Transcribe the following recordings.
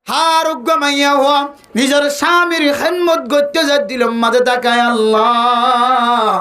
আরোগ্য মাইয়া হওয়া নিজের স্বামীর খেদমত করতে যা দিল মাঝে তাকায় আল্লাহ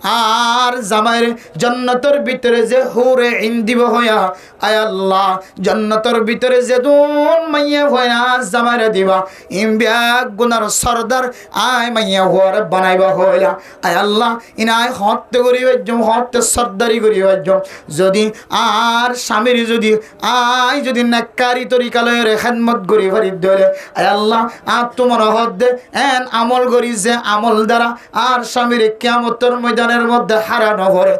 আর জামাইর জান্নাতের ভিতরে যে হুরে ইন দিব হইয়া আয় আল্লাহ জান্নাতের ভিতরে যে দুন মাইয়া হইয়া জামাইরে দিবা ইমবিয়া গুনার সরদার আয় মাইয়া হওয়ার বানাইবা হইয়া আয় আল্লাহ ইনায় হত্যে করি বাজ্যম হত্যে সর্দারি করি বাজ্যম যদি আর স্বামীর যদি আয় যদি নাক্কারি তরিকা লয়ের খেদমত করি পারি ধরে আয় আল্লাহ আর তোমার হদ্দে এন আমল করি যে আমল দ্বারা আর স্বামীর কিয়ামতের ময়দান মধ্যে হারানো ভরে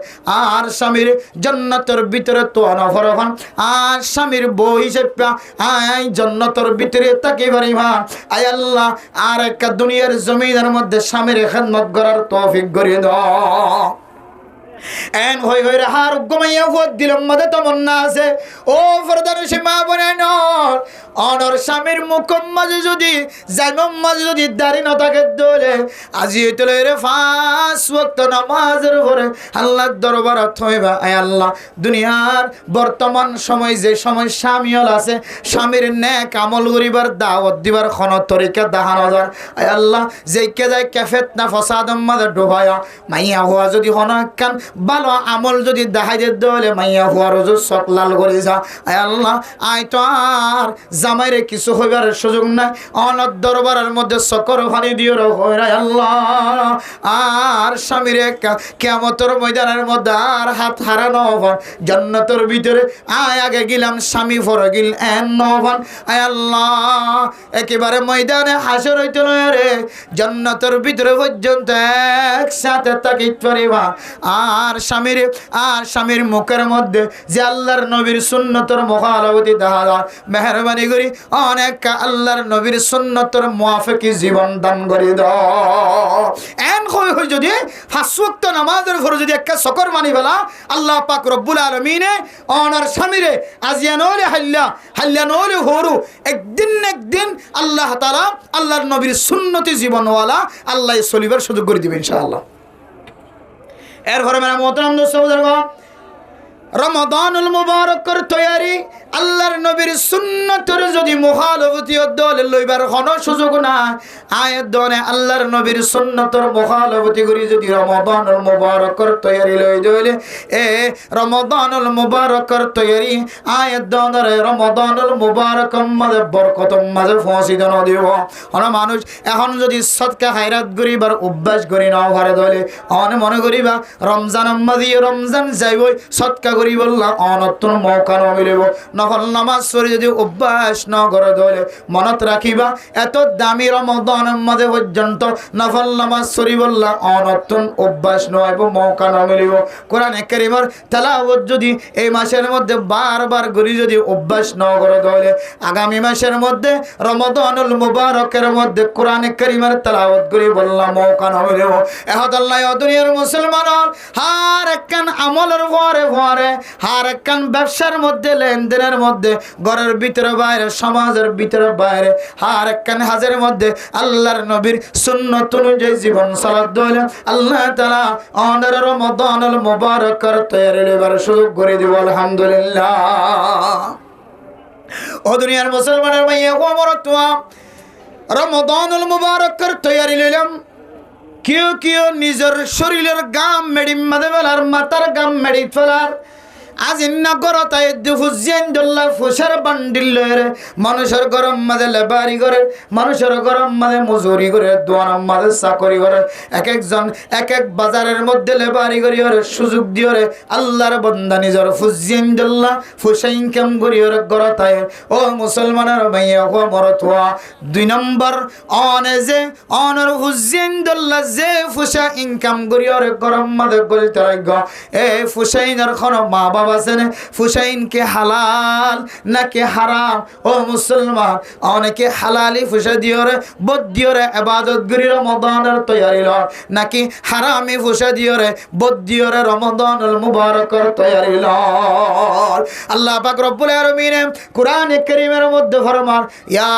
আর স্বামীর জান্নাতের ভিতরে তো অনভরে হন আর স্বামীর বউ হিসেবে আয় জান্নাতের ভিতরে তাকে পারিবা আয় আল্লাহ আর একটা দুনিয়ার জমিনের মধ্যে স্বামীর খেদমত করার তৌফিক করিয়ে দাও এন হই হই হার গমাইয়া ভোট দিলাম মধ্যে তমন্না আছে ও ফরদার সীমা বনে নর অনর স্বামীর মুখম মাঝে যদি জানম মাঝে যদি দাড়ি না থাকে দলে আজি তোলে রে 5 ওয়াক্ত নামাজের পরে আল্লাহর দরবারে থইবা আয় আল্লাহ দুনিয়ার বর্তমান সময় যে সময় স্বামীল আছে স্বামীর নেক আমল করিবার দাওয়াত দিবার কোন তরিকা দেখানো যায় আয় আল্লাহ যে কে যায় কাফেত না ফসাদম মাঝে ডুবায়া মাইয়া হওয়া যদি হনাকান ভালো আমল যদি দেখাই দিতে হলে মাইয়া হওয়ার চোখ লাল করে যা আয় আল্লাহ আয় তো আর জামাইরে কিছু হইবার সুযোগ নাই অনার দরবারের মধ্যে সকর ফানি দিও রে আল্লাহ আর স্বামীরে কিয়ামতের ময়দানের মধ্যে আর হাত হারানো হন জান্নাতের ভিতরে আয় আগে গেলাম স্বামী পরে গিল এন নহন আয় আল্লাহ একেবারে ময়দানে হাসর হইতে নয় রে জান্নাতের ভিতরে পর্যন্ত একসাথে তাকিতে পারিবা আর স্বামীর মুখের মধ্যে যে আল্লাহর নবীর সুন্নতর মুখালবতি দেখা যায় মেহরবানি করি অনেক আল্লাহর নবীর সুন্নতর মুআফিকি জীবন দান করে দাও এন হই হই যদি 5 ওয়াক্ত নামাজের পরে যদি একটা সকর মানি ফেলা আল্লাহ পাক রব্বুল আলামিনে অনার স্বামীরে আজিয়া নলে হাল্লা নলে হরু একদিন আল্লাহ তাআলা আল্লাহর নবীর সুন্নতি জীবনওয়ালা আল্লাহ চলিবার সুযোগ করে দিবেন ইনশাআল্লাহ এরপরে মেরা মোহতারাম দোস্ত বুজুর্গ রমাদানুল মুবারকের তৈয়ারি আল্লাহর নবীর সুন্নতের যদি মুখালফতি দল লইবার কোনো সুযোগ না আয়াত দনে আল্লাহর নবীর সুন্নতের মুখালফতি করি যদি রমাদানুল মুবারকের তৈয়ারি লই দলে এ রমাদানুল মুবারকের তৈয়ারি আয়াত দনে রমাদানুল মুবারকের মাঝে বরকতের মাঝে পৌঁছিত না দিব অন মানুষ এখন যদি সদকা খায়রাত করিবার অভ্যাস করি না ঘরে দলে অন মনে করিবা রমজান মাঝে রমজান যাইবই সদকা করি বললা অনতুন মৌকা নমিলিব নফল নামাজ পড়ে যদি অভ্যাস ন করে দলে মনত রাখিবা এত দামি রমাদানের মধ্যে পর্যন্ত নফল নামাজ পড়ি বললা অনতুন অভ্যাস নয়ব মৌকা নমিলিব কোরআন কারীমের তেলাওয়াত যদি এই মাসের মধ্যে বারবার করি যদি অভ্যাস ন করে দলে আগামী মাসের মধ্যে রমাদানুল মুবারকের মধ্যে কোরআন কারীমের তেলাওয়াত করি বললা মৌকা নমিলিব এহত আল্লাহ দুনিয়ার মুসলমানর হার একখান আমলের পরে হার একখান ব্যবসার মধ্যে লেনদেনের মধ্যে ঘরের ভিতরে বাইরে সমাজের ভিতরে বাইরে হার একখান হাজের মধ্যে আল্লাহর নবীর সুন্নত অনুযায়ী জীবন চালাত দলে আল্লাহ তাআলা অনার রমাদানুল মুবারকের তৈয়ারি লইবার সুযোগ করে দিব আলহামদুলিল্লাহ ও দুনিয়ার মুসলমানের মাইয়া ও মরতুয়া রমাদানুল মুবারকের তৈয়ারি লইলাম কেউ নিজের শরীরের গাম মেডি মাঝে ফেলার মাথার গাম মেডি ফেলার আজ ইন্না করো তাই দুফুজিয়ান দল্লা ফুসার বান্ডিল লয়ে মানুষের গরম মাঝে লেবারি করে মানুষের গরম মাঝে মজুরি করে দোয়ার মাঝে চাকরি করে এক একজন এক এক বাজারের মধ্যে লেবারি করি ওরে সুযোগ দিয়ে রে আল্লাহর বন্দা নিজের ফুজিয়ান দল্লা ফুসা ইনকাম করি ওরে গড় তাই ও মুসলমানের মাইয়া ও মরতুয়া 2 নম্বর অনে যে অনর ফুজিয়ান দল্লা যে ফুসা ইনকাম করি ওরে গরম মাঝে করি তাই গ এ ফুসাইনের কোন মা বাবা ফুসাইন কে হালাল নাকি হারাম ও মুসলমান অনেকে হালালি ফুসা দিওরে বদ দিওরে ইবাদত করি রমাদানের তৈয়ারি ল নাকি হারামি ফুসা দিওরে বদ দিওরে রমাদানুল মুবারকের তৈয়ারি ল আল্লাহ পাক রব্বুল আলামিন কোরআন কারীমের মধ্যে ফরমান ইয়া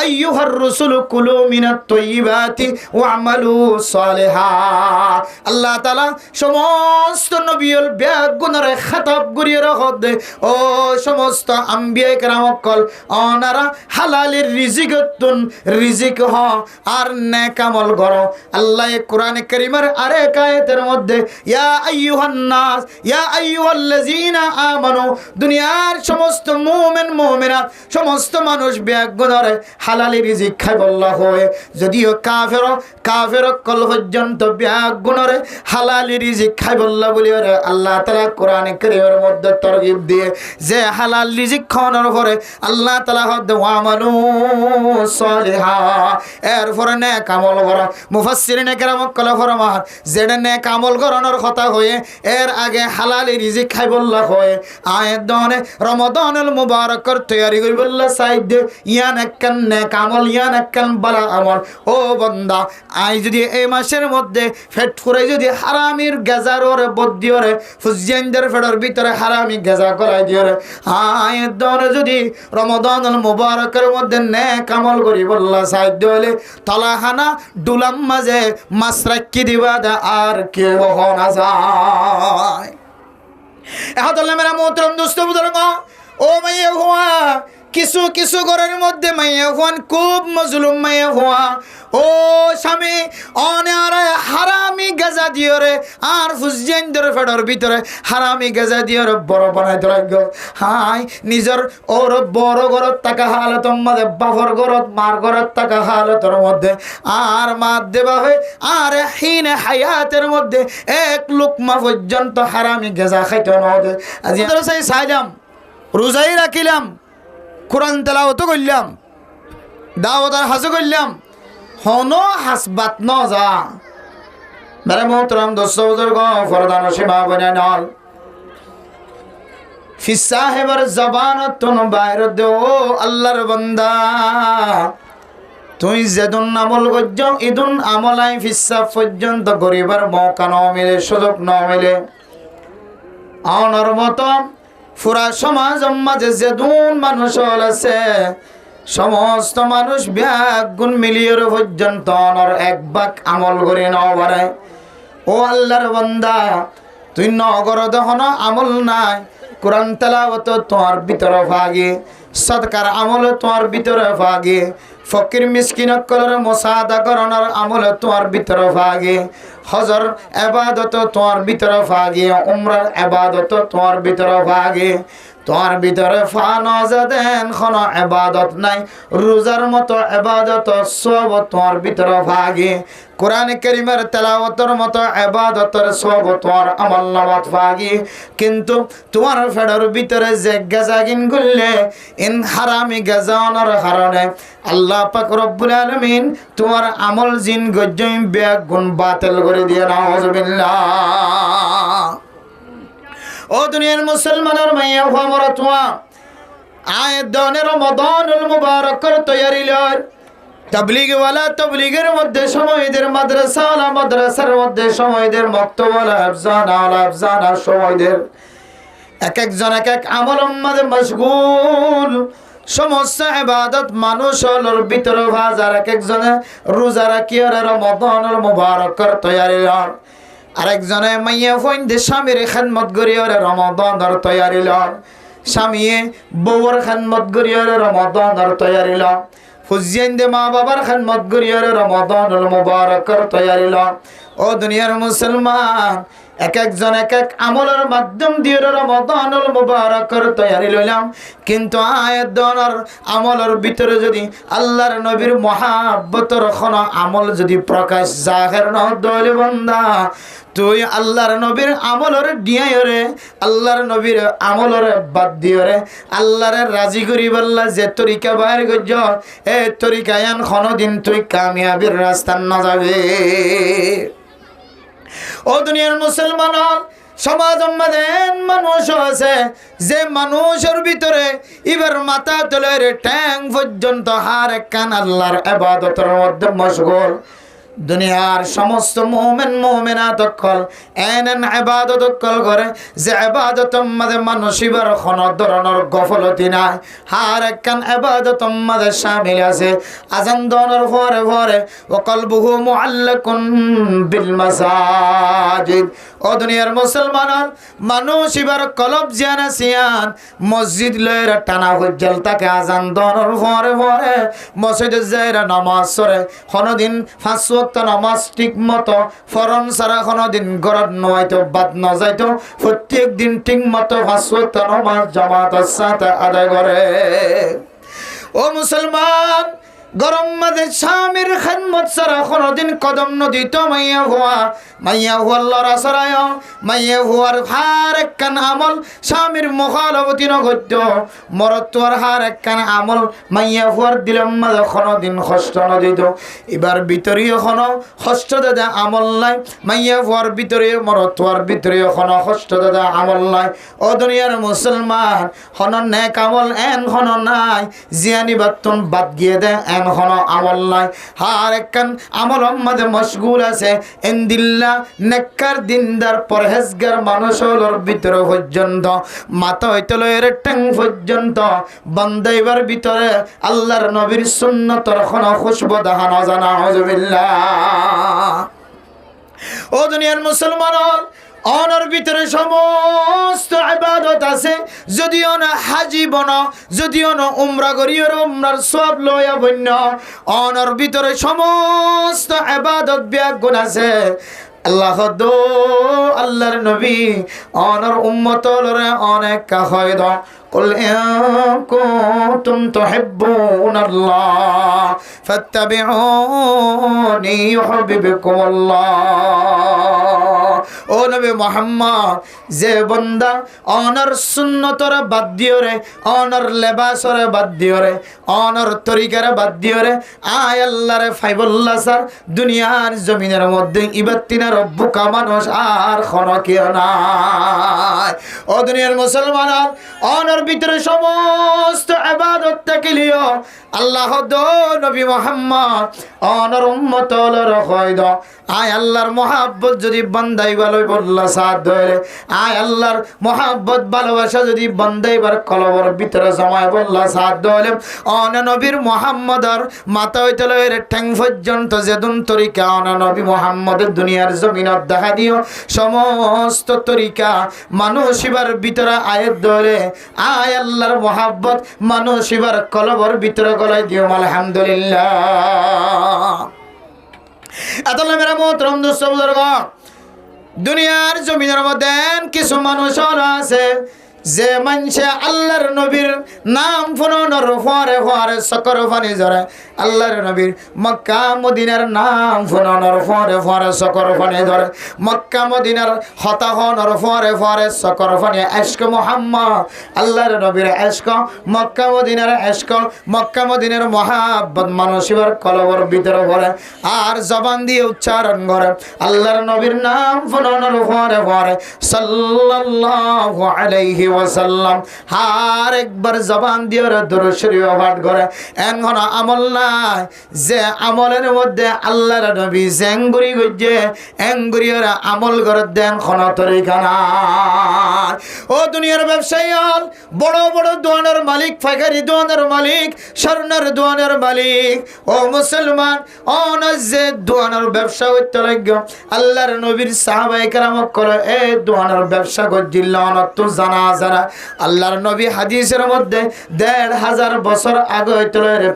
আইয়ুহার রাসূল কুলু মিনাত তাইয়্যিবাতি ওয়া'মালু সালিহা আল্লাহ তাআলা সমস্ত নবীর ব্যাগুণের খেতাব করিয়ে রাখত দে ও সমস্ত আম্বিয়া কেরামকল অনারা হালালের রিজিকতুন রিজিক হ আর নেক আমল করো। আল্লাহ কোরআনে কারীমের আরেক আয়াতের মধ্যে ইয়া আইয়ুহান নাস ইয়া আইয়ুহাল্লাযীনা আমানু দুনিয়ার সমস্ত মুমিন মুমিনাত সমস্ত মানুষ বেগুনারে হালালি রিজিক খাই বল্লা হয় যদিও কাফের কল পর্যন্ত বেগুনারে হালালি রিজিক খাই বল্লা বলি আল্লাহ তাআলা কোরআনে কারীমের মধ্যে তরগিব দিয়ে যে হালাল রিজিক খাওয়ানোর পরে আল্লাহ তাআলা হদ ওয়ামালু সালিহা এরপরে নেক আমল করো। মুফাসসিরিনে কেরাম কল ফরমান যেটা নেক আমল করানোর কথা হয়ে এর আগে হালালি রিজিক খাই বল্লা হয় আয়াত দনে রমাদানুল মুবারকর তৈয়ারি করি বল্লা সাইদ ইয়ান একখান নেক আমল ইয়ান একখান বালা আমল। ও বান্দা আই যদি এই মাসের মধ্যে ফেট ফুরাই যদি হারামির গেজার ওরে বদ্দি ওরে ফুজিয়ানদের ফেডার ভিতরে হারামি গেজা করাই দিয়ে রে আয়াত দনে যদি রমাদানুল মুবারকের মধ্যে নেক আমল করি বল্লা সাইদ হলে তলাখানা ডুলাম মাঝে মাছ রাখি দিবা দা আর কেউ না যায়। এখন মেরা মোহতরম দোস্ত বুজুর্গ ও মাইয়া হুয়া কিছু কিছু ঘরের মধ্যে মাইয়া হুয়ান খুব মজলুম মাইয়া হুয়া ও স্বামী অনারে হারামি গাজা দিও রে আর ফুজিয়ানদের ফেডর ভিতরে হারামি গাজা দিও রে বড় বানাই ধরাগ হাই নিজের ওর বড় ঘরত টাকা হালতর মধ্যে বাফর ঘরত মার ঘরত টাকা হালতর মধ্যে আর মার দেবা হয় আর হিন হায়াতের মধ্যে এক লুকমা পর্যন্ত হারামি গাজা খাইতে নদে আজি সেই সাইলাম রোজাই রাখিলাম কোরআন তেলাওয়াত করলাম দাওয়াত আর হাজু করলাম হনো হাসবাত ন যা মেরে মোহতরম দোস্ত বুজুর্গ ফরদান সীমা বনে নল ফিস সাহেবের জবানতন বাইর দে ও আল্লাহর বান্দা তুই যেদুন আমল গজ্জ ইদুন আমলাই ফিসা পর্যন্ত গরিবার মৌকা ন মিলে সুযোগ ন মিলে অনর মতো পুরা সমাজ মাঝে যেদুন মানুষ আছে সমস্ত মানুষ ব্যাগুন মিলিয়র পর্যন্ত অনর এক বাক আমল করে নবারে। ও আল্লাহর বান্দা তুই নগর দহন আমল নাই কোরআন তেলাওয়াত তোমার ভিতরে ভাগে সদকার আমল তোমার ভিতরে ভাগে ফকির মিসকিন করার মুসাদা করানোর আমল তোমার ভিতরে ভাগে হজর ইবাদত তোমার ভিতরে ভাগে উমরার ইবাদত তোমার ভিতরে ভাগে তোমার ভিতরে ফানজাদেন কোন ইবাদত নাই রোজার মতো ইবাদত সব তোমার ভিতরে ভাগে কোরআন কারীমের তেলাওয়াতের মতো ইবাদতের সব তোমার আমল নামাত ভাগে কিন্তু তোমার ফেডার ভিতরে যে গাজাগিন গুললে ইন হারামি গাজানোর কারণে আল্লাহ পাক রব্বুল আলামিন তোমার আমল জিন গজ্জম বেগুন বাতিল করে দিয়ে নাউজুবিল্লাহ। ও দুনিয়ার মুসলমানের মাইয়া হওয়া তোমা আয়াত দনে রমাদানুল মুবারকের তৈয়ারি লর তাবলীগ ওয়ালা তাবলীগের মধ্যে সময়দের মাদ্রাসা ওয়ালা মাদ্রাসার মধ্যে সময়দের মক্তব ওয়ালা আফজানা সময়দের এক একজন এক এক আমলের মধ্যে মশগুল সমস্ত ইবাদত মানুষের ভিতরে ভাজার এক একজনে রোজা রাখি রমাদানুল মুবারকের তৈয়ারি লর আরেকজনে মাইয়া ফইন্দে স্বামীর খেদমত করিয়ারে রমাদানের তৈয়ারি লন স্বামীয়ে বউর খেদমত করিয়ারে রমাদানের তৈয়ারি লন ফুজিয়ানদে মা বাবার খেদমত করিয়ারে রমাদানুল মুবারকের তৈয়ারি লন। ও দুনিয়ার মুসলমান এক একজন এক এক আমলের মাধ্যম দিয়ে রমাদানুল মুবারকের তৈয়ারি লইলাম কিন্তু আয়াত দনের আমলের ভিতরে যদি আল্লাহর নবীর মহাব্বতের কোন আমল যদি প্রকাশ জাহের ন দলে বান্দা তুই আল্লাহর নবীর আমলের ডিয়ায়রে আল্লাহর নবীর আমলের বাদ দিয়রে আল্লাহরে রাজি করি বললা যে তরিকা বাইর গজ্জ এ তরিকায়ান কোনদিন তুই কামিয়াবির রাস্তা না যাবে। ও দুনিয়ার মুসলমান সমাজ মানুষ আছে যে মানুষের ভিতরে এবার মাথা তোলের ট্যাং পর্যন্ত হার কান আল্লাহর ইবাদতের মধ্যে মশগুল দুনিয়ার সমস্ত মুমিন মুমিনাত কল এনন ইবাদত কল করে যে ইবাদত মধ্যে মানুষিবার কোন ধরনের গফলতি নাই হার একখান ইবাদত মধ্যে শামিল আছে আযান দনের পরে পরে ও কলবুহু মুআল্লাকুন বিল মাসাজিদ ও দুনিয়ার মুসলমান মানুষিবার কলব জানা সিয়ান মসজিদ লয়ের টানা হজ্জল তাকে আযান দনের পরে পরে মসজিদে যায়রা নামাজ পড়ে কোনদিন পাঁচ ওয়াক্ত নামাজ ঠিক মতো ফরন সারা কোনদিন গরত নয়তো বাদ না যাইতো প্রত্যেক দিন ঠিক মতো পাঁচ ওয়াক্ত নামাজ জামাতের সাথে আদায় করে ও মুসলমান গরম মাঝে স্বামীর খেদমত সারা কোনদিন কদম নদীত মাইয়া হুয়া লড়া সরায় মাইয়া হুয়ার হার একখান আমল স্বামীর মুখালবতী নগদ্য মরত্বর হার একখান আমল মাইয়া হুয়ার দিলম মাঝে কোনদিন কষ্ট নদীত এবার ভিতরীয় কোনো কষ্ট দাদা আমল নাই মাইয়া হুয়ার ভিতরীয় মরত্বর ভিতরীয় কোনো কষ্ট দাদা আমল নাই ও দুনিয়ার মুসলমান হন নেক আমল এন হন নাই জিয়ানি বাতুন বাদ গিয়ে দেয় এখনো আমল নাই হার একখান আমল মধ্যে মশগুল আছে ইনদিল্লাহ নেককার দিনদার পরহেজগার মানুষের ভিতরে পর্যন্ত মাথা হইতে লয়ের ট্যাং পর্যন্ত বান্দাইবার ভিতরে আল্লাহর নবীর সুন্নতর কোনো খুশবু দেখানো জানা হুজুবিল্লাহ ও দুনিয়ার মুসলমান অনর ভিতরে সমস্ত ইবাদত আছে যদিও না হাজি বন যদিও না উমরা করিও উমরার সব লয়া বন্য অনর ভিতরে সমস্ত ইবাদত বিয়াগুণ আছে আল্লাহ দো আল্লাহর নবী অনর উম্মতরে অনেক কাহয়দ قل إن كنتم تحبون الله فاتبعوني يحببكم الله ও নবী মুহাম্মদ যে বান্দা অনর সুন্নতর বাদ দিওরে অনর লেবাসরে বাদ দিওরে অনর তরিকার বাদ দিওরে আয় আল্লাহরে ফাইবুল্লাহ স্যার দুনিয়ার জমিনের মধ্যে ইবাত্তিনা রব্বুকা মানুষ আর খনকিও নাই ও দুনিয়ার মুসলমান অনর ভিতরে সমস্ত ইবাদত তাকলিও আল্লাহ দো নবী মুহাম্মদ অনর উম্মতর কয়দ আয় আল্লাহর মহব্বত যদি বান্দাই ভালো বললা সাথ ধরে আয় আল্লাহর মহব্বত ভালোবাসা যদি বান্দাইবার কলবর ভিতরে জমায় বললা সাথ ধরে অন নবীর মুহাম্মদর মাথা হইতে লয়ের ঠ্যাং পর্যন্ত যেদুন তরিকা অন নবী মুহাম্মদের দুনিয়ার জমিনত দেখা দিও সমস্ত তরিকা মানুষিবার ভিতরে আয়াত ধরে আয় আল্লাহর মহব্বত মানুষিবার কলবর ভিতরে গলায় দিও আলহামদুলিল্লাহ এতলে মেরা মোহতরম দোস্ত বুজুর্গ দুনিয়ার জমিনের মধ্যে কিছু মানুষ আছে যে মানুষে আল্লাহর নবীর নাম ফোনর ফরে ফরে সকর ফানি ধরে আল্লাহর নবীর মক্কা মদিনার নাম ফোনর ফরে ফরে সকর ফানি ধরে মক্কা মদিনার হতাহনর ফরে ফরে সকর ফানি ইশক মুহাম্মদ আল্লাহর নবীর ইশক মক্কা মদিনার ইশক মক্কা মদিনার মহাব্বত মানুষের কলবর ভিতরে ভরে আর জবান দিয়ে উচ্চারণ করে আল্লাহর নবীর নাম ফোনর ফরে ফরে সাল্লাল্লাহু আলাইহি ওয়াসাল্লাম হার একবার জবান দিয়ে দরুদ শরীফ পাঠ করে এমন আমল নাই যে আমলের মধ্যে আল্লাহর নবী জেঙ্গুরি গজ্জে এঙ্গুরির আমল করে দেন কোন তরিকা নাই ও দুনিয়ার ব্যবসায়ী বড় বড় দোয়ানের মালিক ফাইকারি দোয়ানের মালিক স্বর্ণের দোয়ানের মালিক ও মুসলমান অনজে দোয়ানের ব্যবসা করতে লাগলো আল্লাহর নবীর সাহাবায়ে কেরাম করে এই দোয়ানের ব্যবসা করছিল অনত জানা যারা আল্লাহর নবী হাদিসের মধ্যে ১৫০০ বছর আগে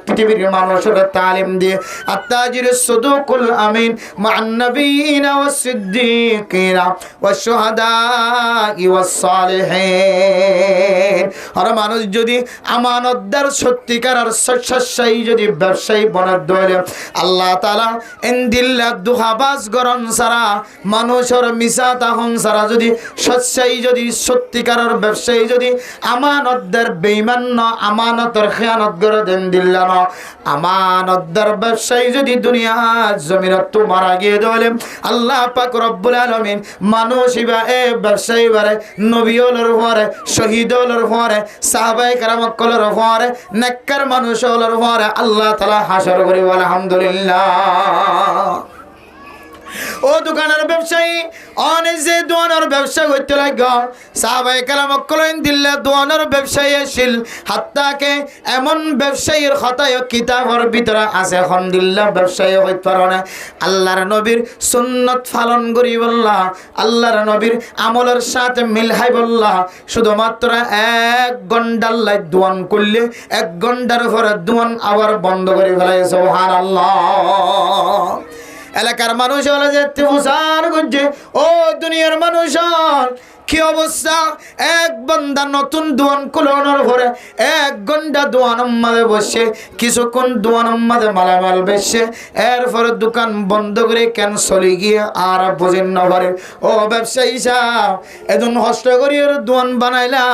পৃথিবীর মানুষের তালিম দিয়ে আত্তাজির সুদুকুল আমিন মান নবিয়িনা ওয়াস সিদ্দিকিনা ওয়াস শুহাদাই ওয়াস সালিহিন আর মানুষ যদি আমানতদার সত্যিকার আর সচ্চাই যদি ব্যবসায়ী বনার দলে আল্লাহ তাআলা ইনদিল্লাহ দুহাবাস গরন সারা মানুষের মিছা তাহন সারা যদি সচ্চাই যদি সত্যিকারের ব্যবসায়ী যদি আমানতদার বেঈমান না আমানতের খেয়ানত করে দেন দিল্লা না আমানতদার ব্যবসায়ী যদি দুনিয়ার জমিনত মারা গিয়ে দলে আল্লাহ পাক রব্বুল আলামিন মানুষিবা এ ব্যবসায়ী বারে নবীওয়ালার পরে শহীদওয়ালার পরে সাহাবায়ে কেরামকলের পরে নেককার মানুষওয়ালার পরে আল্লাহ তাআলা হাসর করে আলহামদুলিল্লাহ ও দোকানের ব্যবসায়ী অনেক যে দোয়ানোর ব্যবসা করতে লাগ সাহাবায়ে কেরাম কলেন দিল্লা দোয়ানোর ব্যবসায়ী আসিল হাত্তাকে এমন ব্যবসায়ীর খাতায় কিতাবের ভিতরে আছে আলহামদুলিল্লাহ ব্যবসায়ী হইতে পারে না আল্লাহর নবীর সুন্নত পালন করি বললা আল্লাহর নবীর আমলের সাথে মিলহাই বললা শুধুমাত্র 1 ঘন্টা আল্লাহ দোয়ান করলে 1 ঘন্টার পরে দোয়ান আবার বন্ধ করে ফেলে সুবহানাল্লাহ এলাকার মানুষ হলে যেতে প্রচার করছে ও দুনিয়ার মানুষ কি অবস্থা এক বান্দা নতুন দোয়ান খুলানোর পরে 1 ঘন্টা দোয়ানের মাঝে বসে কিছুক্ষণ দোয়ানের মাঝে মালামাল বেচে এরপরে দোকান বন্ধ করে কেন চলে গিয়ে আর বোঝেন না পারে ও ব্যবসায়ী সাহেব এদিন কষ্ট করি ওর দোয়ান বানাইলা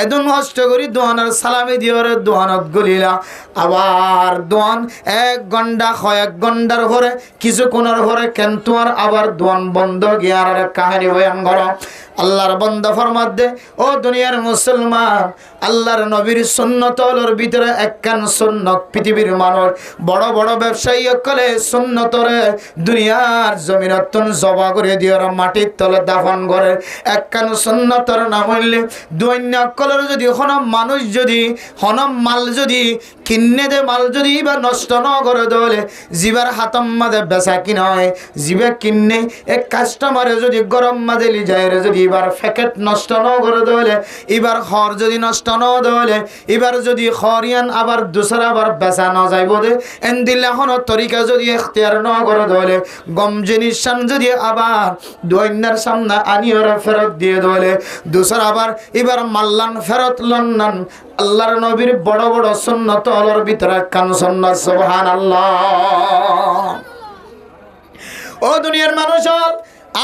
এদিন কষ্ট করি দোয়ানের সালামি দিয়ে ওর দোয়ানত গলিলা আবার দোয়ান 1 ঘন্টা 1 ঘন্টার পরে কিছুক্ষণের পরে কেন তোমার আবার দোয়ান বন্ধ গিয়ে আর কাহিনী বয়ান করো আল্লাহর বান্দা ফরমাত দে ও দুনিয়ার মুসলমান আল্লাহর নবীর সুন্নতর ভিতরে একখান সুন্নত পৃথিবীর মানুষ বড় বড় ব্যবসায়ী কলে সুন্নতরে দুনিয়ার জমিনতন জবা করে দিয়ে মাটির তলে দাফন করে একখান সুন্নতর নাম হইলে দৈন্য কলের যদি কোনো মানুষ যদি কোনো মাল যদি কিনে দে মাল যদি বা নষ্ট ন করে দলে জিবার হাতম মাঝে বেচা কিনা হয় জিবে কিনে এক কাস্টমারে যদি গরম মাঝে লি যায় যদি এবার প্যাকেট নষ্ট ন করে দলে এবার খর যদি নষ্ট ন দলে এবার যদি খরিয়ান আবার দুসরা আবার বেচা ন যাইব দে এন দিলে কোনো তরিকা যদি এখতিয়ার ন করে দলে গম জিনিস যদি আবার দৈন্যার সামনে আনি ওরা ফেরত দিয়ে দলে দুসরা আবার এবার মাল্লান ফেরত লন্নান আল্লাহর নবীর বড় বড় সুন্নত হলোর ভিতরে কান সুন্নাত সুবহানাল্লাহ ও দুনিয়ার মানুষ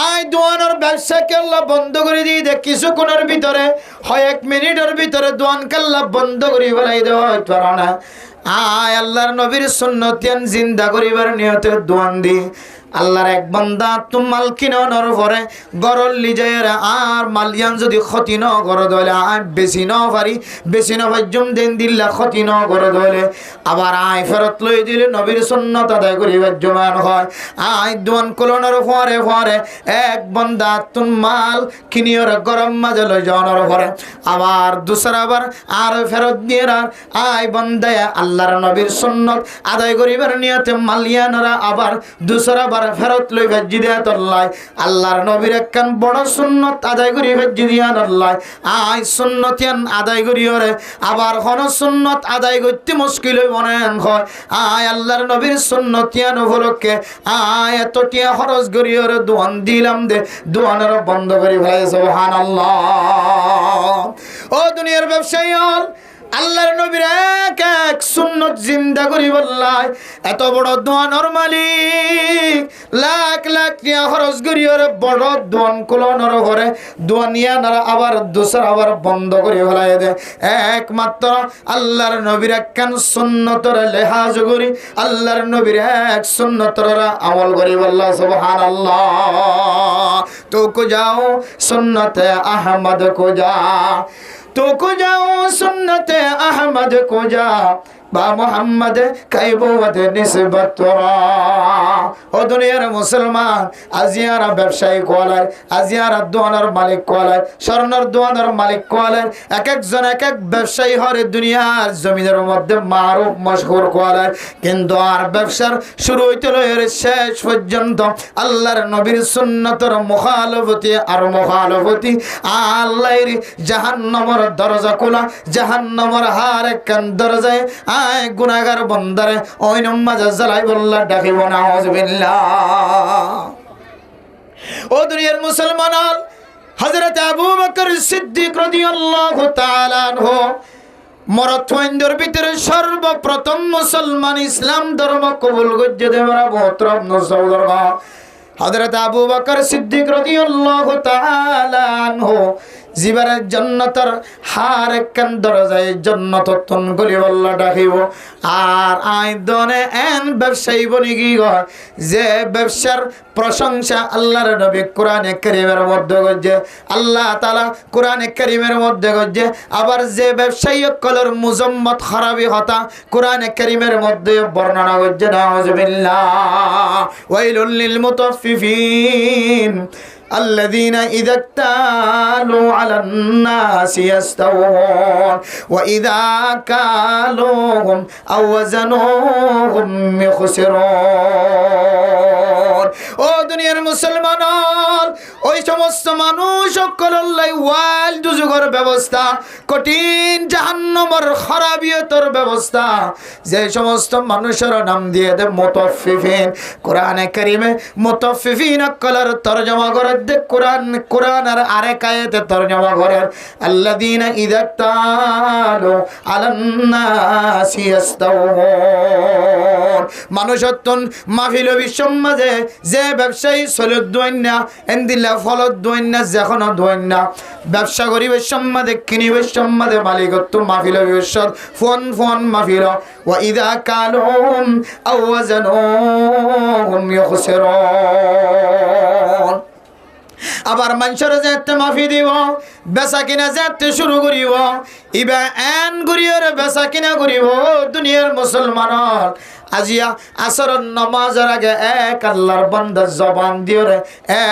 আই দোয়ানোর ব্যবসাকে আল্লাহ বন্ধ করে দিয়ে দেখ কিছুক্ষণের ভিতরে 1 মিনিটের ভিতরে দোয়ান কাল্লা বন্ধ করে ফেলাই দেওয়া হইতে পারে না আয় আল্লাহর নবীর সুন্নতিয়ান জিন্দা করিবার নিয়তে দোয়ান দি আল্লাহর এক বান্দা তুম মাল কিনানোর পরে গরল লিজায়ের আর মালিয়ান যদি ক্ষতি ন করে দলে আয় বেশি ন পারি বেশি ন ভাজ্যম দেন দিল্লা ক্ষতি ন করে দলে আবার আয় ফেরত লই দিলে নবীর সুন্নত আদায় করি ভাজ্যমান হয় আয় দোয়ান কলনের পরে পরে এক বান্দা তুম মাল কিনিয়র গরম মাঝে লই যাওয়ানোর পরে আবার দুসরা আবার আর ফেরত দিয়ে আয় বান্দায় আল্লাহর নবীর সুন্নত আদায় করিবার নিয়তে মালিয়ানরা আবার দুসরা ফেরত লই ভাজি দিয়া তল্লাই আল্লাহর নবীর একখান বড় সুন্নত আদায় করি ভাজি দিয়া তল্লাই আই সুন্নতিয়ান আদায় করি ওরে আবার কোন সুন্নত আদায় করতে মুশকিল হইব না হয় আয় আল্লাহর নবীর সুন্নতিয়ান উপলক্ষে আয় এতটিয়া খরচ করি ওরে দোয়ান দিলাম দে দোয়ানের বন্ধ করি ভাই সুবহানাল্লাহ ও দুনিয়ার ব্যবসায়ী আল্লাহর নবীর এক এক সুন্নত জিন্দা করি বললাই এত বড় দোয়ানোর মালিক লাখ লাখ টাকা খরচ করি ওরে বড় দোয়ান কোলনোর ঘরে দোয়ানিয়ানারা আবার দুসরা আবার বন্ধ করে ফেলাই দে একমাত্র আল্লাহর নবীর একখান সুন্নতর লেহাজ করি আল্লাহর নবীর এক সুন্নতর আমল করি বললা সুবহানাল্লাহ তো কো যাও সুন্নতে আহমদ কো যা तो को जाओ सुन्नत अहमद को जा বা মোহাম্মদ কাইবুত নিসবত তোরা ও দুনিয়ার মুসলমান আজিয়ারা ব্যবসায়ী কোয়ালার আজিয়ারা দোয়ানার মালিক কোয়ালার স্বর্ণর দোয়ানার মালিক কোয়ালার এক একজন এক এক ব্যবসায়ী হরে দুনিয়ার জমিনের মধ্যে মারুফ মশহুর কোয়ালার কিন্তু আর ব্যবসার শুরু হইতে লয়ের শেষ পর্যন্ত আল্লাহর নবীর সুন্নতের মুখালফতি আর মুখালফতি আল্লাহর জাহান্নামের দরজা খোলা জাহান্নামের হার একখান দরজায় আয় গুনাহগার বান্দারে ওই নামাজ জ্বালাই বল্লা ডাকিব নাউযুবিল্লাহ ও দুনিয়ার মুসলমান হযরত আবু বকর সিদ্দিক রাদিয়াল্লাহু তাআলা আনহু মরতওয়াইন্দের ভিতরে সর্বপ্রথম মুসলমান ইসলাম ধর্ম কবুল করতে দেওয়া মোহতরম নজরুল্লাহ হযরত আবু বকর সিদ্দিক রাদিয়াল্লাহু তাআলা আনহু জিবারে জান্নাতের হার একখান দরজায় জান্নাততন গলি বল্লা ডাকিব আর আইদনে এন ব্যবসায়ী বনি কি হয় যে ব্যবসার প্রশংসা আল্লাহর নবী কোরআনে কারীমের মধ্যে গজে আল্লাহ তাআলা কোরআনে কারীমের মধ্যে গজে আবার যে ব্যবসায়ী কলর মুজাম্মত খারাপি হতা কোরআনে কারীমের মধ্যে বর্ণনা গজে নাউযুবিল্লাহ ওয়াইলুল লিল মুতাফফিফিন الذين إذا اكتالوا على الناس يستوون وإذا كالوهم أو وزنوهم يخسرون ও দুনিয়ার মুসলমান ওই সমস্ত মানুষ সকলের ওয়াল দুজুগের ব্যবস্থা কঠিন জাহান্নামের খারাবিয়তের ব্যবস্থা যে সমস্ত মানুষের নাম দিয়ে দে মুতাফফিফিন কোরআনে কারীমে মুতাফফিফিন কলার তরজমা করে দে কোরআন আর আরেক আয়াতে তরজমা করেন আল্লাযীনা ইযা তালু আলান নাসি ইস্তাওহুন মানুষত্বন মাহফিল বিশ্বমাঝে যে ব্যবসায়ী সলদ দোয়েন না এন্দিল্লা ফলত দোয়েন না যখন দোয়েন না ব্যবসা করিবে সম্মাদে কিনিবে সম্মাদে মালিকত্ব মাহফিল বিশ্বর ফোন মাহফিল ওয়া ইযা কালুম আও ওয়াজানুহুম ইখসিরুন আবার মানুষের যেতে মাফি দিব বেচা কিনা যেতে শুরু করিব ইবা এন করিয়ার বেচা কিনা করিব দুনিয়ার মুসলমান আজিয়া আসরের নামাজের আগে এক আল্লাহর বান্দা জবান দিয়ে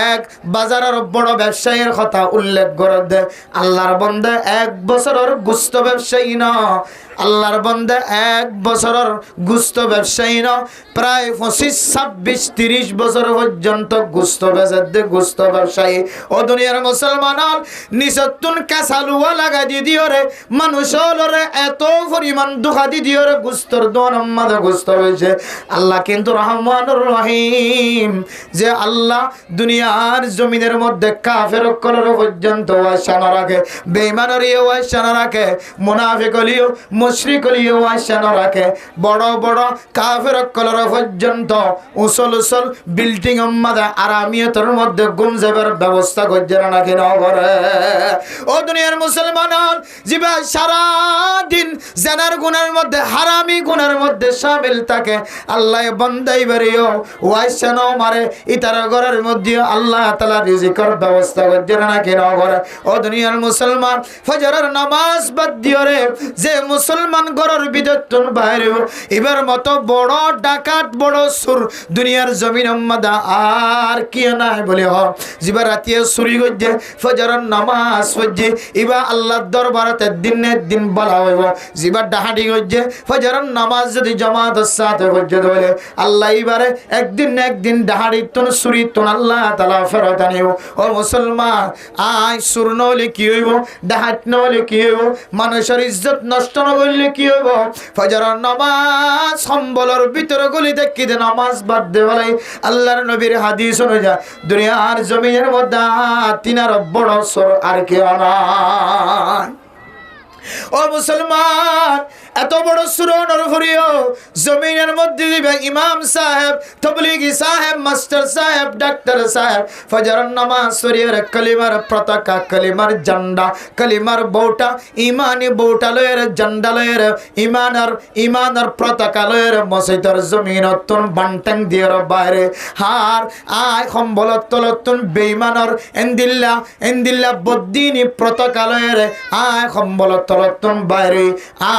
এক বাজারের বড় ব্যবসায়ীর কথা উল্লেখ করে দে আল্লাহর বান্দা এক বছরের গুস্ত ব্যবসায়ী না আল্লাহর বান্দা এক বছরের গুস্ত ব্যবসায়ী না প্রায় 25-26-30 বছর পর্যন্ত গুস্ত বেচে গুস্ত ব্যবসায়ী ও দুনিয়ার মুসলমান নিচতুন কাঁচালুয়া লাগা দি দিও রে মানুষের এত পরিমাণ দুঃখা দি দিও রে গুস্তর দোয়ান গুস্ত হয়েছে আল্লাহ কিন্তু রহমানুর রহিম যে আল্লাহ দুনিয়ার জমিনের মধ্যে কাফের কলর পর্যন্ত ওয়াসা না রাখে বেঈমানরিও ওয়াসা না রাখে মুনাফিকলিও মুশরিকলিও ওয়াসা না রাখে বড় বড় কাফের কলর পর্যন্ত উসল বিল্ডিং মধ্যে আরামিয়তের মধ্যে গুমজাবের ব্যবস্থা করছে না কি না করে ও দুনিয়ার মুসলমান জিবা সারা দিন জানার গুনার মধ্যে হারামি গুনার মধ্যে শামিল থাকে আল্লাহ বান্দাই বাড়িও ওয়াইসা নাও মারে ইতার ঘরের মধ্যে আল্লাহ তাআলা রিজিকের ব্যবস্থা করছে না কি না করে ও দুনিয়ার মুসলমান ফজরের নামাজ বাদ দিও রে যে মুসলমান ঘরের বিদতুন বাইরে এবার মতো বড় ডাকাত বড় সুর দুনিয়ার জমিন মধ্যে আর কি নাই বলে হ জিবা রাতে চুরি করছে ফজরের নামাজ পড়ছে ইবা আল্লাহর দরবারে দিন বলা হইব জিবা ডাহাডি করছে ফজরের নামাজ যদি জামাতের সাথে পড়ছে বলে আল্লাহ এবারে একদিন ডাহাডি তুন চুরি তুন আল্লাহ তাআলা ফেরত আনিব ও মুসলমান আয় সুর নহলে কি হইব ডাহাত নহলে কি হইব মানুষের ইজ্জত নষ্ট না করলে কি হইব ফজরের নামাজ সম্বলের ভিতরে গলি দেখি দে নামাজ বাদ দে বলে আল্লাহর নবীর হাদিস অনুযায়ী দুনিয়ার জমিনের মধ্যে তিনার বড় সর আর কেউ নাই ও মুসলমান এত বড় সুরনর ভরিও জমিনের মধ্যে দিবে ইমাম সাহেব তবলিগি সাহেব মাস্টার সাহেব ডাক্তার সাহেব ফজরের নামাজ পড়িয়ে কালিমার পতাকা কালিমার ঝান্ডা কালিমার বউটা ইমানি বউটা লয়ের ঝান্ডা লয়ের ইমানের পতাকা লয়ের মসজিদের জমিনতন বান্টাং দিয়ের বাইরে হার আয় সম্বলত তলতন বেঈমানর এন্দিল্লা বদ্দিনী পতাকা লয়ের আয় সম্বলত তলতন বাইরে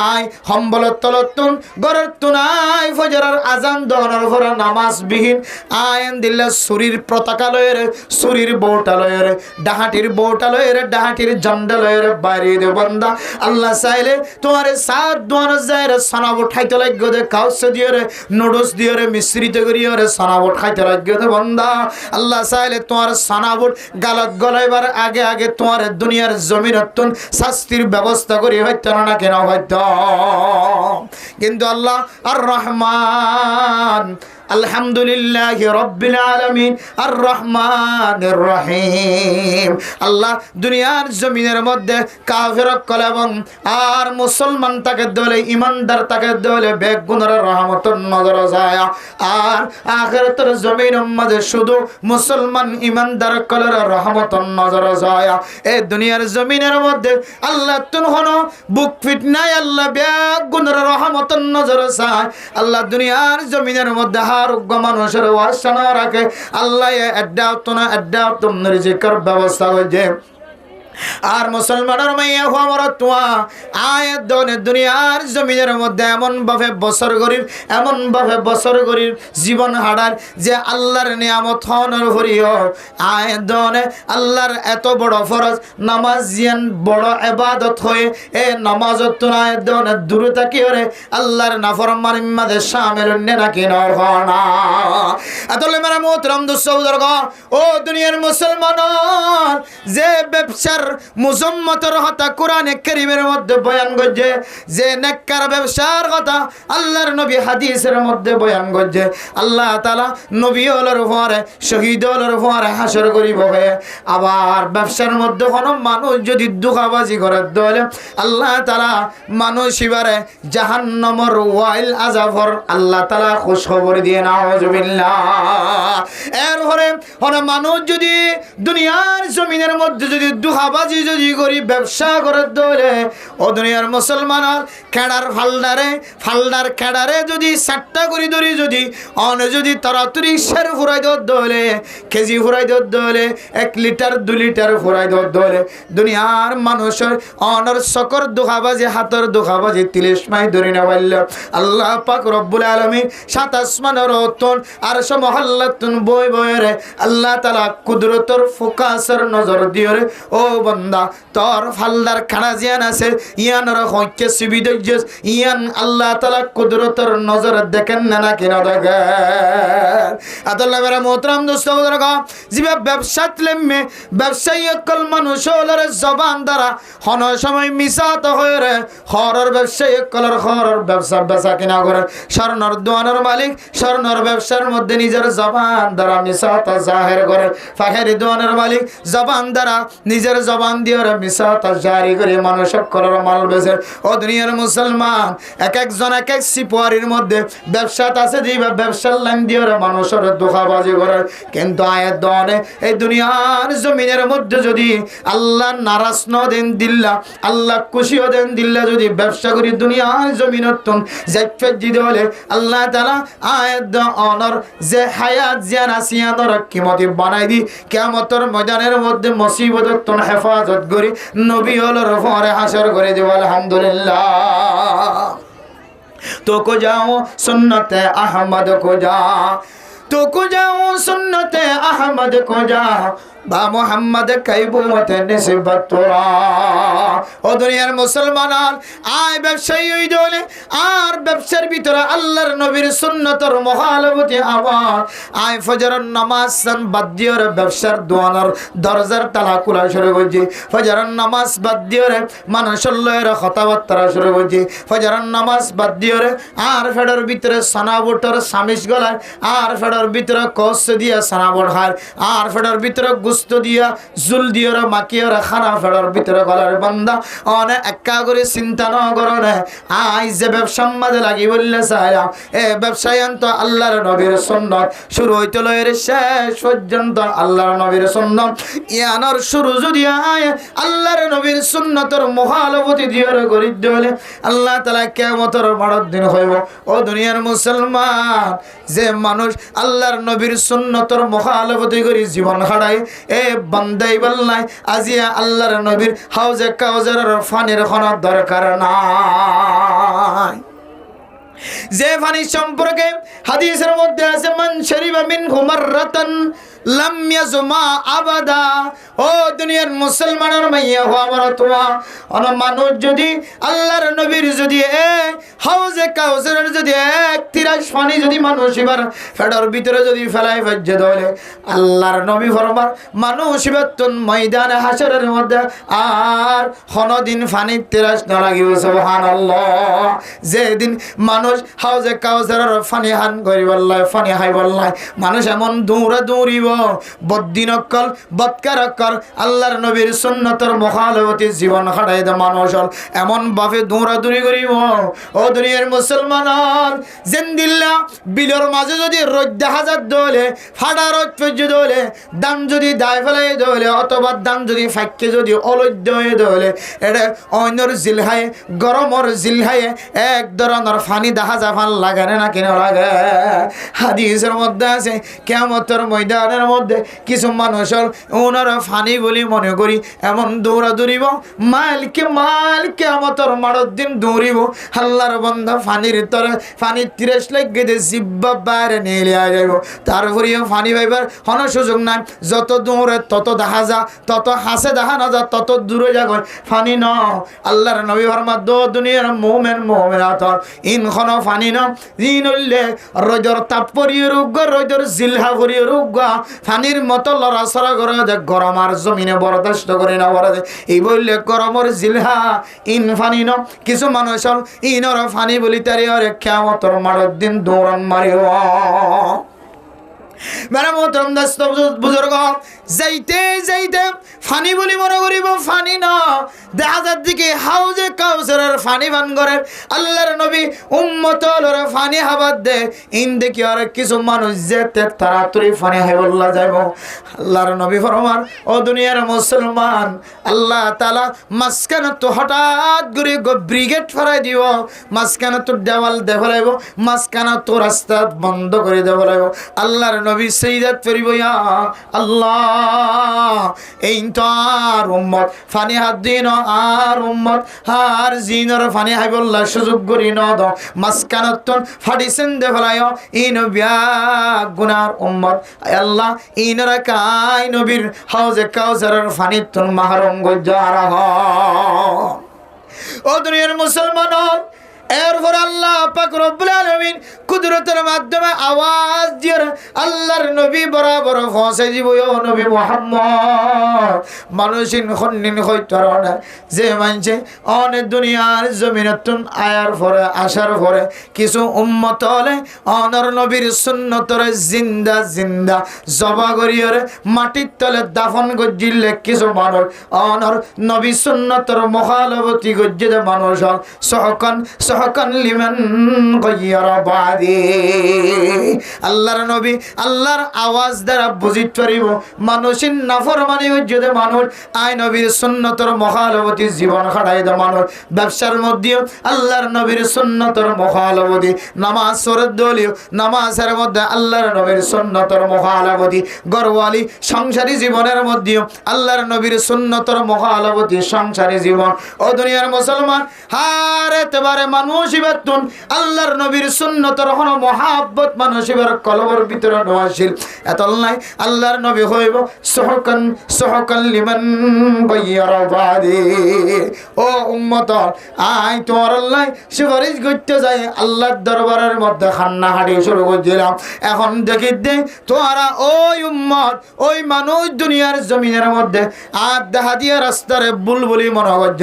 আয় সম্বলত তলতন গরের তুনাই ফজরের আজান দহনের পরে নামাজ বিহীন আইন দিল্লা সুরির পতাকা লয়ের সুরির বউটা লয়ের ডাহাটির বউটা লয়ের ডাহাটির ঝান্ডা লয়ের বাইরে দে বন্দা আল্লাহ চাইলে তোমার সাত দোয়ান যায় রে সানাবো ঠাইতে লাগবে দে কাউসে দিয়ে রে নুডলস দিয়ে রে মিশ্রিত করিয়ে রে সানাবো ঠাইতে লাগবে দে বন্দা আল্লাহ চাইলে তোমার সানাবুট গালত গলাইবার আগে তোমার দুনিয়ার জমিনতন শাস্তির ব্যবস্থা করি হইতো না কেন হইতো কিন্তু আল্লাহ আর রহমান আলহামদুলিল্লাহি রাব্বিল আলামিন আর রহমানির রহিম। আল্লাহ দুনিয়ার জমিনের মধ্যে কাফের কল এবং আর মুসলমান তাকে দলে ইমানদার তাকে দলে বেগুনের রহমতের নজর যায়। আর আখিরাতের জমিনের মধ্যে শুধু মুসলমান ইমানদার কলের রহমতের নজর যায়। এই দুনিয়ার জমিনের মধ্যে আল্লাহ তুন হনো বুক ফিটনায় আল্লাহ বেগুনের রহমতের নজর যায়। আল্লাহ দুনিয়ার জমিনের মধ্যে আরোগ্য মানুষের ওয়াসনা রাখে। আল্লাহ এড্ডাও তো না এড্ডাও তোমার জিকর ব্যবস্থা হয়েছে। আর মুসলমানের মাইয়া হওয়ার তোয়া আয়াত দনে দুনিয়ার জমিনের মধ্যে এমন ভাবে বছর গরিব জীবন হারার যে আল্লাহর নিয়ামত হনর হরিও আয়াত দনে আল্লাহর এত বড় ফরজ নামাজ জিয়ান বড় ইবাদত হয়ে এ নামাজত তো আয়াত দনে দূরে থাকি ওরে আল্লাহর নাফরমানি মাঝে শামিল নে নাকি নর হনা। আতলে মেরা মোহতরম দোস্তবুজুর্গ ও দুনিয়ার মুসলমান যে ব্যবসার মুজম্মতের কথা কোরআনে কারীমের মধ্যে বয়ান করছে, যে নেককার ব্যবসার কথা আল্লাহর নবী হাদিসের মধ্যে বয়ান করছে। আল্লাহ তাআলা নবী হলোর পরে শহীদ হলোর পরে হাসর করিব হয়ে। আবার ব্যবসার মধ্যে কোনো মানুষ যদি দুঃখাবাজি করে দলে আল্লাহ তাআলা মানুষ ইবারে জাহান্নামের ওয়াইল আযাবর আল্লাহ তাআলা খুশখবর দিয়ে নাউজুবিল্লাহ। এরপরে কোনো মানুষ যদি দুনিয়ার জমিনের মধ্যে যদি দুঃখাবাজি যদি করি ব্যবসা করে দলে ও দুনিয়ার মুসলমান খেড়ার ফালদার খেড়ারে যদি 7টা করে ধরি যদি অন যদি তরাতরি সের ফুরাই দলে কেজি ফুরাই দলে 1 লিটার 2 লিটার ফুরাই দলে দুনিয়ার মানুষের অনর সকর দুঃখাবাজি হাতর দুঃখাবাজি 30 মাই ধরি না বলল আল্লাহ পাক রব্বুল আলামিন 7 আসমানের অতন আরশ মহল্লাতুন বই বইরে আল্লাহ তাআলা কুদরতের ফোকাসের নজর দিয়ে ও বন্দা তোর ফালদার খানা জিয়ান আছে ইয়ানর হইকে সুবিধা ইয়ান আল্লাহ তাআলা কুদরতের নজর দেখেন না কিনা দেখেন। আল্লাহ মেরা মোহতরম দোস্ত বুজুর্গ জিবা ব্যবসাত লেমে ব্যবসায়ী কল মানুষ হলরে জবান দ্বারা হন সময় মিসাত হয়ে রে হরর ব্যবসায়ী কলর হরর ব্যবসা বেচা কিনা করে স্বর্ণর দোয়ানোর মালিক স্বর্ণর ব্যবসার মধ্যে নিজের জবান দ্বারা মিসাত জাহির করে ফাখেরি দোয়ানোর মালিক জবান দ্বারা নিজের জবান দিয়ে মিসাত জারি করে মানুষ কলর মাল বেচে। ও দুনিয়ার মুসলমান এক একজন এক এক সিপাহীর মধ্যে ব্যবসাত আছে যে ব্যবসার লাইন দিয়ে মানুষের ধোঁকাবাজি করে। কিন্তু আয়াত দনে এই দুনিয়ার জমিনের মধ্যে যদি আল্লাহ নারাজ ন দেন দিল্লা আল্লাহ খুশিও দেন দিল্লা যদি ব্যবসা করি দুনিয়ার জমিনের তুন জাইফেত দিতে হলে আল্লাহ তাআলা আয়াত অনর যে হায়াত জিয়ান আসিয়ানর কিমতি বানাই দি কিয়ামতের ময়দানের মধ্যে মুসিবতের তুন হেফাজত করি নবী হলোর পরে হাসর করে দেব আলহামদুলিল্লাহ। तो को जाओ सुन्नते अहमद को जा तो को जाओ सुन्नते अहमद को जा বা মোহাম্মদ কাইবুমতে নিসবত তোরা। ও দুনিয়ার মুসলমান আয় ব্যবসায়ী ওই দলে আর ব্যবসার ভিতরে আল্লাহর নবীর সুন্নতর মহালবতি আবার আয় ফজরের নামাজ বাদ দিয়ে ব্যবসার দোয়ানোর দরজার তালা খোলা শুরু করছি। ফজরের নামাজ বাদ দিয়ে মানুষের লয়ের কথাবার্তা শুরু করছি। ফজরের নামাজ বাদ দিয়ে আর ফেডার ভিতরে সানাবুটর সামিস গলায় আর ফেডার ভিতরে কষ দিয়ে সানাবুট হার আর ফেডার ভিতরে গুস্ত দিয়া জুল দিয়ে মাকিয়ার খানা ফেডার ভিতরে গলার বান্দা অনেক একা করে চিন্তা ন করে আই যে ব্যবসার মাঝে লাগি বললে চাইলাম এ ব্যবসায়ন তো আল্লাহর নবীর সুন্নত শুরু হইতে লয়ের শেষ পর্যন্ত আল্লাহর নবীর সুন্নত ইয়ানোর শুরু যদি আয় আল্লাহর নবীর সুন্নতর মহালবতি দিয়ে গরিব হলে আল্লাহ তাআলা কিয়ামতের বড় দিন হইব। ও দুনিয়ার মুসলমান যে মানুষ আল্লাহর নবীর সুন্নতর মহালবতি করে জীবন হারায় এ বান্দাই বললাই আজিয়া আল্লাহর নবীর হাউজে কাউজারের ফানির কোনো দরকার নাই। যে পানি সম্পর্কে হাদিসের মধ্যে আছে মান শরিবা মিনহু মাররাতান লাম ইয়াজমা আবাদা। ও দুনিয়ার মুসলমানের মাইয়া হো আমার তোয়া, অন মানুষ যদি আল্লাহর নবীর যদি হাউজে কাউসারের যদি এক তিরাস পানি যদি মানুষ এবার ফেডার ভিতরে যদি ফেলাই ফেজে দলে, আল্লাহর নবী ফরমান মানুষ এবার তুন ময়দানে হাসরের মধ্যে আর কোনদিন পানি তিরাস না লাগিব। সুবহানাল্লাহ। যেদিন মানুষ হাউজে কাউসারের পানি হান করিবাল্লাহ, পানি খাইবাল্লাহ, মানুষ এমন দৌড়া দৌড়িব, বদ্দিনকল বৎকারকল আল্লাহর নবীর সুন্নতর মুখালফতি জীবন খাটাই দে মানুষ এমন ভাবে দৌড়াদৌড়ি করিব। ও দুনিয়ার মুসলমান, জিন্দিল্লা বিলের মাঝে যদি রোদ দেখা যাত দলে, ফাটা রোদ পর্য দলে, দাম যদি দায় ফেলাই দলে, অথবা দাম যদি ফাঁকে যদি অলদ্য হয়ে দলে, এটা অন্যর জিলহায় গরমর জিলহায় এক ধরনের ফানি দেখা যা ভাল লাগে না কিনা লাগে। হাদিসের মধ্যে আছে কিয়ামতের ময়দানের মধ্যে কিছু মানুষের ওনারা ফানি বলি মনে করি এমন দৌড়া দৌড়িব, মাইলকে মাইল কিয়ামতের মাড়ের দিন দৌড়িব। আল্লাহর বান্দা ফানির তরে ফানির তিরাস লাগিয়ে দিয়ে জিব্বা বাইরে নিয়ে যাইব, তারপরেও ফানি পাইবার কোনো সুযোগ নাই। যত দৌড়ে তত দেখা যা, তত হাসে দেখা না যা, তত দূরে যা ফানি ন। আল্লাহর নবী ফরমাত দো দুনিয়ার মুমিন মুমিনাতর ইনখন ফানি ন দিন হইলে রোজর তাপরিয় রোগ, রোজর জিলহা করিয় রোগ, ফানির মতো লড়াচড়া করে দে গরমার জমিনে বরদাস্ত করে না বলে এই বললে গরমর জিলহা ইন ফানি ন। কিছু মানুষ ইনর ফানি বলি তারি অরে কিয়ামতের মাঠের দিন দৌড়ান মারিও। মেরা মোহতরম দোস্ত বুজুর্গ, যাইতে যাইতে ফানি বলি মনে করিব ফানি না, দেখা যার দিকে হাউজে কাউসারের ফানি বান করে আল্লাহর নবী উম্মতর ফানি হাবাদ দে। ইন দেখি আর কিছু মানুষ যেতে তাড়াতাড়ি ফানি হাইবল্লা যাইব। আল্লাহর নবী ফরমান ও দুনিয়ার মুসলমান, আল্লাহ তাআলা মাঝখানে তো হঠাৎ করে ব্রিগেড ফরাই দিব, মাঝখানে তো দেওয়াল দেখালাইব, মাঝখানে তো রাস্তা বন্ধ করে দেখালাইব। আল্লাহর নবী সাইয়্যিদাত ফরিব ইয়া আল্লাহ, এই তো আর উম্মত ফানি হাত দিন আর উম্মত আর জিনর ফানি হাইবল্লা সুযোগ করি ন দ মাঝখানত ফাটিছেন দে ফেলায় ইন বিয়া গুনার উম্মত। আল্লাহ ইনরা কাই নবীর হাউজে কাউসারের ফানি তুন মাহরুম গজ্জারা হ। ও দুনিয়ার মুসলমান, এরপর আল্লাহ পাক রব্বুল আলামিন কুদরতের মাধ্যমে আওয়াজ দিয়ে আল্লাহর নবী বরাবর পৌঁছে দিব। ও নবী মুহাম্মদ, মানুষিন খন্নিন হইতরনা যে মানছে অনেক দুনিয়ার জমিনতুন আয়ার পরে আসার পরে কিছু উম্মত হলে অনর নবীর সুন্নতরে জিন্দা জিন্দা জবা করিয়রে মাটির তলে দাফন গজ্জিলে কিছু মানুষ অনর নবী সুন্নতর মুখালফতি গজ্জিলে মানুষ সহকান সহকান লিমান গায়রা বাদি। আল্লাহর নবী আল্লাহর আওয়াজ দ্বারা বুঝিতে পারিব মানুষের নাফরমানি যদি মানুষ আই নবীর সুন্নতর মুখালফতি জীবন খাটাই দে মানুষ ব্যবসার মধ্যে আল্লাহর নবীর সুন্নতর মুখালফতি, নামাজ সরদ দলীয় নামাজের মধ্যে আল্লাহর নবীর সুন্নতর মুখালফতি, গরওয়ালি সংসারী জীবনের মধ্যে আল্লাহর নবীর সুন্নতর মুখালফতি সংসারী জীবন। ও দুনিয়ার মুসলমান, হার এতবারে মানুষ ইবাতুন আল্লাহর নবীর সুন্নতর হন মহাব্বত মানুষ এবার কলবর ভিতরে নওয়াসিল এতল নাই। আল্লাহর নবী হইব সহকান সহকান লিমান গায়রা বাদি। ও উম্মত, আই তোমার আল্লাহ সুপারিশ করতে যাই আল্লাহর দরবারের মধ্যে খান্না হাঁটি শুরু করে দিলাম। এখন দেখি দে তোরা ওই উম্মত ওই মানুষ দুনিয়ার জমিনের মধ্যে আর দেখা দিয়া রাস্তারে বুলবুলি মনে করছ,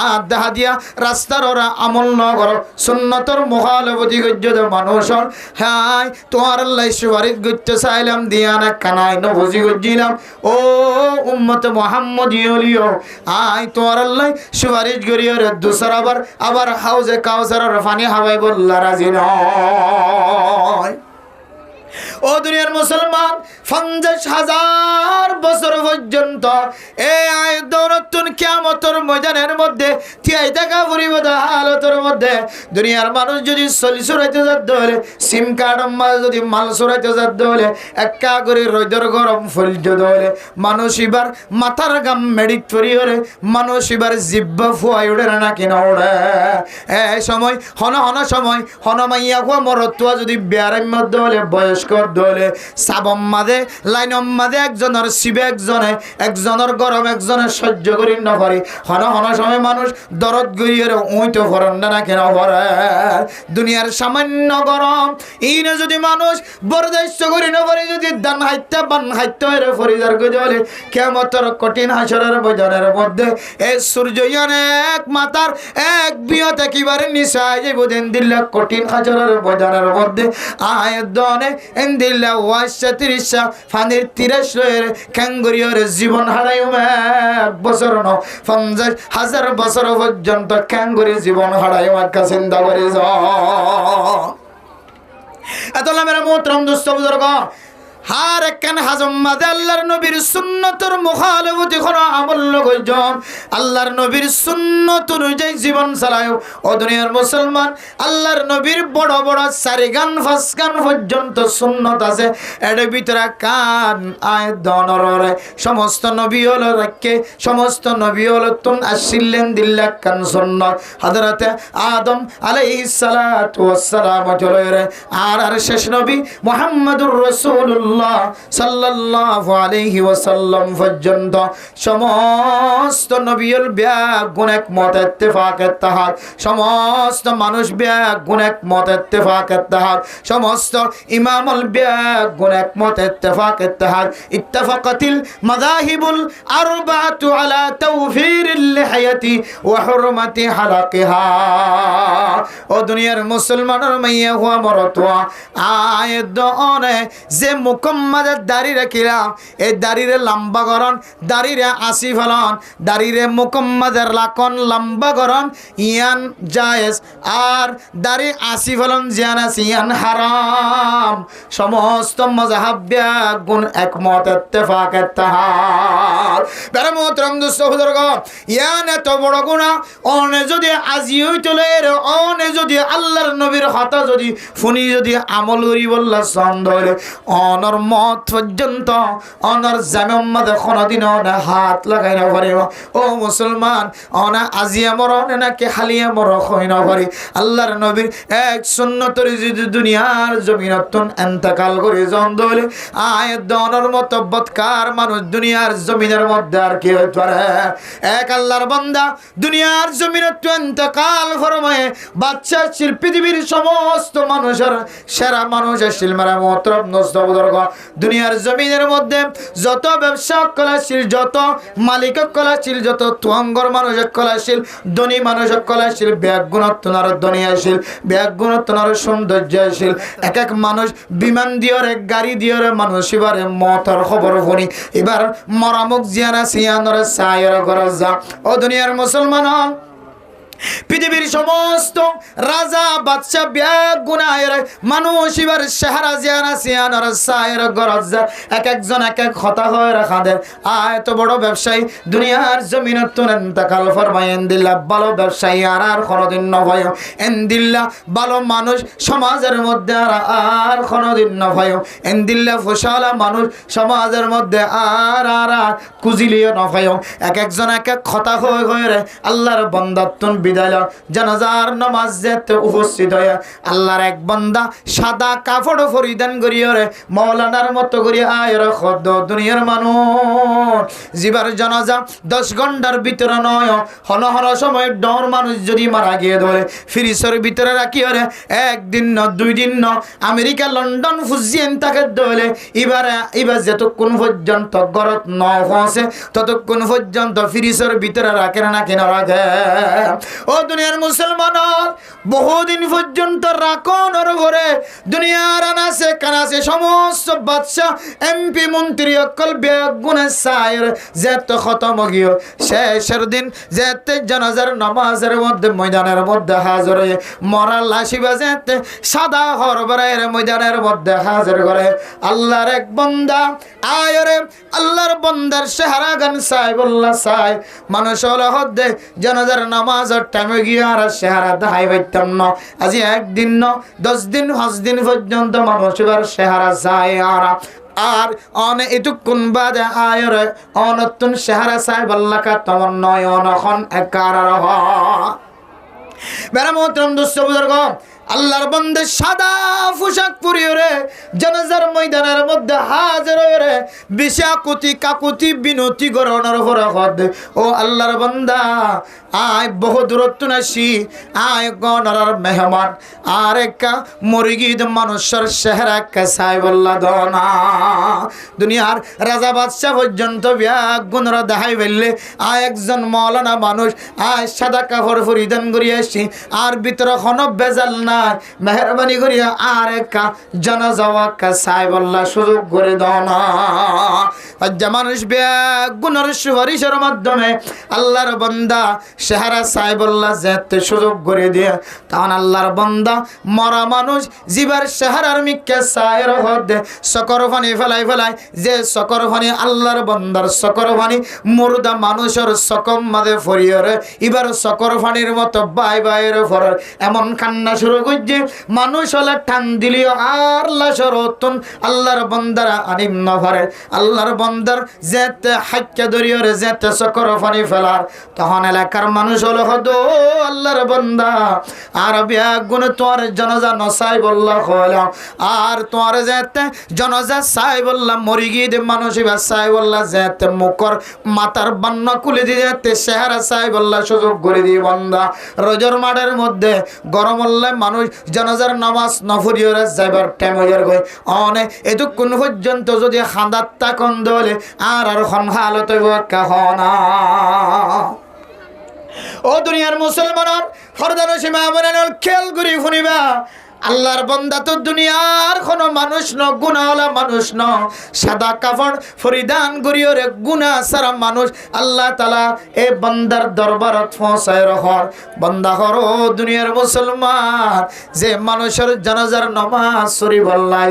আর দেখা দিয়া রাস্তার ওরা আমল ন করো সুন্নতর মুখালফতি গজ্জদ মানুষর। হ্যাঁ তোমার আল্লাহ সুপারিশ করতে চাইলাম দিয়া না কানাই ন বুঝি গজ্জিলাম। ও উম্মত মুহাম্মদিয়লিও, আই তোমার আল্লাহ সুপারিশ করিও রে দুসর আবার হাউজে কাউসারের পানি হাওয়াই বললা রাজি নয়। ও দুনিয়ার মুসলমান, 50,000 বছর পর্যন্ত এই আয়াত দৌলতুন কিয়ামতের ময়দানের মধ্যে তিয়াই থাকা পরিবর্ত হালতের মধ্যে দুনিয়ার মানুষ যদি চলি চড়াইতে যাতে হলে সিম কার্ড যদি মাল চড়াইতে যাতে হলে একা করে রোদের গরম ফলতে হলে মানুষ এবার মাথার গাম মেডিক পরি হলে মানুষ এবার জিব্বা ফুয়াই উঠে না কিনা ওড়ে। এই সময় হন সময় হন মাইয়া খুয়া মরতুয়া যদি বেয়ারের মধ্যে হলে বয়স্ক হলে সাবম মাঝে লাইনম মাঝে একজনের শিবে একজনের গরম একজনের সহ্য করি না পারি হন হন সময় মানুষ দরদ গড়িয়ে উইতো ফরন না কেন ভরে দুনিয়ার সামান্য গরম ইনে যদি মানুষ বরদাস্ত করি না পারি যদি দান হাইত্যা বান হাইত্য এর ফরিদার গজে বলে কেমতর কঠিন হাসরের বজনের মধ্যে এই সূর্যয়ান এক মাতার এক বিয়ত একেবারে নিশায় যে বুঝেন দিল্লা কঠিন হাসরের বজনের মধ্যে আয় দনে এন দিল্লা ওয়াশা তিরিশা ফানির 30 ক্যাঙ্গুরিয়র জীবন হারাই এক বছর ন 50,000 বছর পর্যন্ত ক্যাঙ্গুরি জীবন হারাই মাক্কা চিন্তা করে এত মেরা মোহতরম দোস্ত বুজুর্গ হার একখান হাজম মাঝে আল্লাহর নবীর সুন্নতর মুখালেফতি করা আমল লগইজন আল্লাহর নবীর সুন্নত অনুযায়ী জীবন চালায় ও দুনিয়ার মুসলমান আল্লাহর নবীর বড় বড় 4 গান 5 গান পর্যন্ত সুন্নত আছে এর ভিতরে কান আয় দনরে সমস্ত নবী হল রাখে সমস্ত নবী হল তুন আসিলেন দিল্লা কান সুন্নত হযরতে আদম আলাইহিস সালাতু ওয়াস সালাম চলে আর শেষ নবী মুহাম্মদুর রাসূলুল্লাহ সাল্লাল্লাহু আলাইহি ওয়াসাল্লাম পর্যন্ত সমস্ত নবীর ব্যাগুণ একমত ইত্তেফাক ইত্তেহাদ সমস্ত মানুষ ব্যাগুণ একমত ইত্তেফাক ইত্তেহাদ সমস্ত ইমামুল ব্যাগুণ একমত ইত্তেফাক ইত্তেহাদ ইত্তেফাকাতিল মাযাহিবুল আরবাআতু আলা তাওফীরিল লিহয়াতি ওয়া হুরমাতি হালাকিহা ও দুনিয়ার মুসলমানের মাইয়া হুয়া মরতওয়া আয়দনে যে মুকম্মাদের দাড়ি রাখিলাম এই দাড়িরে লম্বা করন দাড়িরে আসি ফলন দাড়িরে মুকম্মাদের লাকন লম্বা করন ইয়ান জায়েজ আর দাড়ি আসি ফলন জিয়ান আছে ইয়ান হারাম সমস্ত মাযহাবিয়া গুণ একমত ইত্তেফাক ইত্তেহাদ বেরে মোহতরম দোস্ত বুজুর্গ ইয়ান এত বড় গুনাহ অনে যদি আজি হইতলে অনে যদি আল্লাহর নবীর কথা যদি ফুনি যদি আমল করি বললা সন্দেহ অনর মত পর্যন্ত অনর জামিম্মাদের কোনদিন না হাত লাগাই না পারে ও মুসলমান অনা আজিয়া মরণ নাকি হালিয়া মর হই না পারে আল্লাহর নবীর এক সুন্নতর যদি দুনিয়ার জমিনতন ইন্তেকাল করে জন দলে আয় দনর মত বদকার মানুষ দুনিয়ার জমিনের মধ্যে আর কি হইতে পারে এক আল্লাহর বান্দা দুনিয়ার জমিনত ইন্তেকাল ফরমায়ে বাদশা ছিল পৃথিবীর সমস্ত মানুষের সেরা মানুষ ছিল মারা মোহতরম দোস্ত বুজুর্গ দুনিয়ার জমিনের মধ্যে যত ব্যবসা কলাশীল যত মালিক কলাশীল যত তুঙ্গর মানুষ কলাশীল ধনী মানুষ কলাশীল ব্যাগুণত্বনার ধনী আসিল ব্যাগুণত্বনার সৌন্দর্যশীল এক এক মানুষ বিমান দিয়রে গাড়ি দিয়রে মানুষ এবারে মতর খবর শুনি এবার মরামুখ জিয়ানা সিয়ানরে সায়ের ঘর যা ও দুনিয়ার মুসলমান পৃথিবীর সমস্ত রাজা বাদশা ব্যাগুনায়ের মানুষ এবার চেহারা জিয়ানা সিয়ানর সায়ের গরজা এক একজন এক এক কথা হয় রাখাদের এত বড় ব্যবসায়ী দুনিয়ার জমিনত ইন্তেকাল ফরমায় এন্দিল্লা ভালো ব্যবসায়ী আর কোনদিন নয় এন্দিল্লা ভালো মানুষ সমাজের মধ্যে আর কোনদিন নয় এন্দিল্লা ফসালা মানুষ সমাজের মধ্যে আর কুজিলিও নয় এক একজন এক এক কথা হয় হয় রে আল্লাহর বান্দাতুন বিদায় জানাজার নামাজ যেতে উপস্থিত হয়ে আল্লাহর এক বান্দা সাদা কাপড় পরিধান করিয়ে রে মাওলানার মতো করিয়ে আয়ের খদ্দ দুনিয়ার মানুষ জিবার জানাজা 10 ঘন্টার ভিতরে নয় হন হন সময় ডর মানুষ যদি মারা গিয়ে ধরে ফ্রিজের ভিতরে রাখি রে একদিন ন 2 দিন ন আমেরিকা লন্ডন ফুজিয়েন তাকে ধরে এবার যতক্ষণ পর্যন্ত গরত ন পৌঁছে ততক্ষণ পর্যন্ত ফ্রিজের ভিতরে রাখে না কেন রাখে ও দুনিয়ার মুসলমান বহুদিন পর্যন্ত রাখনের ঘরে দুনিয়ার আনাসে কানাসে সমস্ত বাদশাহ এমপি মন্ত্রী অকল বেগুনে সায়ের যেতে খতম গিয়ে শেষের দিন যেতে জানাজার নামাজের মধ্যে ময়দানের মধ্যে হাজির হয়ে মরার লাশিবা যেতে সাদা হরবরায়ের ময়দানের মধ্যে হাজির করে আল্লাহর এক বান্দা আয়রে আল্লাহর বান্দার চেহারা গান সাহেবুল্লাহ সাহেব মানুষ হল হদ্দে জানাজার নামাজের টাইমে গিয়ে আর চেহারা দেখাই পাইতাম না আজি একদিন ন 10 দিন 5 দিন পর্যন্ত মানুষ এবার চেহারা যায় আর অনে এটুকুন বাদে আয়রে অনতুন চেহারা সাহেব আল্লাহ কা তোমার নয়ন এখন একার বেড়া মোহতরম দোস্ত বুজুর্গ আল্লাহর বান্দা সাদা পোশাক পরিয়ে রে জানাজার ময়দানের মধ্যে হাজির হয়ে বিশা কুতি কাকুতি বিনতি গরণের ফরহদ ও আল্লাহর বান্দা আয় বহু দূরত্ব নাসি আয় গণরার মেহমান আর একটা মুরগিদ মানুষের চেহারা কাছাই বললা দনা দুনিয়ার রাজা বাদশাহ পর্যন্ত গুণরা দেখাই ফেললে আয় একজন মৌলানা মানুষ আয় সাদা কাপড় পরিধান করিয়া আসি আর ভিতরে কোনো বেজাল নাই মেহরবানি করিয়া আর একটা জানাজা কাছাই বললা সুযোগ করে দনা যে মানুষ গুণের সুপারিশের মাধ্যমে আল্লাহর বান্দা চেহারা সাহেবুল্লাহ যেতে সুযোগ করে দিয়ে তখন আল্লাহর বান্দা মরা মানুষ জিবার চেহারার মিক্কে সায়ের হদে সকর পানি ফেলাই ফেলাই যে সকর পানি আল্লাহর বান্দার সকর পানি মুর্দা মানুষের সকম মাঝে ফরিয়রে এবার সকর পানির মতো বাই বাইয়ের ফর এমন কান্না শুরু করছে মানুষ হলে টান দিলিও আর লাশর অতুন আল্লাহর বান্দারা আনিম নভরে আল্লাহর বান্দার যেতে হাক্কা দরিয়রে যেতে সকর পানি ফেলার তখন এলাকার মানুষ হলো হদো আল্লাহর বান্দা আর গুণ তোমার জানাজা নসাই বললা হলাম আর তোমার যেতে জানাজা সাই বললাম মরি গিয়ে মানুষ এবার সাই বললা যেতে মুখর মাতার বান্না কুলে দিয়ে যেতে চেহারা সাই বললা সুযোগ করে দিয়ে বান্দা রোজর মাঠের মধ্যে গরম হল্লায় মানুষ জানাজার নামাজ নফরিয়রে যাইবার টাইম হয়ে গই অনে এতক্ষণ পর্যন্ত যদি খান্দাত্তা কন্দ হলে আর খন হালত কাহনা ও দুনিয়ার মুসলমানের হরদানো সীমা বলেন খেয়াল করি শুনিবা আল্লাহর বান্দা তো দুনিয়ার কোনো মানুষ ন গুনাহওয়ালা মানুষ ন সাদা কাপড় পরিধান করিওরে গুনাহ সারা মানুষ আল্লাহ তাআলা এ বান্দার দরবারত পৌঁছায় রহর বান্দা হরো দুনিয়ার মুসলমান যে মানুষের জানাজার নামাজ শরীফ Allah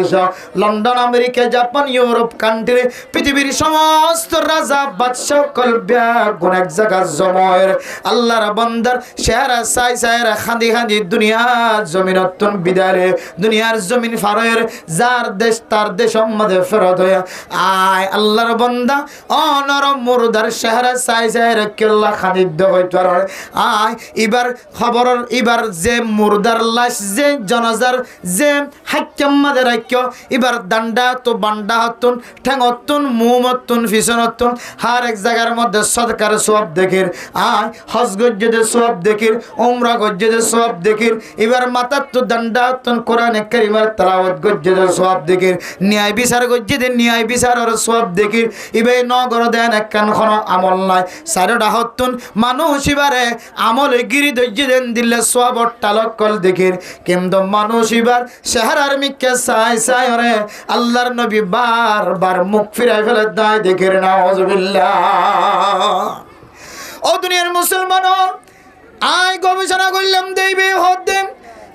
London America Japan Europe country পৃথিবীর সমস্ত রাজা বাদশা কলবিয়া গুণ এক জায়গা জময়ের আল্লাহর বান্দার চেহারা সাই সাইরা খাঁদি খাঁদি দুনিয়ার জমিনতন দুনিয়ার জমিন ফারের যার দেশ তার দেশ মধ্যে ফেরত হয়ে আয় আল্লাহর বান্দা অনরম মুরদার চেহারা চাই চাই কেল্লা খানিদ্য হইতে আয় এবার খবরের এবার যে মুরদার লাশ যে জনাজার যে হাক্কাম মাঝে রাখ্য এবার দান্ডা তো বান্ডা হতুন ঠ্যাং হতুন মুম হতুন ফিসন হতুন হার এক জায়গার মধ্যে সদকার সব দেখির আয় হজ গজ্জেদের সব দেখির উমরা গজ্জেদের সব দেখির এবার মাথার তো দান্ডা কোরআনে কারিমের তেলাওয়াত গজ্জেদের সওয়াব দেখির ন্যায় বিচার গজ্জেদের ন্যায় বিচারের সওয়াব দেখির ইবে নগর দেন একখান কোন আমল নাই সারডা হতুন মানুষ ইবারে আমলে গিরি দজ্জে দেন দিলে সওয়াবর টালকল দেখির কিন্তু মানুষ ইবার শহরের মিকে সাই সাই রে আল্লাহর নবী বারবার মুখ ফিরাই ফেলে দায় দেখির নাউজুবিল্লাহ ও দুনিয়ার মুসলমান আয় গবেষণা করলাম দেবে হদ্দেম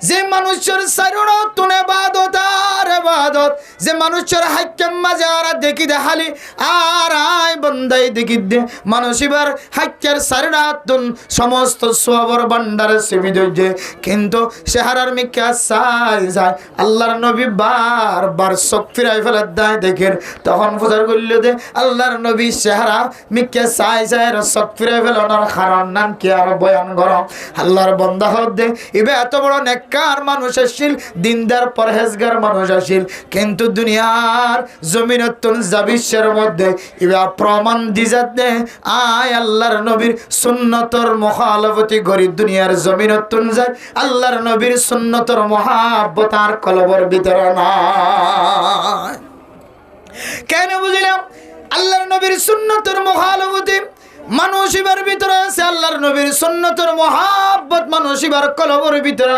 যে মানুষের সারুন ইবাদত আর ইবাদত যে মানুষের হাক্কাম মাজার দেখি দেখালি আর আয় বন্দাই দেখি দে মানুষ এবার হাক্কার সারুন সমস্ত সওয়াবের ভান্ডারে সীমিত হয়ে কিন্তু চেহারার মিকা সাই যায় আল্লাহর নবী বারবার চোখ ফিরাই ফেলে দেয় দেখেন তখন প্রচার করল দে আল্লাহর নবী চেহারা মিকা সাই যায় চোখ ফিরাই ফেলানোর কারণ নাম কি আর বয়ান করো আল্লাহর বান্দা হদ দে এবে এত বড় কার মানুষ আসিল দিনদার পরহেজগার মানুষ আসিল কিন্তু দুনিয়ার জমিনতুন জাবিশের মধ্যে ইবা প্রমাণ দিজাতে আয় আল্লাহর নবীর সুন্নতর মুখালাফতি করি দুনিয়ার জমিনতুন যায় আল্লাহর নবীর সুন্নতর মহাব্বত আর কলবর ভিতরে নাই কেন বুঝলাম আল্লাহর নবীর সুন্নতর মুখালাফতি মানুষ এবার ভিতরে আছে আল্লাহর নবীর সুন্নতের মহাব্বত মানুষ এবার কলবর ভিতরে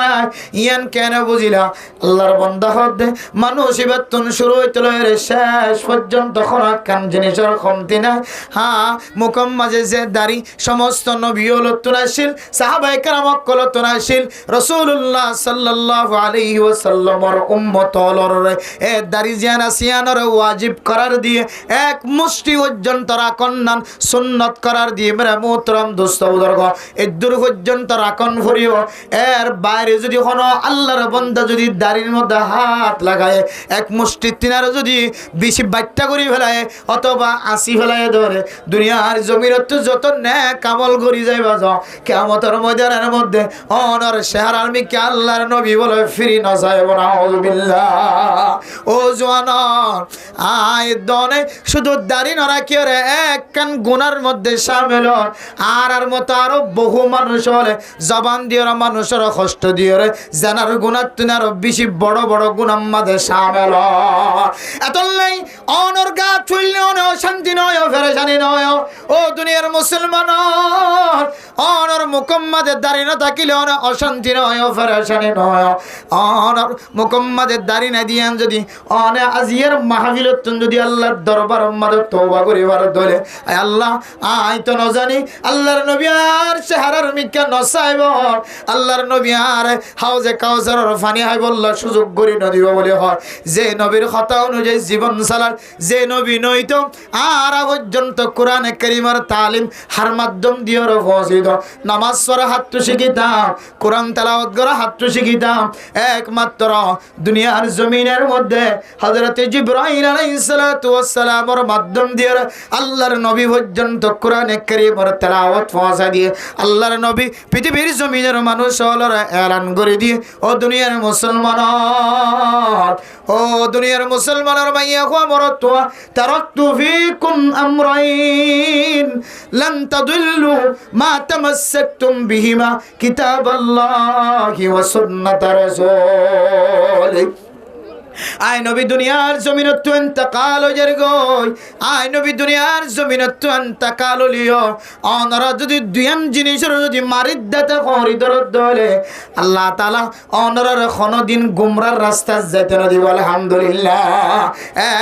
ইয়ান কেন বুঝিলা আল্লাহর বান্দা হদে মানুষ এবার তুন শুরু হইতে লয়ের শেষ পর্যন্ত খরাক কান জিনিসের কমতি নাই হ্যাঁ মুখম মাঝে যে দাড়ি সমস্ত নবী লতুন আসিল সাহাবায়ে কেরাম লতুন আসিল রাসূলুল্লাহ সাল্লাল্লাহু আলাইহি ওয়াসাল্লামের উম্মত হলরে এ দাড়ি জিয়ানা সিয়ানর ওয়াজিব করার দিয়ে এক মুষ্টি পর্যন্ত রাখনান সুন্নত দিয়ে মেরা মোহতরম দোস্ত বুজুর্গ এই দূর পর্যন্ত রাখন ভরিও এর বাইরে যদি কোনো আল্লাহর বান্দা যদি দাড়ির মধ্যে হাত লাগায় এক মুষ্টি তিনার যদি বেশি বাট্টা করে ফেলায় অথবা আসি ফেলায় ধরে দুনিয়ার জমিনত যত নেক আমল করি যাইবা যাও কিয়ামতের ময়দানের মধ্যে অনর শেহর আর্মি কে আল্লাহর নবী বলে ফিরি না যাইব নাউযুবিল্লাহ ও জওয়ান আয় দনে শুধু দাড়ি নরা কি রে এক কান গুনার মধ্যে শামিল আর মতো আরো বহু মানুষ হলে জবান দিয়ে মানুষের কষ্ট দিয়ে রে জানার গুনার তুই আরো বেশি বড় বড় গুনার মধ্যে শামিল এত নাই অনর গা চুইলে শান্তি নয় ফেরেশানি নয় ও দুনিয়ার মুসলমান অনর মুকম্মাদের দাড়ি না থাকিলে অশান্তি নয় ফেরেশানি নয় অনর মুকম্মাদের দাড়ি না দিয়ান যদি অনে আজিয়ার মাহফিলত যদি আল্লাহর দরবার মধ্যে তওবা করিবার দলে আল্লাহ আই তো না জানি আল্লাহর নবী আর চেহারার মিকা নসাইব আল্লাহর নবী আর হাউজে কাউসারের পানি হয় বললা সুযোগ করি নদীব বলে হয় যে নবীর কথা অনুযায়ী জীবন চালার যে নবী নইতো আর পর্যন্ত কোরআনে কারীমের তালিম হার মাধ্যম দিয়ে পৌঁছিত নামাজ পড়া হাত শিখিতাম কোরআন তেলাওয়াত করা হাত শিখিতাম একমাত্র দুনিয়ার জমিনের মধ্যে হযরত জিবরাইল আলাইহিস সালাতু ওয়াস সালামের মাধ্যম দিয়ে আল্লাহর নবী পর্যন্ত কোরআনে কারীমের তেলাওয়াত পৌঁছা দিয়ে আল্লাহর নবী পৃথিবীর জমিনের মানুষ হলরা এলান করে দিয়ে ও দুনিয়ার মুসলমান ও দুনিয়ার মুসলমানের মাইয়া কোয়া মরত তারাকতু ফীকুম আমরাইন লান তাদিল্লু মা তামাসসাকতুম বিহিমা কিতাবাল্লাহি ওয়া সুন্নাত রাসূলিহি আয় নবী দুনিয়ার জমিনত তুই ইন্তেকাল হয়ে গই আয় নবী দুনিয়ার জমিনত তুই ইন্তেকাল লিও অনরা যদি দুয়ান জিনিসের যদি মারিদ দাতে খরিদর দলে আল্লাহ তাআলা অনরার কোনদিন গুমরার রাস্তা যেতে না দিব আলহামদুলিল্লাহ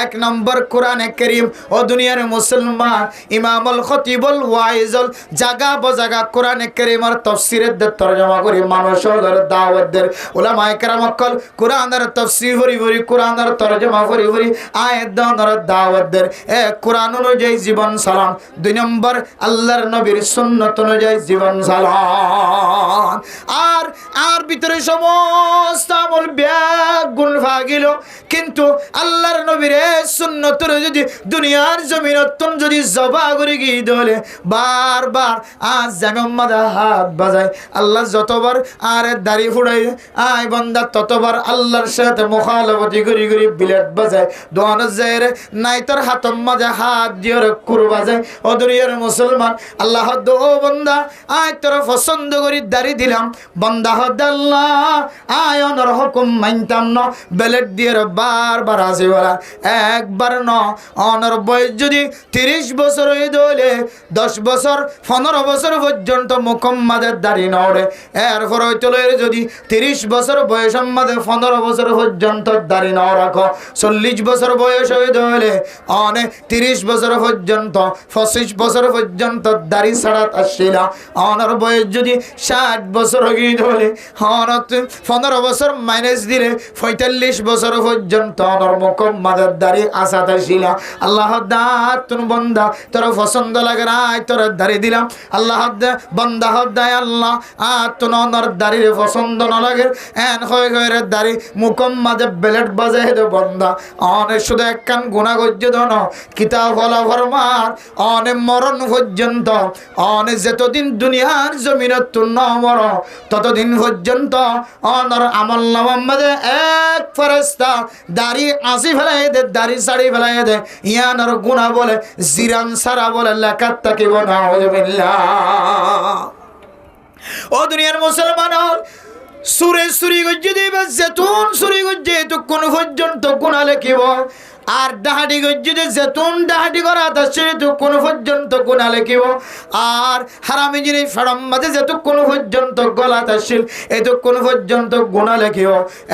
এক নম্বর কোরআনে কারীম ও দুনিয়ার মুসলমান ইমামুল খতিবুল ওয়াইজুল জায়গা বজাগা কোরআনে কারীমের তাফসীরের তরজমা করি মানুষের দাওয়াতদের উলামায়ে কেরাম কল কোরআনের তাফসীর করি কোরআনের তরজমা করি আয়াত দাওয়ার দাওয়াতদের কোরআন অনুযায়ী জীবন সালাম দুই নম্বর আল্লাহর নবীর সুন্নাত অনুযায়ী জীবন সালাম আর ভিতরে সমস্ত আমল ব্যাগ গুণ ভাগিল কিন্তু আল্লাহর নবীর সুন্নাতের যদি দুনিয়ার জমিনত যদি জবা করে গিয়ে দলে বারবার আজ জামিমাদা হাত বাজায় আল্লাহ যতবার আর দাড়ি ফুড়াই আয় বান্দা ততবার আল্লাহর সাথে মুখালাফতি গরি গরি বিলেট বাজায় দোয়ান যায় রে নাই তোর হাতম মাঝে হাত দিয়ে কুর বাজায় ও দুনিয়ার মুসলমান আল্লাহ দো বান্দা আয় তোর পছন্দ করি দাড়ি দিলাম বান্দা হদ আল্লাহ আয় অনর হুকুম মানতাম না বিলেট দিয়ে বারবার আসে বলা একবার ন অনর বয়স যদি 30 বছর হয়ে দলে 10 বছর 15 বছর পর্যন্ত মুকম্মাদের দাড়ি নড়ে এরপর হইতো যদি 30 বছর বয়স আমাদের 15 বছর পর্যন্ত দাড়ি না রাখো 40 বছর বয়স হয়ে দলে অনেক 30 বছর পর্যন্ত 25 বছর পর্যন্ত দাড়ি ছাড়া আসছিল অনর বয়স যদি 60 বছর হয়ে দলে অনত 15 বছর মাইনাস দিলে 45 বছর পর্যন্ত অনর মুকম্মাদের দাড়ি আসাত আসছিল আল্লাহ দাত তুন বান্দা তোর পছন্দ লাগে না তোর দাড়ি দিলাম আল্লাহ বান্দা হদায় আল্লাহ তুন অনর দাড়ির পছন্দ না লাগে এন হয়ে গয়ে দাড়ি মুকম্মাদের বেলেট বাজায় দে বান্দা অনেক শুধু এক কান গুনাহ গজ্য দন কিতাব হলা ফরমান অনেক মরণ পর্যন্ত অনেক যতদিন দুনিয়ার জমিনত তুন মর ততদিন পর্যন্ত অনর আমল নামামে এক ফেরেশতা দাড়ি আসি ফেলাই দে দাড়ি সাড়ি ফেলাই দে ইয়ানর গুনাহ বলে জিরান সারা বলে লাকাত তাকিব নাউযুবিল্লাহ ও দুনিয়ার মুসলমান সুরে সুরি গজ্জে দিবে জেতুন সুরি গজ্জে তো কোন পর্যন্ত গুনাহ লিখিব আর ডাহাডি গজ্জে জেতুন ডাহাডি করা তাছে তো কোন পর্যন্ত গুনাহ লিখিব আর হারামি জিনিস ফড়ম মাঝে যেতো কোন পর্যন্ত গলা তাছিল এতো কোন পর্যন্ত গুনাহ লিখিব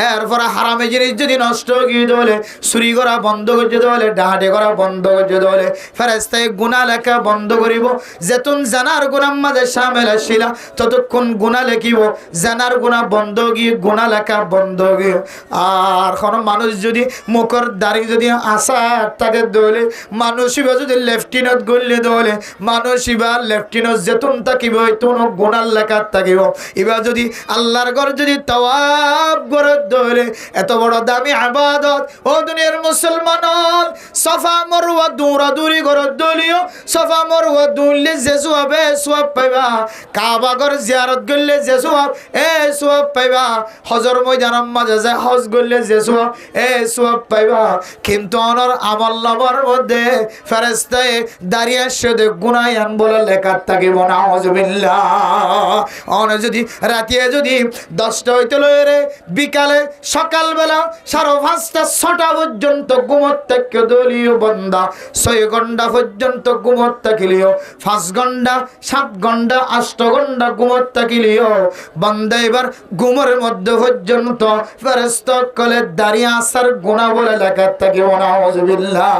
এরপর হারামি জিনিস যদি নষ্ট গিয়ে দলে চুরি করা বন্ধ গজ্জে দলে ডাহাডি করা বন্ধ গজ্জে দলে ফেরেশতায়ে গুনাহ লেখা বন্ধ করিব যেতুন জানার গুনাহ মাঝে শামিল আসিলা ততক্ষণ গুনাহ লিখিব জানার গুনাহ বন্ধ গিয়ে গুনাহ লেখা বন্ধ গিয়ে আর কোন মানুষ যদি মুখর দাড়ি যদি আসার তাকে দলে মানুষিবা যদি লেফটেন্যান্ট গড়লে দলে মানুষিবা লেফটেন্যান্ট যেতুন থাকিব তুন গুণার লেখা থাকিব এবার যদি আল্লাহর ঘর যদি তাওয়াব করে দলে এত বড় দামি ইবাদত ও দুনিয়ার মুসলমান সাফা মারওয়া দৌড়াদৌড়ি করে দলিও সাফা মারওয়া দৌড়লে যে সওয়াব পাইবা কাবা ঘর জিয়ারত করলে যে সওয়াব পাইবা হজর ময়দানের মাঝে যে হজ করলে যে সওয়াব পাইবা কিন্তু ওনার আমল নামার মধ্যে ফেরেশতায় দাঁড়িয়ে শুধু গুনায়ান বলে লেখা থাকিব নাউযুবিল্লাহ অন যদি রাতে যদি 10টা হইতে লয়ে বিকালে সকালবেলা 5:30 6টা পর্যন্ত ঘুমত থেকে দলীয় বান্দা 6 ঘন্টা পর্যন্ত ঘুমত থাকিলিও 5 ঘন্টা 7 ঘন্টা 8 ঘন্টা ঘুমত থাকিলিও বান্দা এবার ঘুমের মধ্যে পর্যন্ত ফেরেশতা কলে দাঁড়িয়ে আসার গুনাহ বলে লেখা থাকিব নাউযুবিল্লাহ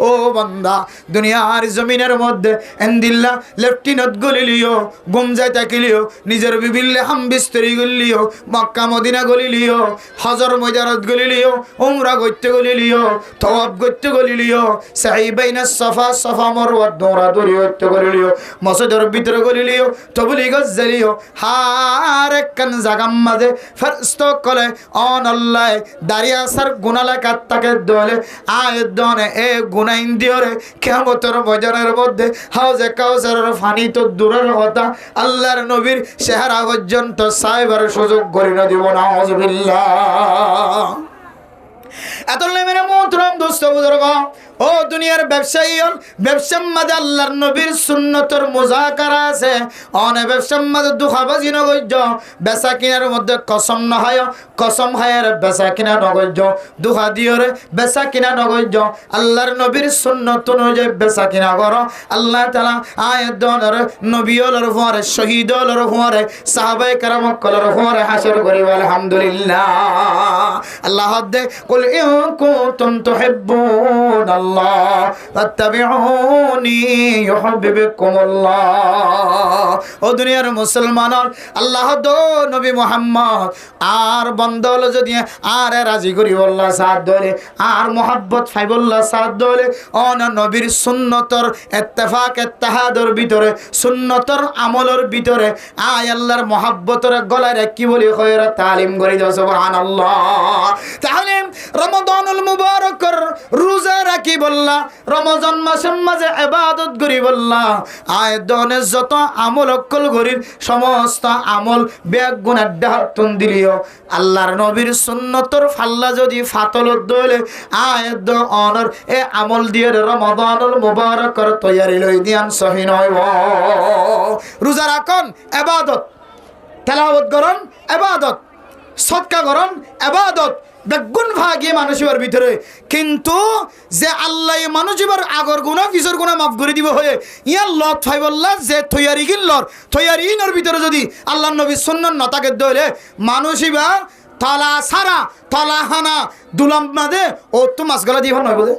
ও বান্দা দুনিয়ার জমিনের মধ্যে এন্দিল্লা লেফটেন্যান্ট গলিলিও ঘুম যায় থাকিলিও নিজের বিবিল্লে হাম বিস্তরি গলিলিও মক্কা মদিনা গলিলিও হজর ময়দানত গলিলিও উমরা করতে গলিলিও তওয়াব করতে গলিলিও সাই বাইনা সাফা মারওয়া দৌড়াদৌড়ি করতে গলিলিও মসজিদের ভিতরে গলিলিও তবলিগ গলিলিও হার একখান জাগাম মাঝে ফেরেশতা কলে অন আল্লাহ দাঁড়িয়ে আসার গুনাহ লেখা থাকে দলে আয় দনে এ গুনাহ দিওরে কিয়ামতের ময়দানের মধ্যে হাউজে কাউসারের পানি তো দূরের কথা আল্লাহর নবীর চেহারা পর্যন্ত সাইবার সুযোগ করে না দিব নাউযুবিল্লাহ এত মেরে মোহতরম দোস্ত বুজুর্গ ও দুনিয়ার ব্যবসায়ী ব্যবসার মাঝে আল্লাহর নবীর সুন্নতর মুযাকারা আছে অনে ব্যবসার মাঝে দুখাবাজি নগজ্য বেচা কিনার মধ্যে কসম নহয় কসম হায়ের বেচা কিনা নগজ্য দুখা দিয়রে বেচা কিনা নগজ্য আল্লাহর নবীর সুন্নত অনুযায়ী বেচা কিনা করো আল্লাহ তাআলা আয়াত দনের নবীওয়ালার পরে শহীদওয়ালার পরে সাহাবায়ে কেরাম কলার পরে হাসর করি আলহামদুলিল্লাহ আল্লাহ দে কুল ইন কুনতুম তুহিব্বুন আল্লাহ ফাত্তাবিউনি ইউহিব্বুকুমুল্লাহ ও দুনিয়ার মুসলমান আল্লাহ দো নবী মুহাম্মদ আর বন্দল যদি আর রাজি করি আল্লাহ সাথ দলে আর মোহাব্বত ফাইবুল্লাহ সাথ দলে অন নবীর সুন্নতর ইত্তেফাক ইত্তেহাদর ভিতরে সুন্নতর আমলের ভিতরে আয় আল্লাহর মোহাব্বতের গলায় কি বলি খয়রা তালিম করি দাও সুবহানাল্লাহ তালিম রমাদানুল মুবারকর রোজা রাখি বললা রমজান মাসের মাঝে ইবাদত করি বললা আয় দনে যত আমল অকল করি সমস্ত আমল বেগ গুনাহ ডাহাতুন দিলিও আল্লাহর নবীর সুন্নতর ফাল্লা যদি ফাতলত দলে আয় দ অনর এ আমল দিয়ে রমাদানুল মুবারকর তৈয়ারি লই দিয়ান সহি নয় রোজা রাখুন ইবাদত তেলাওয়াত করুন ইবাদত সদকা করুন ইবাদত বেগুন ভাগিয়ে মানুষের ভিতরে কিন্তু যে আল্লাহ মানুষের আগর গুণা পিছর গুণা মাফ করে দিব হয়ে ইয়ার লত ফাইবল্লা যে থৈয়ারি কিনলর থৈয়ারি ইনর ভিতরে যদি আল্লাহ নবী সুন্নাত নতাকে দলে মানুষিবা তলা সারা তলা হানা দুলাম মাদে ও তো মাছ গলা দিয়ে নয় বোধে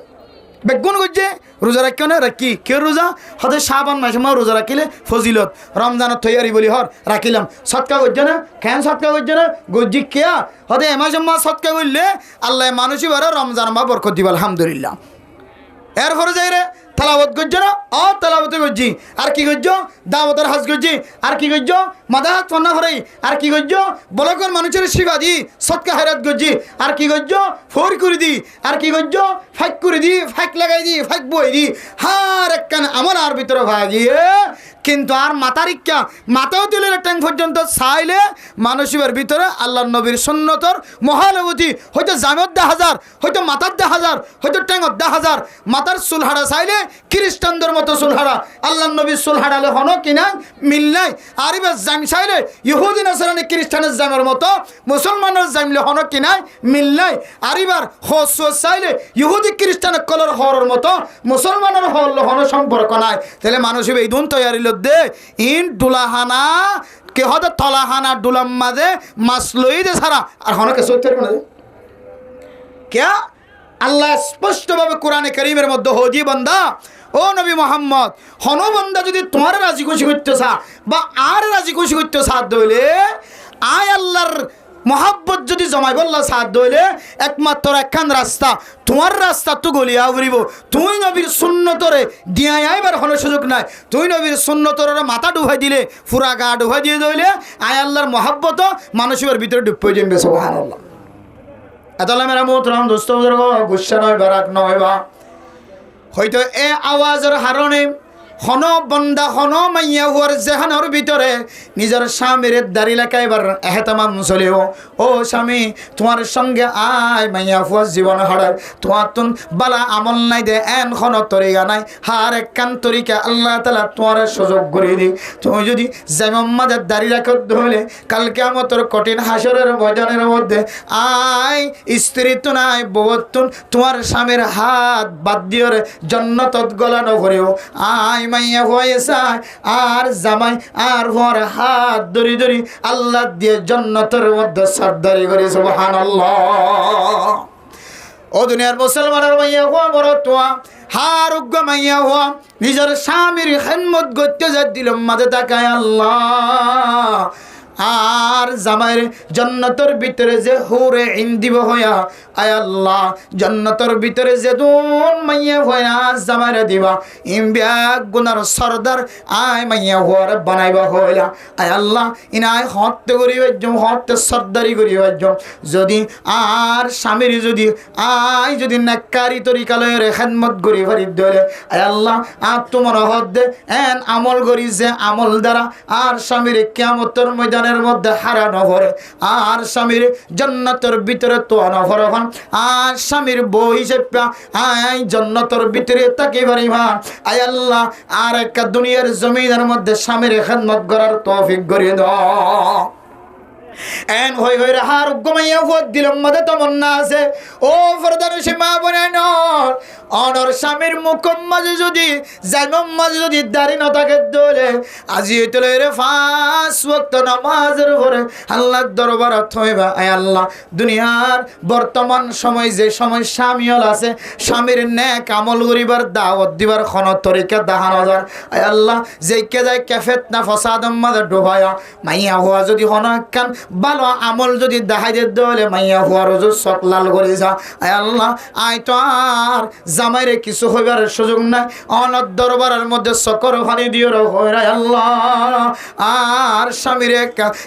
বেগুন করছে রোজা রাখি না রাখি কেউ রোজা হতে শাবান মাসে মা রোজা রাখিলে ফজিলত রমজানের তৈয়ারি বলি হর রাখিলাম সৎকা করছে না কেন সৎকা করছে না গজ্জি কেয়া হতে এমাসে মা সৎকা করলে আল্লাহ মানুষই বারে রমজান মা বরকত দিব আলহামদুলিল্লাহ এরপরে যাই রে তালাবত করছে না তালাবতে করছি আর কি করছো দাওয়াতের হাজ করছি আর কি করছো মাদা হাত ফন্না হরাই আর কি করছো বলকর মানুষের শিবা দি সৎকা হারাত করছি আর কি করছো ফোর করে দি আর কি করছো ফাইক করে দি ফাইক লাগাই দি ফাইক বই দি হার একখান আমার আর ভিতরে ভাগিয়ে কিন্তু আর মাথার ইচ্ছা মাথাও তুলে ট্যাং পর্যন্ত চাইলে মানুষের ভিতরে আল্লাহ নবীর সুন্নতর মহানুভূতি হয়তো জামের 10,000 হয়তো মাথার 10,000 হয়তো ট্যাঙর 10,000 মাথার চুলহারা চাইলে খ্রিস্টানদের মতো চুলহারা আল্লাহ নবীর চুলহারালে হনো কিনা মিল নাই আর এবার জাম চাইলে ইহুদি নাসারানি খ্রিস্টানের জামের মতো মুসলমানের জামলে হনো কিনা মিল নাই আর এবার হস চাইলে ইহুদি খ্রিস্টানের কলর হরের মতো মুসলমানের হল হনো সম্পর্ক নাই তাহলে মানুষের এই দুন তৈয়ারি দে ইন ডুলাহানা কে হতে তলাহানা ডুলাম মাঝে মাছ লই দে সারা আর হনকে সত্যের কোন কে আল্লাহ স্পষ্টভাবে কোরআনে কারীমের মধ্যে হজি বান্দা ও নবী মোহাম্মদ হন বান্দা যদি তোমার রাজি খুশি করতে চা বা আর রাজি খুশি করতে সাথ দইলে আয় আল্লাহর মহাব্বত যদি জমাই বললা সাথ দইলে একমাত্র একখান রাস্তা, তোমার রাস্তা তো গলিয়া উড়িব। তুই নবীর সুন্নতরে দিয়াই আইবার কোনো সুযোগ নাই। তুই নবীর সুন্নতরে মাথা ডুবাই দিলে, পুরা গা ডুবাই দিয়ে দইলে আয় আল্লাহর মহাব্বত মানুষের ভিতরে ডুবই যাবে। সুবহানাল্লাহ। এতলা মেরা মোহতরম দোস্ত বুজুর্গ, গুসা নয় বা রাগ নয় বা হয়তো এ আওয়াজের হারণে হন বন্দা হন মাইয়া হুয়ার জেহানোর ভিতরে নিজের স্বামীর দাড়ি লেখায় এবার এহতামাম চলেও, ও স্বামী তোমার সঙ্গে আয় মাইয়া হুয়ার জীবন হারায়, তোমার তুন বালা আমল নাই দে এন খন তরিকা নাই, হার একখান তরিকা আল্লাহ তালা তোমার সুযোগ করে দি। তুমি যদি জাইমাম্মাদের দাড়ি রাখত ধরলে কালকে আমতর কঠিন হাসরের ময়দানের মধ্যে আয় স্ত্রী তো নাই বউতুন তোমার স্বামীর হাত বাদ দিয়ে জন্নতত গলানো করেও আয় মাইয়া হয়েছে আর জামাই আর হওয়ার হাত ধরি ধরি আল্লাহ দিয়ে জন্নতের মধ্যে সর্দারি করে। সুবহানাল্লাহ। ও দুনিয়ার মুসলমানের মাইয়া হওয়া বড় তোয়া হার উগ্র মাইয়া হওয়া নিজের স্বামীর খেদমত করতে যা দিল মাঝে তাকায় আল্লাহ আর জামাইর জন্নতের ভিতরে যে হুরে ইন দিব হইয়া, আয় আল্লাহ জন্নতের ভিতরে যে দুন মাইয়া হইয়া জামাইরে দিবা ইমবিয়া গুনার সরদার আয় মাইয়া হওয়ার বানাইবা হইলা। আয় আল্লাহ ইনায় হত্যা করিব হত্যা সর্দারি করিব। যদি আর স্বামীর যদি আয় যদি নাক্কারি তরিকালয়ের খেদমত করি পারি ধরে, আয় আল্লাহ আর তোমার হদ্দে এন আমল করি যে আমল দ্বারা আর স্বামীর কিয়ামতের ময়দানের মধ্যে হারানো ভরে আর স্বামীর জান্নাতের ভিতরে তো আনভর হন আর স্বামীর বউ হিসেবে আয় জান্নাতের ভিতরে তাকে পারিবা। আয় আল্লাহ আর একটা দুনিয়ার জমিনের মধ্যে স্বামীর খেদমত করার তৌফিক করে দাও। এন হই হই রে হার গমাইয়া ভোট দিলাম মধ্যে তমন্না আছে। ও ফরদার সীমা বনে নর অনর স্বামীর মুখম মাঝে যদি জাইমাম মাঝে যদি দাড়ি না থাকে দলে আজি হইতলে রে 5 ওয়াক্ত নামাজের পরে আল্লাহর দরবারে থইবা। আয় আল্লাহ দুনিয়ার বর্তমান সময় যে সময় স্বামীল আছে স্বামীর নেক আমল করিবার দাওয়াত দিবার কোন তরিকা দেখানো যায়। আয় আল্লাহ যেইকে যায় ক্যাফেত না ফসাদম মাঝে ডুবায়া মাইয়া হওয়া যদি হন কান ভালো আমল যদি দেখাই দে দলে মাইয়া হওয়ার চোখ লাল করে যা। আয় আল্লাহ আয় তো আর জামাইরে কিছু হইবার সুযোগ নাই, অনর দরবারের মধ্যে সকর ফানি দিও রে আল্লাহ আর স্বামীর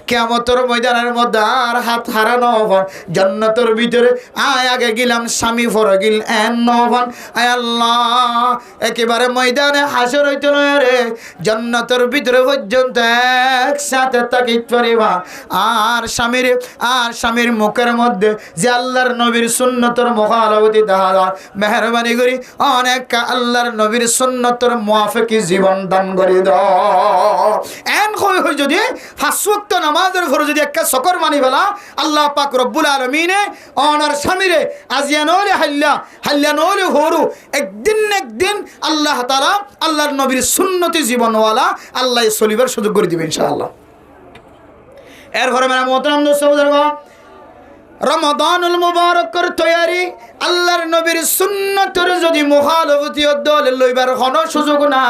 কিয়ামতের ময়দানের মধ্যে আর হাত হারানো হন জান্নাতের ভিতরে আয় আগে গেলাম স্বামী পরে গিল এন নহন। আয় আল্লাহ একেবারে ময়দানে হাসর হইতে নয় রে জান্নাতের ভিতরে পর্যন্ত একসাথে তাকিত পারিবা আর স্বামীর মুখের মধ্যে যে আল্লাহর নবীর সুন্নতর মুখালাফতি দেখা যায়। মেহরবানি করি অনেক আল্লাহর নবীর সুন্নতর মুআফিকি জীবন দান করে দাও। এন হই হই যদি 5 ওয়াক্ত নামাজের পরে যদি একটা সকর মানি ফেলা আল্লাহ পাক রব্বুল আলামিনে অনার স্বামীরে আজিয়া নলে হাল্লা নলে হরু একদিন আল্লাহ তাআলা আল্লাহর নবীর সুন্নতি জীবনওয়ালা আল্লাহ চলিবার সুযোগ করে দিবেন ইনশাআল্লাহ। এর ঘরে মেরা মোহতারাম দোস্ত বুজুর্গ, রমাদানুল মুবারকের তৈয়ারি আল্লাহর নবীর সুন্নতের যদি মুখালফতি দলে লইবার কোনো সুযোগ না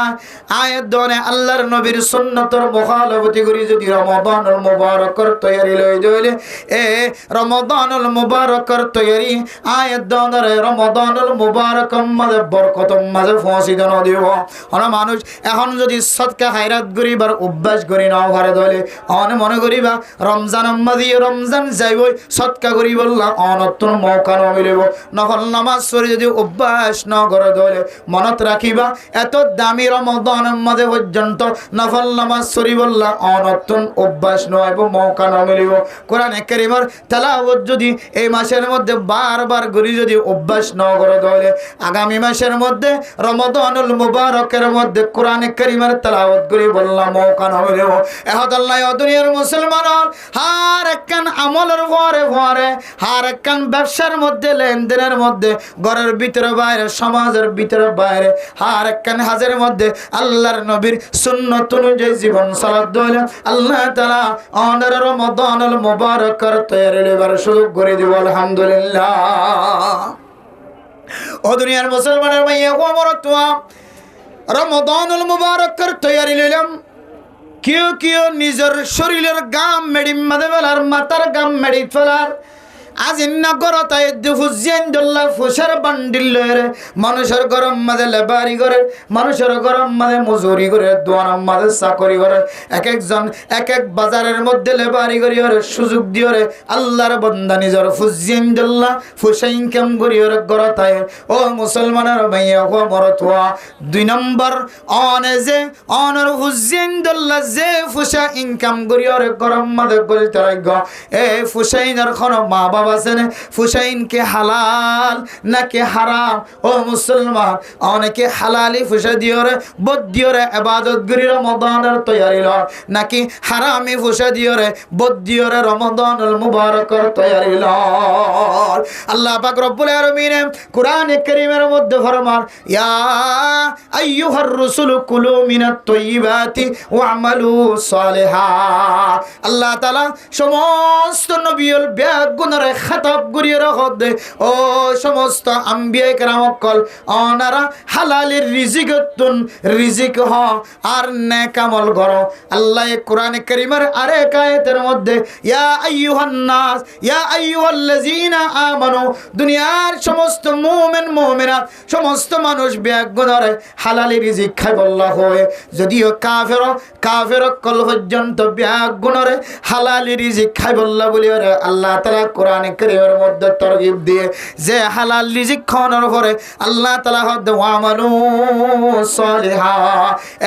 আয়ের দনে আল্লাহর নবীর সুন্নতের মুখালফতি করি যদি রমাদানুল মুবারকের তৈয়ারি লই দলে এ রমাদানুল মুবারকের তৈয়ারি আয়ের দনে রমাদানুল মুবারক মাঝে বরকত মাঝে পৌঁছিত না দিব। অনেক মানুষ এখন যদি সদকা খায়রাত করিবার অভ্যাস করি না ঘরে দলে অনেক মনে করিবা রমজান মাঝে রমজান যাইবই সদকা করি বললা অনতুন মৌকা নমিলিব নফল নামাজ পড়ে যদি অভ্যাস ন করে দলে মনত রাখিবা এত দামি রমাদানের মাঝে পর্যন্ত নফল নামাজ পড়ি বললা অনতুন অভ্যাস নয়ব মৌকা নমিলিব। কোরআনে কারীমের তেলাওয়াত যদি এই মাসের মধ্যে বারবার করি যদি অভ্যাস ন করে দলে আগামী মাসের মধ্যে রমাদানুল মুবারকের মধ্যে কোরআনে কারীমের তেলাওয়াত করি বললা মৌকা নমিলিব। এহত আল্লাহ দুনিয়ার মুসলমান হার একখান আমলের ভরে হার একখান ব্যবসার মধ্যে লেনদেনের মধ্যে ঘরের ভিতরে বাইরে সমাজের ভিতরে বাইরে হার একখান হাজের মধ্যে আল্লাহর নবীর সুন্নত অনুযায়ী জীবন সালাত দইলে আল্লাহ তাআলা অনার রমাদানুল মুবারকের তৈয়ারি লইবার সুযোগ করে দিব আলহামদুলিল্লাহ। ও দুনিয়ার মুসলমানের মাইয়া ও আমার তোয়া রমাদানুল মুবারকের তৈয়ারি লইলাম কেউ কেউ নিজের শরীরের গাম মেডি মাঝে ফেলার, মাথার গাম মেডি ফেলার, আজ না করো তাই ফুজিয়ান দোল্লা ফুসার বান্ডিল লয়ে মানুষের গরম মাঝে লেবারি করে, মানুষের গরম মাঝে মজুরি করে, দোয়ার মাঝে চাকরি করে, এক একজন এক এক বাজারের মধ্যে লেবারি করি ওরে সুযোগ দিয়ে ওরে আল্লাহর বন্দা নিজের ফুজিয়ান দোল্লা ফুসা ইনকাম করি ওরে গড় তাই। ও মুসলমানের ভাইয়া ও মরতুয়া, 2 নম্বর অনে যে অনর ফুজিয়ান দোল্লা যে ফুসা ইনকাম করি ওরে গরম মাঝে গলতে রাখ, এ ফুসাইনের কোনো মা বাবা আছেন, ফুসাইন কে হালাল নাকি হারাম? ও মুসলমান, অনেকে হালালি ফুসা দিওরে বদ দিওরে ইবাদত করি রমাদানের তৈয়ারি ল, নাকি হারামি ফুসা দিওরে বদ দিওরে রমাদানুল মুবারকের তৈয়ারি ল। আল্লাহ পাক রব্বুল আলামিন কোরআনে কারীমের মধ্যে ফরমান, ইয়া আইয়ুহার রাসূল কুলু মিনাত তাইয়্যিবাতি ওয়া'মালু সালিহা। আল্লাহ তাআলা সমস্ত নবীর ব্যাগুনারে খাতাব করিয়ে রাখত দে, ও সমস্ত আম্বিয়া কেরামকল অনারা হালালের রিজিকতুন রিজিক হ আর নেক আমল করো। আল্লাহ কোরআনে কারীমের আরেক আয়াতের মধ্যে ইয়া আইয়ুহান নাস ইয়া আইয়ুহাল্লাযীনা আমানু, দুনিয়ার সমস্ত মুমিন মুমিনাত সমস্ত মানুষ ব্যাগুনারে হালালি রিজিক খায় বল্লা হয়, যদিও কাফের কল পর্যন্ত ব্যাগুনারে হালালি রিজিক খায় বল্লা বলি আল্লাহ তাআলা কোরআনে কারীমের মধ্যে তরগিব দিয়ে যে হালাল রিজিক খাওয়ানোর পরে আল্লাহ তাআলা হদ ওয়ামালু সালিহা,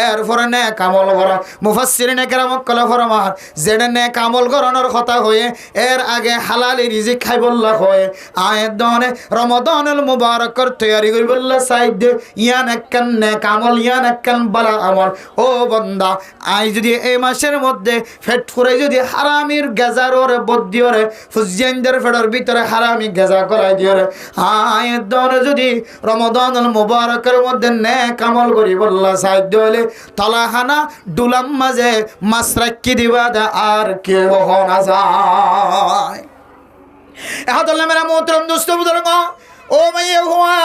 এরপরে নেক আমল করা। মুফাসসিরিনে কেরাম কল ফরমান, যেটা নেক আমল করানোর কথা হয়ে এর আগে হালাল রিজিক খাই বললা হয়, আয়াত দনে রমাদানুল মুবারকের তৈয়ারি করি বললা সাইদ ইয়ান একখান নেক আমল, ইয়ান একখান বালা আমল। ও বান্দা, আই যদি এই মাসের মধ্যে ফেট ফুরে যদি হারামির গেজার ওরে বদ্দি ওরে ফুজিয়ানদের ফেডর ভিতরে হারামি গেজা করাই দিয়ে আয়ের দরে যদি রমাদানুল মুবারকের মধ্যে নেক আমল করি বললা সাহায্য হলে তলাখানা ডুলাম মাঝে মাছ রাখি দিবা আর কেউ না যায়। এখন মেরা মোহতরম দোস্ত বুজুর্গ, ও মাইয়া হুয়া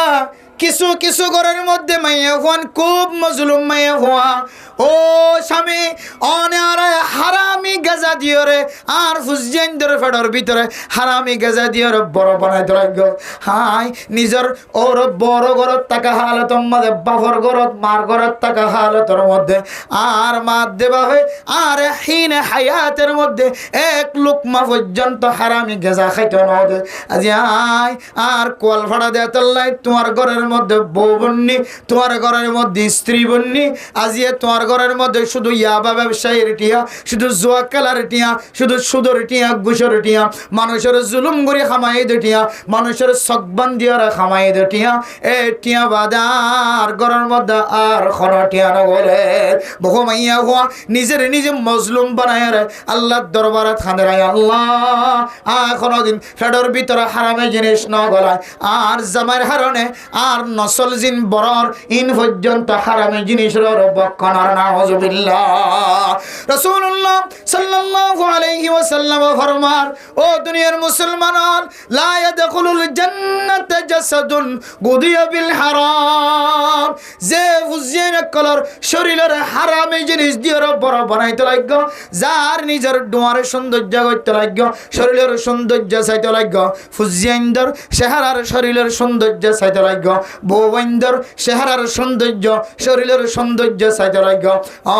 কিছু কিছু ঘরের মধ্যে মাইয়া হুয়ান খুব মজলুম মাইয়া হুয়া, ও স্বামী অনারে হারামি গেজা দিও রে আর ফুজিয়ানদের ফেডর ভিতরে হারামি গেজা দিও রে বড় বানাই ধরাগ। হাই নিজের ওর বড় ঘরত টাকা হালতর মধ্যে, বাপর ঘরত মার ঘরত টাকা হালতর মধ্যে আর মার দেবা হয় আর হিনে হায়াতের মধ্যে এক লুকমা পর্যন্ত হারামি গেজা খাইতে নদে। আজি আয় আর কোয়াল ফাড়া দেয়া তাল্লাই তোমার ঘরের মধ্যে বউ বন্নি, তোমার ঘরের মধ্যে স্ত্রী বন্নি, আজিয়ে তোমার ঘরের মধ্যে শুধু ইয়াবা ব্যবসায়ীর টিয়া, শুধু জুয়া খেলার টিয়া, শুধু সুদর টিয়া, ঘুষের টিয়া, মানুষের জুলুম করে খামাই দে টিয়া, মানুষের সকবান দিয়ে খামাই দে টিয়া, এ টিয়া বাদার ঘরের মধ্যে আর খন টিয়া নগলে বহু মাইয়া হওয়া নিজের নিজে মজলুম বানায় রে আল্লাহর দরবারে খানে রায়। আল্লাহ কোনোদিন ফেডর ভিতরে হারামে জিনিস ন গলায় আর জামাইর হারণে আর নসল জিন বরর ইন পর্যন্ত হারামে জিনিসের বক্ষণার নাউজুবিল্লাহ। রাসূলুল্লাহ সাল্লাল্লাহু আলাইহি ওয়াসাল্লাম ফরমান, ও দুনিয়ার মুসলমান, লা ইয়াদখুলুল জান্নাতা জাসাদুন গুদিয়া বিল হারাম, যে ফুজিয়ান কলর শরীরের হারামে জিনিস দিয়ে বড় বানাইতে লাগব, যার নিজের ডোয়ারে সৌন্দর্য করতে লাগব, শরীরের সৌন্দর্য চাইতে লাগব, ফুজিয়ানদের চেহারার শরীরের সৌন্দর্য চাইতে লাগব, বউবাইনদের চেহারার সৌন্দর্য শরীরের সৌন্দর্য চাইতে লাগব,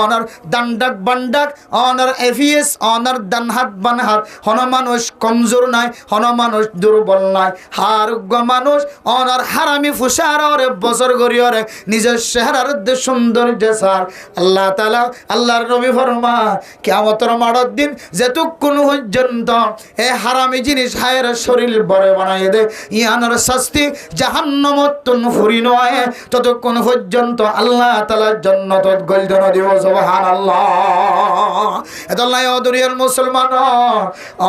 অনার দান্ডাক বান্ডাক অনার এফিএস অনার দান হাত বান হাত, হন মানুষ কমজোর নাই, হন মানুষ দুর্বল নাই, হারুগ্য মানুষ অনার হারামি ফুসার ওরে বছর গড়িয়রে নিজের চেহারার সৌন্দর্য সার। আল্লাহ তাআলা আল্লাহর নবী ফরমান, কিয়ামতের মাঠের দিন যেতক্ষণ পর্যন্ত এ হারামি জিনিস হায়ের শরীর বড় বানাই দে ইয়ানোর শাস্তি জাহান্নামত ফুরি নয়, ততক্ষণ পর্যন্ত আল্লাহ তাআলার জান্নাত গলদনা দিব। সুবহানাল্লাহ। এতলাই অদরিয়ার মুসলমান,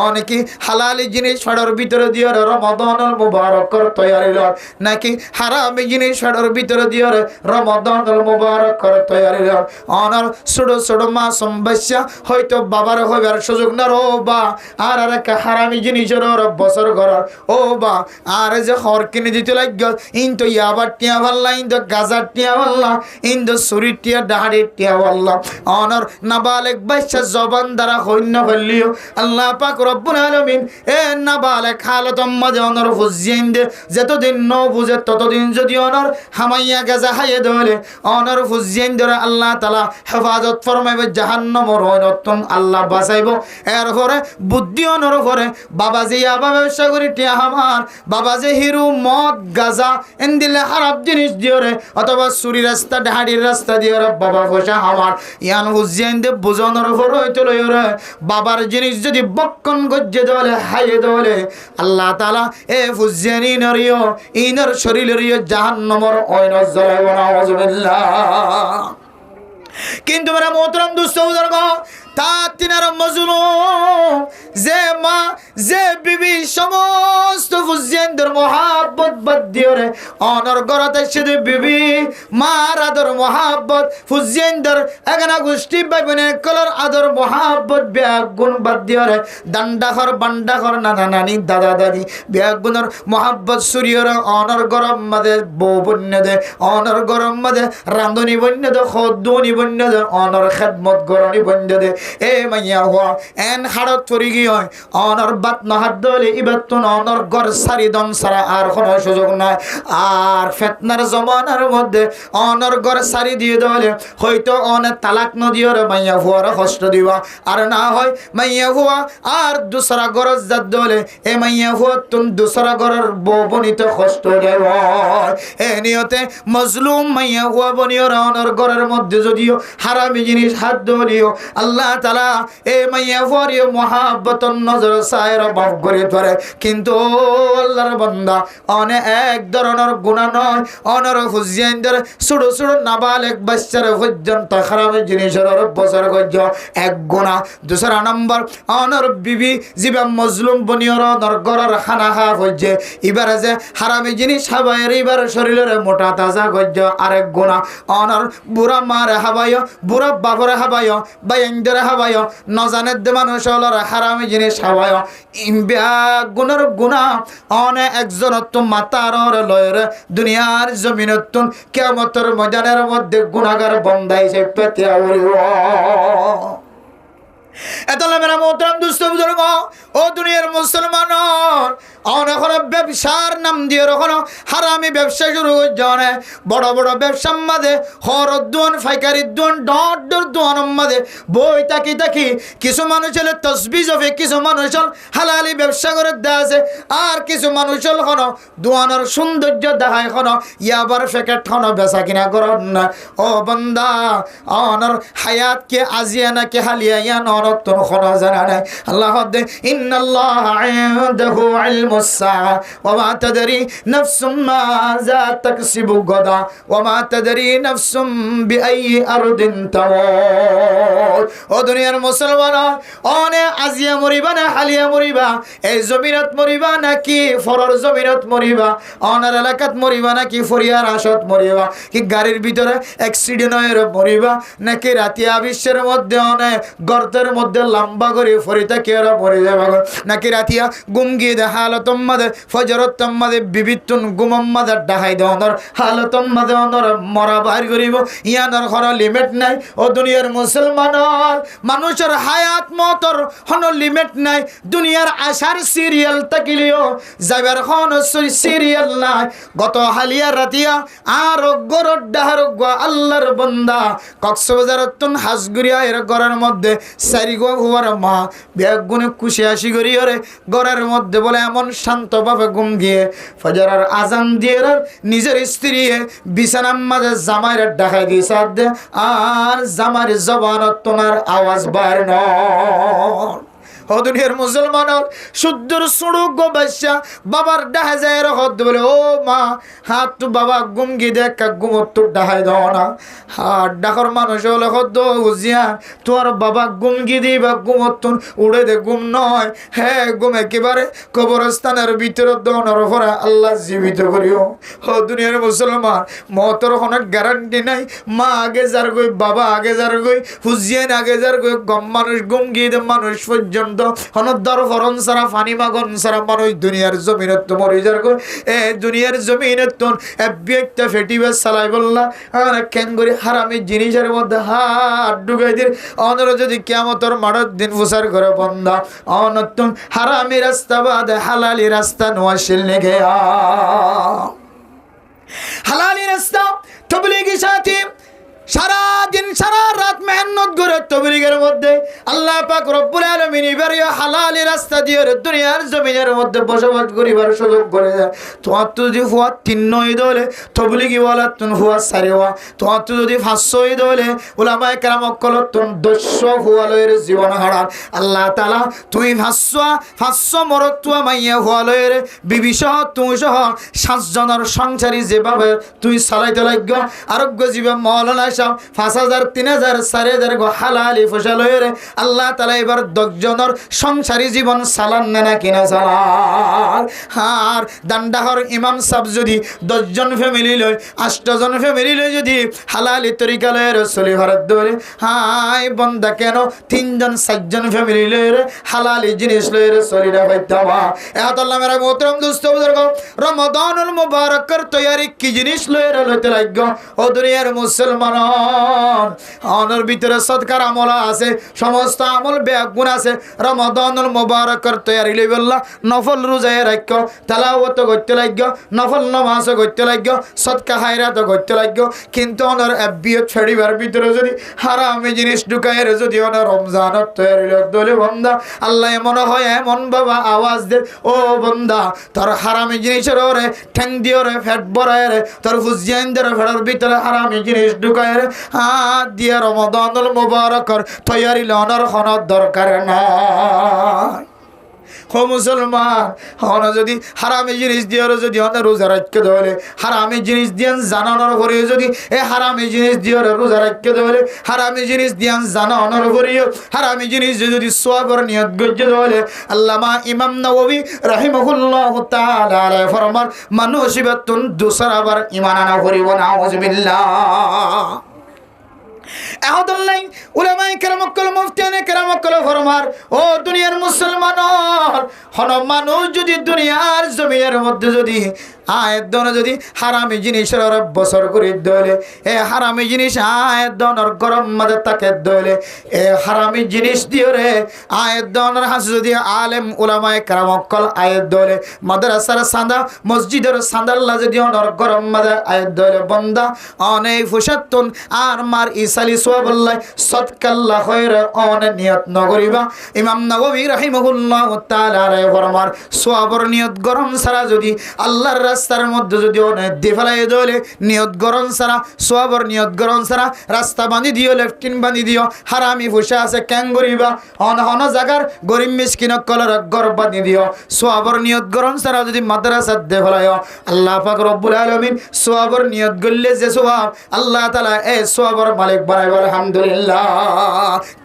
অনেকে হালালি জিনিস ফেডর ভিতরে দিয়ে রমাদানুল মুবারকের তৈয়ারি লয়, নাকি হারামি জিনিস ফেডর ভিতরে দিয়ে রমাদানুল মুবারকের তৈয়ারি লয়। অনার ছোট ছোট মাসুম বাচ্চা হয়তো বাবার হইবার সুযোগ না রো বা আর একটা হারামি জিনিসের বছর করার ও বা আর যে হর কিনে দিতে লাগল ইন তো ইয়াবার টিয়া ভাল্লা ইন্দো গাজার টিয়া ভাল্লা ইন্দো সুরির টিয়া ডাহারের টিয়া ভাল্লা অনর নাবালেক বাইশা জবান দ্বারা হইন্য ফেললিও আল্লাহ পাক রব্বুল আলামিন এ নাবালেক হালতম মাঝে অনর ফুজিয়েন দে যতদিন ন বুঝে ততদিন যদি অনর হামাইয়া গাজা হাইয়ে দলে অনর ফুজিয়েন ধরে আল্লাহ তাআলা হেফাজত ফরমাইবে জাহান্নামের হইনতন আল্লাহ বাঁচাইব এরপরে বুদ্ধি অনর পরে বাবা যে ইয়াবা ব্যবসা করি টিয়া আমার বাবা যে হিরু মদ গাজা এন দিলে খারাপ জিনিস দিওরে অথবা চুরি রাস্তা ডাহাড়ির রাস্তা দিওরে বাবা ফসা আমার ইয়ান হুজিয়ান দে বুঝানোর পর হইতে লইরে বাবার জিনিস যদি বক্ষণ গজ্জে দলে হাইয়ে দলে আল্লাহ তাআলা এ ফুজিয়ানি নরিও ইনর শরীরের জাহান্নামের অয়ন জ্বলাইব নাউজুবিল্লাহ কিন্তু মেরা মোহতরম দুস্থ বুজুর্গ তা তিনার মজলুম যে মা যে বিবি সমস্ত ফুজিয়ানদের মহাব্বত বাদ দিওরে অনর গরাতে সেদে বিবি মার আদর মহাব্বত ফুজিয়ানদের এগানা গোষ্ঠী বাইবনে কলর আদর মহাব্বত ব্যাগুন বাদ দিওরে দান্ডাখর বান্ডাখর নানা নানি দাদা দাদি ব্যাগুনের মহাব্বত সূর্যর অনর গরম মাদে বউ বন্য দে অনর গরম মাদে রান্ধনি বন্য দে খদ্দনি বন্য দে অনর খেদমত গরনি বন্য দে এ মাইয়া হওয়া এন হাড়ত পরি গিয়ে অনর বাত নহাত দলে ইবাতুন অনর গর সারি দন সারা আর কোনো সুযোগ নাই আর ফেতনার জমানার মধ্যে অনর গর সারি দিয়ে দলে হয়তো অনেক তালাক নদিওর মাইয়া হওয়ার কষ্ট দিবা আর না হয় মাইয়া হওয়া আর দুসরা গরজ যাত দলে এ মাইয়া হওয়া তুন দুসরা গরের বউ বনিতে কষ্ট দেব এ নিয়তে মজলুম মাইয়া হওয়া বনিওর অনর গরের মধ্যে যদিও হারামি জিনিস হাত দলিও আল্লাহ তাআলা এ মাইয়া ফরিও মহাব্বতন নজর সায়ের মাফ করে ধরে কিন্তু আল্লাহর বান্দা অনে এক ধরনের গুনাহ নয় অনর হুজিয়ানদের ছোট ছোট নাবালেক বাচ্চার পর্যন্ত হারামি জিনিসের বছর গজ্জ এক গুনাহ দুসরা নম্বর অনর বিবি জিবা মজলুম বনিয়র অনর গরর খানা খা হইছে এবারে যে হারামি জিনিস হাবায়ের এবার শরীরের মোটা তাজা গজ্জ আরেক গুনাহ অনর বুড়া মারে হাবায় বুড়া বাবরে হাবায় বাইন্দরে হাবায় নজানের দে মানুষ হলর হারামি জিনিস হাবায় ইম্বিয়া গুণর গুণা অনে একজনত মাতার লয়ের দুনিয়ার জমিনতুন কিয়ামতের ময়দানের মধ্যে গুনাহগার বন্দাইছে পেতে উড়িব এতলা মেরা মোহতরম দুস্থ বুজুর্গ ও দুনিয়ার মুসলমান অনেক ব্যবসার নাম দিয়ে রকম হারামি ব্যবসা শুরু করছে বড় বড় ব্যবসার মাঝে হরদ দোয়ান ফাইকারি দোয়ান ডট ডর দোয়ানের মাঝে বই তাকি তাকি কিছু মানুষ হলে তসবিজ হবে কিছু মানুষ হল হালালি ব্যবসা করে দেওয়া আছে আর কিছু মানুষ হল হন দোয়ানোর সৌন্দর্য দেখায় হন ইয়াবার প্যাকেট হন বেচা কিনা করেন না ও বন্দা অনর হায়াত কে আজিয়া নাকি হালিয়া ইয়ান অনতন হন জানা নাই আল্লাহ দে ইন্নাল্লাহ ইনদাহু ইলমুস সাআ ওয়া মা তাদরি নাফসুম মাযা তাকসিবু গাদা ওয়া মা তাদরি নাফসুম বিআইয়ি আরদিন তামুত ও দুনিয়ার মুসলমান অনে আজিয়া মরিবা না হালিয়া মরিবা এই জমিনত মরিবা নাকি ফরর জমিনত মরিবা অনার এলাকাত মরিবা নাকি ফরিয়ার আশত মরিবা কি গাড়ির ভিতরে অ্যাক্সিডেন্ট হয়ে মরিবা নাকি রাতিয়া বিশ্বের মধ্যে অনেক গর্তের মধ্যে লম্বা করে ফরিতা কেরা মরে যাবে নাকি রাতিয়া গুমগি দে হালতম মাদে ফজরতম মাদে বিবিতুন গুমম মাদে ডাহাই দে অনর হালতম মাদে অনর মরা বাইর করিব ইয়ানোর কোনো লিমিট নাই ও দুনিয়ার মুসলমান মানুষের হায়াত মতর কোনো লিমিট নাই দুনিয়ার আশার সিরিয়াল তাকিলিও যাবার কোনো সিরিয়াল নাই গত হালিয়া রাতিয়া আর গরর ডাহার আল্লাহর বান্দা কক্সবাজারতুন হাসগুড়িয়া এর ঘরের মধ্যে সারিগো হুয়ার মা বেগুনে খুশি আসি করিয়রে ঘরের মধ্যে বলে এমন শান্তভাবে ঘুম গিয়ে ফজরের আজান দিয়ে নিজের স্ত্রী বিছানার মাঝে জামাইর ডাকাই দিয়ে সাথ দে আর জামাইর জবানত তোমার আওয়াজ বাইর ন ও দুনিয়ার মুসলমান শুদ্ধর সুড়ুক গো বাদশা বাবার ডাহা যায় হদ বলে ও মা হাত তো বাবা গুমগি দেখ গুমত তোর ডাহাই দাও না হাত ডাকর মানুষ হলে হদ বুঝিয়া তোর বাবা গুমগি দি বা গুমত উড়ে দে গুম নয় হ্যাঁ গুম একেবারে কবরস্থানের ভিতরে দৌড়ার পরে আল্লাহ জীবিত করিও ও দুনিয়ার মুসলমান মতর কোনো গ্যারান্টি নাই মা আগে যার গই বাবা আগে যার গই হুজিয়ান আগে যার গই গম মানুষ গুমগি দে মানুষ পর্যন্ত পর্যন্ত হনদ্দার ফরন সারা ফানি মাগন সারা মানুষ দুনিয়ার জমিনত তো মরে যার গো এ দুনিয়ার জমিনত তো একটা ফেটিবে সালাই বললা আর কেন করে হারামি জিনিসের মধ্যে হাত ঢুকাই দিন অনর যদি কিয়ামতের মাঠের দিন ফুসার করে বন্ধা অনতুন হারামি রাস্তা বাদ হালালি রাস্তা নোয়াশিল নে গয়া হালালি রাস্তা তবলিগি সাথী সারা দিন সারা রাত মেহনত করে তবলিগের মধ্যে আল্লাহ পাক রব্বুল আলামিন এবারে হালালি রাস্তা দিয়ে দুনিয়ার জমিনের মধ্যে বসবাস করিবার সুযোগ করে দেয়। তোমার তো যদি হুয়া 3 ঈদ হলে তবলিগি ওয়ালা তুন হুয়া 4 হওয়া তোমার তো যদি 500 ঈদ হলে উলামায়ে কেরাম কল তুন 200 হুয়া লয়ের জীবন হারান আল্লাহ তাআলা তুই 500 মরত তুয়া মাইয়া হুয়া লয়ের বিবি সহ তুই সহ 7 জনের সংসারী যেভাবে তুই চালাইতে লাগব আরোগ্য জীবন মাওলানা 5,000 3,000 4,000 গো হালালি ফসল হয়ে আল্লাহ তাআলা এবার 10 জনের সংসারী জীবন চালান না কিনা চালান আর দান্ডাহর ইমাম সাহেব যদি 10 জন ফ্যামিলি লয় 8 জন ফ্যামিলি লয় যদি হালালি তরিকা লয় রসুলি ভারত ধরে হাই বন্দা কেন 3 জন 4 জন ফ্যামিলি লয় হালালি জিনিস লয় রসুলিরা বাইতাবা এত আল্লাহ মেরা মোহতরম দোস্ত বুজুর্গ রমাদানুল মুবারকের তৈয়ারি কি জিনিস লয় লইতে লাগব ও দুনিয়ার মুসলমান অনর ভিতরে সদকার আমল আছে সমস্ত আমল বেগুন আছে রমাদানুল মুবারকের তৈয়ারি লইবল্লা নফল রোজায় রাখো তেলাওয়াত করতে লাগো নফল নামাজ করতে লাগো সদকা খায়রাত করতে লাগো কিন্তু অনর এবিও ছড়িবার ভিতরে যদি হারামি জিনিস ঢুকায় যদি অনর রমজানের তৈয়ারি দলে বন্দা আল্লাহ মনে হয় এমন বাবা আওয়াজ দে ও বন্দা তোর হারামি জিনিসের ওরে ঠ্যাং দিয়ে রে ফ্যাট বড়ায় রে তোর ফুজিয়ানদের ফেরার ভিতরে হারামি জিনিস ঢুকায় হাত দিয়ে রমাদানুল মুবারকের তৈয়ারি লওয়ার কোনো দরকার নাই। ও মুসলমান হন যদি হারামি জিনিস দিয়ে যদি অন্য রোজা রাখতে ধরে হারামি জিনিস দিয়ে জানানোর পরে যদি এ হারামি জিনিস দিয়ে রোজা রাখতে ধরে হারামি জিনিস দিয়ে জানানোর পরে হারামি জিনিস যদি সওয়াবের নিয়ত গজ্জে ধরে আল্লামা ইমাম নববী রাহিমাহুল্লাহু তাআলা আলাইহি ফরমান মানুষ ইবাতুন দুসরাবার ঈমান আনা করিব নাউযুবিল্লাহ এহদুল্লাহ উলামায়ে কেরাম কল মুফতিয়ানে কেরাম কল ফরমার ও দুনিয়ার মুসলমান হন মানুষ যদি দুনিয়ার জমিনের মধ্যে যদি আয়াত দন যদি হারামি জিনিসের বছর করে দলে এ হারামি জিনিস আয়াত দনের গরম মাঝে তাকে দলে এ হারামি জিনিস দিয়ে রে আয়াত দনের হাসি যদি আলেম উলামায়ে কেরাম কল আয়াত দলে মাদ্রাসার সাদা মসজিদের সাদাল্লা যদি অনর গরম মাঝে আয়াত দলে বন্দা অনেক ফুসাতুন আর মার ইসালি সোয়াবুল্লাহ সদকাল্লাহ খয়রে অনে নিয়ত নগরিবা ইমাম নববী রাহিমাহুল্লাহু তাআলা আলাইহি ফরমান সোয়াবর নিয়ত গরম সারা যদি আল্লাহর রাস্তার মধ্যে যদি অনে দেফালাই দলে নিয়ত গরম সারা সোয়াবর নিয়ত গরম সারা রাস্তা বাঁধি দিও লেফটিন বাঁধি দিও হারামি ফুসা আছে ক্যাং গরিবা অন অন জাগার গরিব মিসকিনক কলর গর বাঁধি দিও সোয়াবর নিয়ত গরম সারা যদি মাদ্রাসা দেফালাই আল্লাহ পাক রব্বুল আলামিন সোয়াবর নিয়ত গল্লে যে সোয়াব আল্লাহ তাআলা এ সোয়াবর মালিক বানাই আলহামদুলিল্লাহ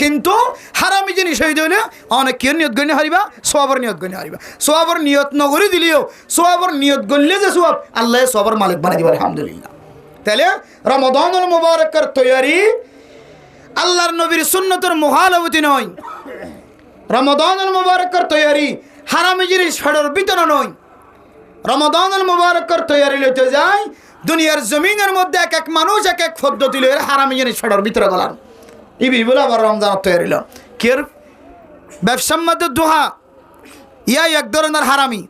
কিন্তু হারামি জিনিস হয়ে দিলে অনেক কি নিয়ত গণ্য হারিবা সোয়াবর নিয়ত গণ্য হারিবা সোয়াবর নিয়ত নগরি দিলিও সোয়াবর নিয়ত গল্লে যে সোয়াব আল্লাহ সোয়াবর মালিক বানাই দিবা আলহামদুলিল্লাহ। তাহলে রমাদানুল মুবারকের তৈয়ারি আল্লাহর নবীর সুন্নতের মুখালফতি নয় রমাদানুল মুবারকের তৈয়ারি হারামি জিনিস ফেডর বিতরণ নয় রমাদানুল মুবারকের তৈয়ারি লইতে যায় দুনিয়ার জমিনের মধ্যে এক এক মানুষ এক এক পদ্ধতি লয়ে হারামি জিনিস ফেডর ভিতরে গলার ইবি বলে আবার রমজান তৈরি হলো কের ব্যবসার মধ্যে দোহা ইয়াই এক ধরনের হারামি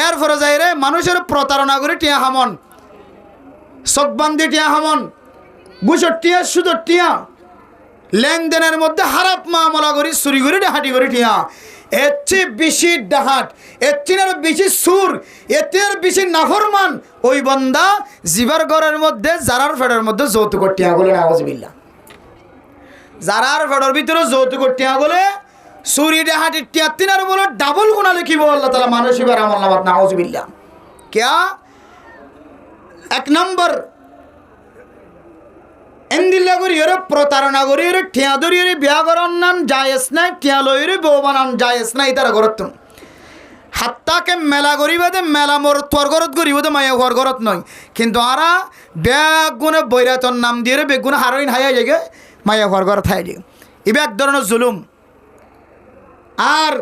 এর ফলে যাই রে মানুষের প্রতারণা করে টিয়া হামন চকবান্দি টিয়া হামন গুছর টিয়া সুদর টিয়া লেনদেনের মধ্যে হারাপ মামলা করি চুরি করে ডাহাটি করে টিয়া এর চেয়ে বেশি ডাহাট এর চেয়ে বেশি সুর এর বেশি নাফরমান ওই বন্দা জিবার ঘরের মধ্যে জারার ফেডের মধ্যে যৌতুক টিয়া বলে নাউজুবিল্লাহ জারার ফেডের ভিতরে যৌতুক টিয়া বলে চুরি ডাহাটি টিয়া তিনার বলে ডাবল গুণা লিখিব আল্লাহ তাআলা মানুষ এবার আমল নামাত নাউজুবিল্লাহ क्या এক নম্বর এন্দিল্লা করি ওরে প্রতারণা করি ওরে ঠিয়া ধরি ওরে বিয়া করার নাম জায়েজ নাই ঠিয়া লই রে বউ বানান জায়েজ নাই তারা ঘরত হাত্তাকে মেলা করিবাদে মেলা মোর তোর ঘরত করিবাদে মায়া ঘর ঘরত নয় কিন্তু আরা বেগুনে বৈরাতর নাম দিয়ে রে বেগুনে হারইন হাইয়া যায় মায়া ঘর ঘর থাই যায় ইবে এক ধরনের জুলুম আর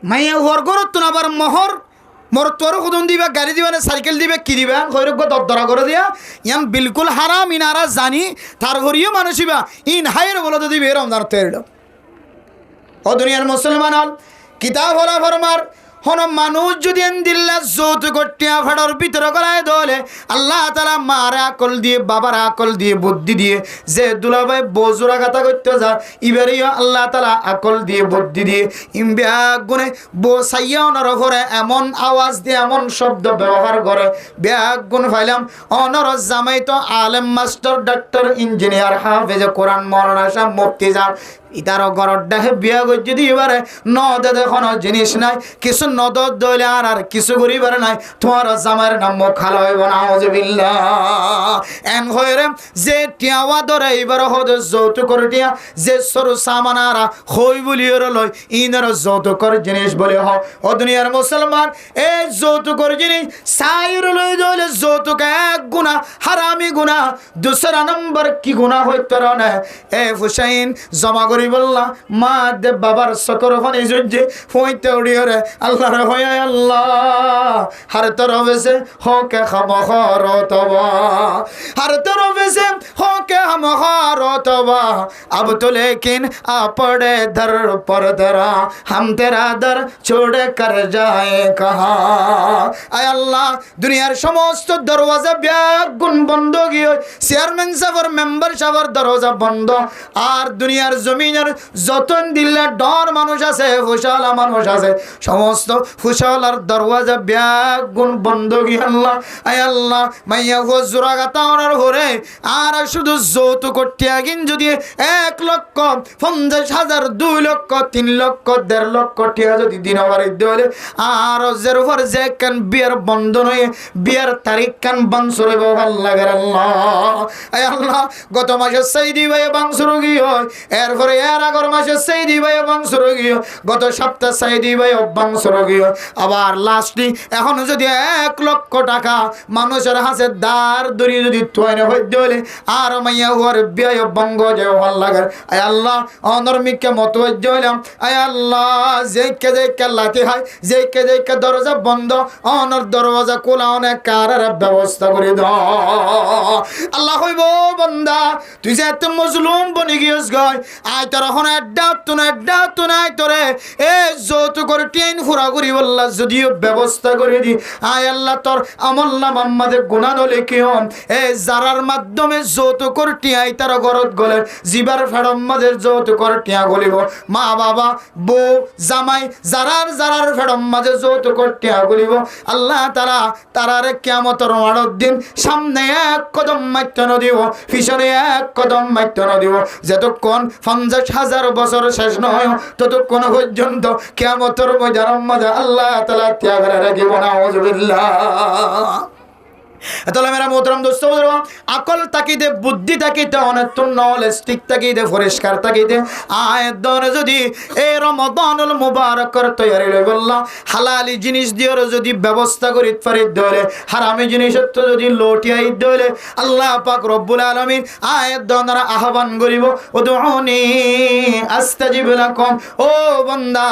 মাইয়া হওয়ার গরত তো আবার মোর তোর খুদন দিবা গাড়ি দিবা না সাইকেল দিবে কি দিবা হৈরজ্ঞ দরদরা করে দিয়া ইয়ান বিলকুল হারাম ইনারা জানি তার ঘরিও মানুষিবা ইন হাইয়ের বলে তো দিবে রমজান তেরল ও দুনিয়ার মুসলমান হল কিতাব হলা ফরমার হন মানুষ যদি দিল্লা যৌত গটিয়া ফাড়ার ভিতরে গলায় দলে আল্লাহ তাআলা মার আকল দিয়ে বাবার আকল দিয়ে বুদ্ধি দিয়ে যে দুলাভাই বজুরা কথা করতে যা ইবারিও আল্লাহ তাআলা আকল দিয়ে বুদ্ধি দিয়ে ইমবিয়া গুনে বসাইয়া অনর ঘরে এমন আওয়াজ দিয়ে এমন শব্দ ব্যবহার করে ব্যাগ গুণ ফাইলাম অনর জামাই তো আলেম মাস্টার ডাক্তার ইঞ্জিনিয়ার হাফেজ কোরআন মাওলানা সাহেব মুফতি সাহেব ইতারও গরর ডাকে বিয়া করছে যদি এবারে নদে দেখুন জিনিস নাই কিছু নদর দইলে আর কিছু করিবার নাই তোমার জামাইয়ের নাম মুখ খালা হইব না আউযুবিল্লাহ এন হইরে যে টিয়াওয়া ধরে এবার হদে যৌতুকর টিয়া যে সরু সামানারা হই বলিওর লয় ইনার যৌতুকর জিনিস বলে ও দুনিয়ার মুসলমান এই যৌতুকর জিনিস সাইর লই দইলে যৌতুক এক গুনাহ হারামি গুনাহ দুসরা নম্বর কি গুনাহ হইতে না এ হুসাইন জমা বললা মা দে বাবার সকর হনে জুজে হইতে উড়িয়রে আল্লাহর হয় আল্লাহ হর তরফে হোকে খাম খরতবা হর তরফে হোকে হাম খরতবা अब तो लेकिन आ पड़े दर पर दरा हम तेरा दर छोड़ कर जाए कहा आय अल्लाह दुनियार समस्त दरवाजा ব্যাগুন বন্ধ গিয়ে চেয়ারম্যান সাহেবের মেম্বার সাহেবের দরজা বন্ধ আর দুনিয়ার জমিনের যতন দিল্লা ডর মানুষ আছে ফুসালা মানুষ আছে সমস্ত ফুসালার দরওয়াজা ব্যাগুন বন্ধ গিয়ে আল্লাহ আয় আল্লাহ মাইয়া হুজুরা গাতা ওনার ঘরে আর শুধু যৌতুক টিয়াগিন যদি 1,50,000 2 লক্ষ 3 লক্ষ 1.5 লক্ষ টিয়া যদি দিনবার দিলে আর জের উপর যে কান বিয়ার বন্ধন হয়ে বিয়ার তারিখ কান বাংসুর হইব আল্লাহ আল্লাহ আয় আল্লাহ গত মাসে সাইদি ভাই বাংসুর গিয়ে এরপরে এর আগর মাসে সাইদি ভাই বাংসুর গিয়ে গত সপ্তাহ সাইদি ভাই বাংসুর গিয়ে আবার লাস্টলি এখন যদি 1 লক্ষ টাকা মানুষের হাতে দার দড়ি যদি তোয়নে হইতে হলে আর মাইয়া হওয়ার বিয়ে বঙ্গ যায় আল্লাহ আয় আল্লাহ অনর্মিককে মতওয়াজ্জ হইলাম আয় আল্লাহ যেকে যেকে লাতি হয় যেকে যেকে দরজা বন্ধ অনর দরওয়াজা খোলা অনেক কারার ব্যবস্থা করে দাও আল্লাহ হইব বান্দা তুই যে এত মজলুম বনি গিয়েছ গয় আয় তোর এখন এড্ডা নাই তোরে এ যৌতুকর টেন ফুরা করি বললা যদিও ব্যবস্থা করে দি আয় আল্লাহ তোর আমল নামা আমাদের গুনাহ লিখিও এ যারার মাধ্যমে যৌতুকর টিয়াই তার গরত গলে জিবার ফেড়ম মাদের যৌতুকর টিয়া গলিব মা বাবা বউ জামাই যারার ফেড়ম মাঝে যৌতুকর টিয়া গলিব আল্লাহ তারারে কিয়ামতের মাঠের দিন সামনে এক কদম মাইতে ন দিব পিছনে এক কদম মাইতে ন দিব যতক্ষণ 50,000 বছর শেষ নয় ততক্ষণ পর্যন্ত কিয়ামতের ময়দানের মাঝে আল্লাহ তাআলা ত্যাগ রাখিব না আউযুবিল্লাহ তাহলে মেরা মোহতরম দোস্ত আকল তাকিতে বুদ্ধি তাকিতে অনেক নলেজ ঠিক তাকিতে পরিষ্কার তাকিতে আয়াত ধরে যদি এই রমাদানুল মুবারকের তৈরি লই বললা হালালি জিনিস দিয়ে যদি ব্যবস্থা করি পারি ধরে হারামি জিনিসের তো যদি লটিয়াই ধরে আল্লাহ পাক রব্বুল আলামিন আয়াত ধরে আহ্বান করিব উদউনি আস্তাজিব লাকুম ও বান্দা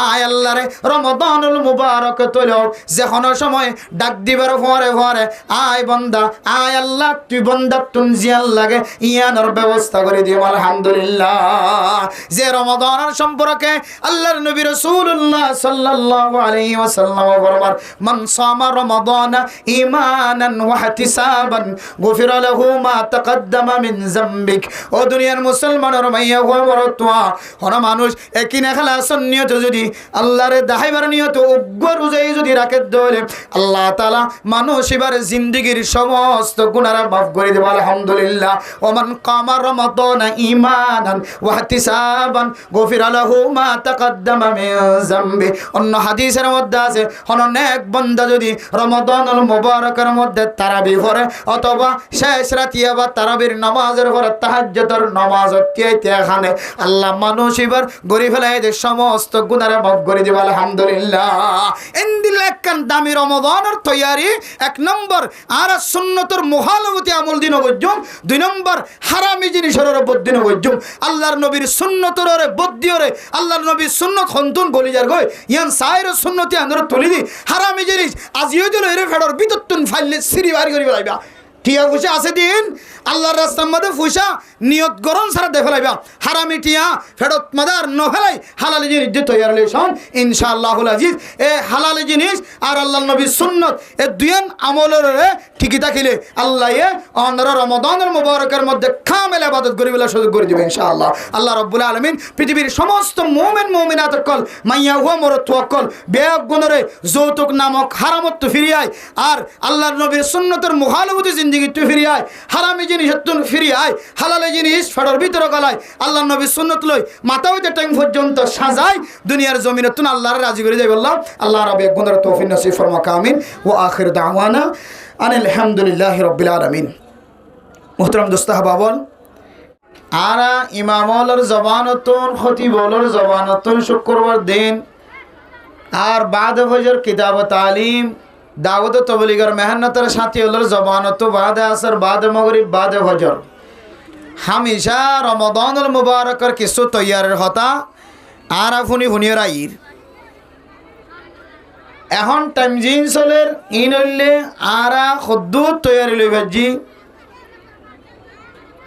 আয় আল্লাহরে রমাদানুল মুবারক তৈলো যখন সময় ডাক দিবার পরে আয় বান্দা আয় আল্লাহ তুই বান্দা তুন জিয়াল লাগে ইয়ানোর ব্যবস্থা করে দিও আলহামদুলিল্লাহ যে রমাদানের সম্পর্কে আল্লাহর নবী রাসূলুল্লাহ সাল্লাল্লাহু আলাইহি ওয়াসাল্লাম ফরমান মান সামা রমাদান ঈমানান ওয়া ইহতিসাবান গুফিরা লাহু মা তাকদ্দামা মিন যামবিক ও দুনিয়ার মুসলমানের মাইয়া ওয়া হন মানুষ একিনা খালাসন নিয়ত যদি আল্লাহরে দাহাইবার নিয়ত উগ্র রোজাই যদি রাখে দলে আল্লাহ তাআলা মানুষ এবার জিন্দেগির সমস্ত গুনাহ মাফ করে দেব আলহামদুলিল্লাহ ওমান কামা রমাদান ঈমানান ওয়া ইহতিসাবান গুফিরা লাহু মা তাকদ্দামা মিন যামবি অন্য হাদিসের মধ্যে আছে হন নেক বান্দা যদি রমাদানুল মুবারকের মধ্যে তারাবি পড়ে অথবা শেষ রাতিয়া বা তারাবির নামাজের পরে তাহাজ্জুদের নামাজ তিয়াইতে এখানে আল্লাহ মানুষ এবার গরি ফেলাই দে সমস্ত গুনাহ মাফ করে দেব আলহামদুলিল্লাহ ইনদিল একখান দামি রমাদানের তৈয়ারি এক নম্বর আর সুন্নতর মহালবতী আমল দিন গজ্জুম 2 নম্বর হারামি জিনিসের বদ্দিন গজ্জুম আল্লাহর নবীর সুন্নতর বদ্দিওরে আল্লাহর নবীর সুন্নত হন্তুন গলিজার গয় ইয়ান সাইর সুন্নতি আন্দর তুলি দি হারামি জিনিস আজিও দিল এর ফেডর বিততুন ফাইলে সিরি বাড়ি করি লাইবা টিয়া ফুসা আছে দিন আল্লাহর রাস্তার মধ্যে ফুসা নিয়ত গরম সারা দে ফেলাইবা হারামি টিয়া ফেরত মাদার ন ফেলাই হালাল জিনিস যে তৈয়ার লেশন ইনশাআল্লাহুল আজিজ এ হালাল জিনিস আর আল্লাহর নবীর সুন্নত এ দুইন আমলের ঠিকই থাকিলে আল্লাহ এ অনর রমাদানের মুবারকের মধ্যে কামেল ইবাদত করিবেলা সুযোগ করে দিবেন ইনশাআল্লাহ আল্লাহ রাব্বুল আলামিন পৃথিবীর সমস্ত মুমিন মুমিনাত কল মাইয়া হুয়া মরত কল বেয়াক গুনরে যৌতুক নামক হারামত ফিরিয়ায় আর আল্লাহর নবীর সুন্নতের মুখালবতী জিন্দেগি তু ফিরিয়ায় হারামি জিনিস তুন ফিরিয়ায় হালাল জিনিস ফেডর ভিতরে গলায় আল্লাহর নবীর সুন্নত লই মাথা হইতে টাইম পর্যন্ত সাজায় দুনিয়ার জমিনে তুন আল্লাহর রাজি করে যাই বললাম আল্লাহ রাব্বি গুনরে তৌফিক নসিব ফরমা কামিন ওয়া আখির দাওয়ানা আনিল হামদুলিল্লাহি রাব্বিল আলামিন মুহতারাম দোস্ত আহবাবল আরা ইমামলর জবানতুন খতিবলর জবানতুন শুক্রবার দিন আর বাদ ফজর কিতাব তালিম দাওয়াত তবলিগর মেহনতের সাথী হলর জবানত বাদ আসর বাদ মগরিব বাদ ফজর হামেশা রমাদানুল মুবারকের কিছু তৈয়ারের হতা আর ফুনি ফুনিয়র আইর এখন টাইম জিন্সলের ইন হইলে আরা খদ্দুত তৈয়ারি লইবাজি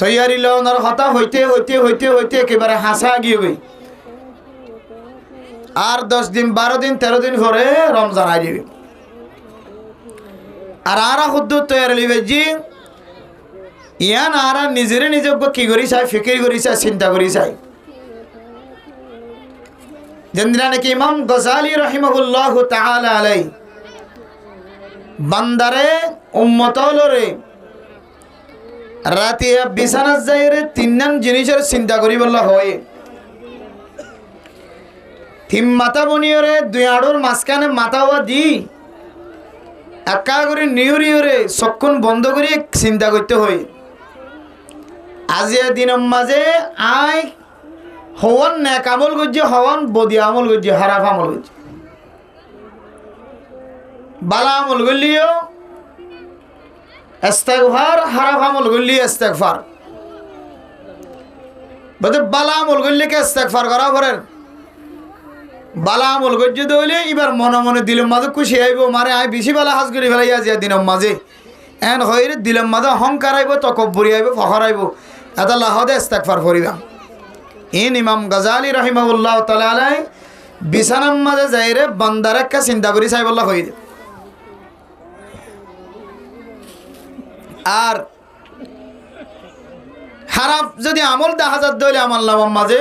তৈয়ারি লওয়ার হতা হইতে হইতে হইতে হইতে একেবারে হাসা গিয়ে আর 10 দিন 12 দিন 13 দিন পরে রমজান আই যাবে আর আরা খদ্দুত তৈয়ারি লইবাজি ইয়ান আরা নিজেরে নিজে কি করি চাই ফিকির করি চাই চিন্তা করি চাই যেদিনা নাকি ইমাম গজালি রহিমাহুল্লাহু তাআলা আলাই বান্দারে উম্মতলরে রাতে বিছানা যাইরে তিনজন জিনিসের চিন্তা করি বললা হয় তিন মাথা বনিয়রে দুই আড়োর মাঝখানে মাথা হওয়া দি একা করে নিউরিয়রে চক্ষুন বন্ধ করে চিন্তা করতে হয় আজিয়া দিনের মাঝে আই হওয়ান নেক আমল করছে হওয়ান বদি আমল করছে হারাফ আমল করছে বালা আমল করলিও ইস্তেগফার হারাফ আমল করলি ইস্তেগফার বলে বালা আমল করলে কে ইস্তেগফার করা করেন বালা আমল করছে দইলে এবার মনে মনে দিলের মাঝে খুশি আইব মারে আই বেশি বালা হাজ করে ফেলাই আজিয়া দিনের মাঝে এন হইরে দিলের মাঝে অহংকার আইব তকব্বুরি আইব ফখর আইব এটা লাহদে ইস্তেগফার করিবা ইন ইমাম গজালি রহিমাহুল্লাহ তাআলা আলাই বিছানার মাঝে যাইরে বান্দার একটা চিন্তা করি চাই বললা হই আর খারাপ যদি আমল দেখা যাত দইলে আমার নামার মাঝে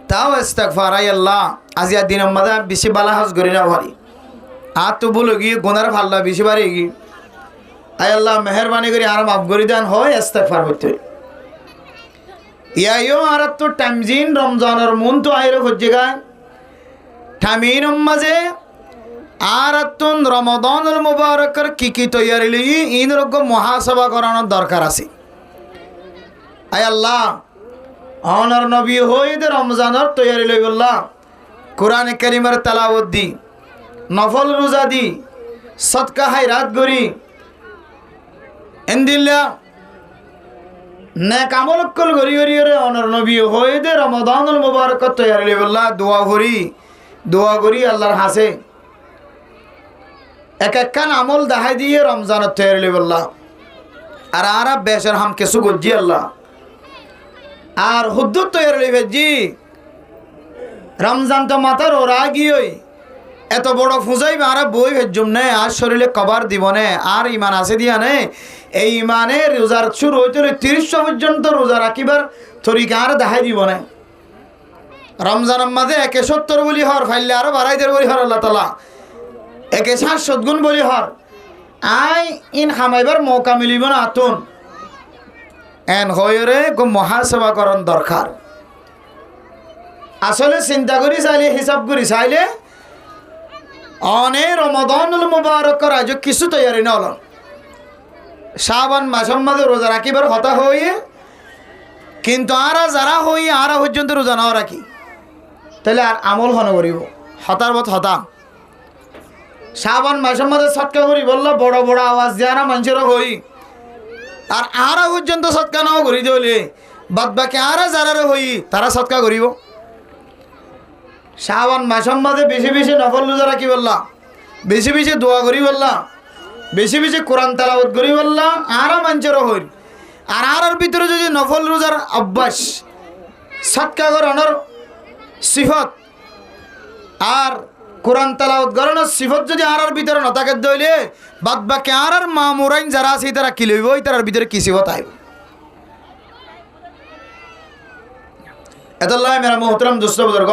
তাও ইস্তেগফার আই আল্লাহ আজিয়া দিনের মাঝে বেশি বালা হাজ করি না ভারি আর তো বলো গিয়ে গুনার ফাল্লা বেশি বাড়ি গিয়ে আই আল্লাহ মেহরবানি করে আর মাফ করে দেন হয় ইস্তেগফার করতে ইয়াইও আর তো টাইমজিন রমজানের মন তো আইরে হচ্ছে গা ঠামিন মাঝে আর তুন রমাদানুল মুবারকের কি তৈয়ারি লই ইন রকম মহাসভা করানোর দরকার আছে আই আল্লাহ অনর নবী হইতে রমজানের তৈয়ারি লই বললাম কোরআনে কারিমের তেলাওয়াত দি নফল রোজা দি সদকা হায়রাত করি এন্দিল্লা নেক আমল কল গরি গরি রে অনর নবী হইতে রমাদানুল মুবারকের তৈয়ারি লই বললাম দোয়া করি আল্লাহর হাসে এক একখান আমল দেখাই দিয়ে রমজানের তৈরি লই বললাম আর আরা বেশের হাম কিছু গজ্জি আল্লাহ আর হুদ্দুর তৈরি লই ভেজি রমজান তো মাথার ওরা গিয়ে এত বড় ফুজাই আর বই ভেজুম নে আর শরীরে কবার দিব নে আর ইমান আছে দিয়া নে এই ইমানে রোজার শুরু হইতে 30 পর্যন্ত রোজা রাখিবার তরিকা আর দেখাই দিব না রমজানের মাঝে 71 বলি হর ফাইলে আরো বাড়াই দের বলি হর আল্লাহ তাআলা 160 গুণ বলি হর আই ইন হামাইবার মৌকা মিলিব না আতুন এন হয়রে গো মহাসভা করণ দরকার আসলে চিন্তা করি চাইলে হিসাব করি চাইলে অনে রমাদানুল মুবারকের আজ কিছু তৈয়ারি না হল শাবান মাসের মাঝে রোজা রাখিবার হতা হইয়ে কিন্তু আরা যারা হইয়ে আরা পর্যন্ত রোজা না রাখি তাহলে আর আমল হন করিব হতার বত হতা শাবান মাসের মধ্যে সৎকা করি বললো বড় বড় আওয়াজ দেয় না মানুষেরও হই আর আরা পর্যন্ত সৎকা নাও করি দিলে বাদ বাকি আরা যারা হই তারা সৎকা করিব শাবান মাসের মধ্যে বেশি বেশি নফল রোজা রাখি বললা বেশি বেশি দোয়া করি বললা বেশি বেশি কোরআন তেলাওয়াত করি বললা আরা মানুষেরও হই আর আর ভিতরে যদি নফল রোজার অভ্যাস সৎকা করানোর সিফত আর কোরআন তেলাওয়াত করানোর সিফত যদি আর ভিতরে না থাকে দইলে বাদ বাকি আর মামুরাইন যারা আছে তারা কি লইব তার ভিতরে কি সিফত আইব এতল্লাহ মেরা মোহতরম দোস্ত বুজুর্গ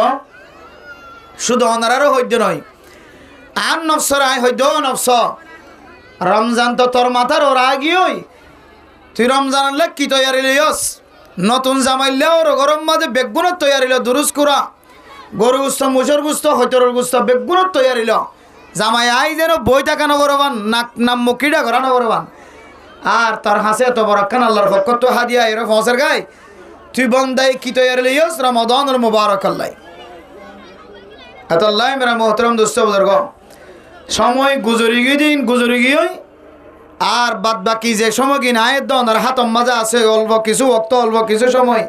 শুধু অনারারও হইদ্য নয় আর নফসর আয় হইদ্য নফস রমজান তো তোর মাথার ওর আগিয়েই তুই রমজান আনলে কি তৈয়ারি লইস নতুন জামাইলে ওর গরম মাঝে বেগুনত তৈয়ারি ল দুরুস কুরা গরু গুস্ত মুসর গুস্ত হইতর গুস্ত বেগুনত তৈয়ারি ল জামাই আই যেন বই টাকা নগরবান নাক নাম মুখিটা ঘরা নগরবান আর তার হাসে এত বড় খান আল্লাহর পক্ষ তো হাদিয়া এর ফসের গায় তুই বন্দাই কি তৈয়ারি লইস রমাদানুল মুবারক আল্লাহ এতল্লাহ মেরা মোহতরম দোস্ত বুজুর্গ সময় গুজরি গিয়ে দিন গুজরি গিয়ে আর বাদ বাকি যে সময় কিনা আয়ের দন আর হাতম মাজা আছে অল্প কিছু অক্ত অল্প কিছু সময়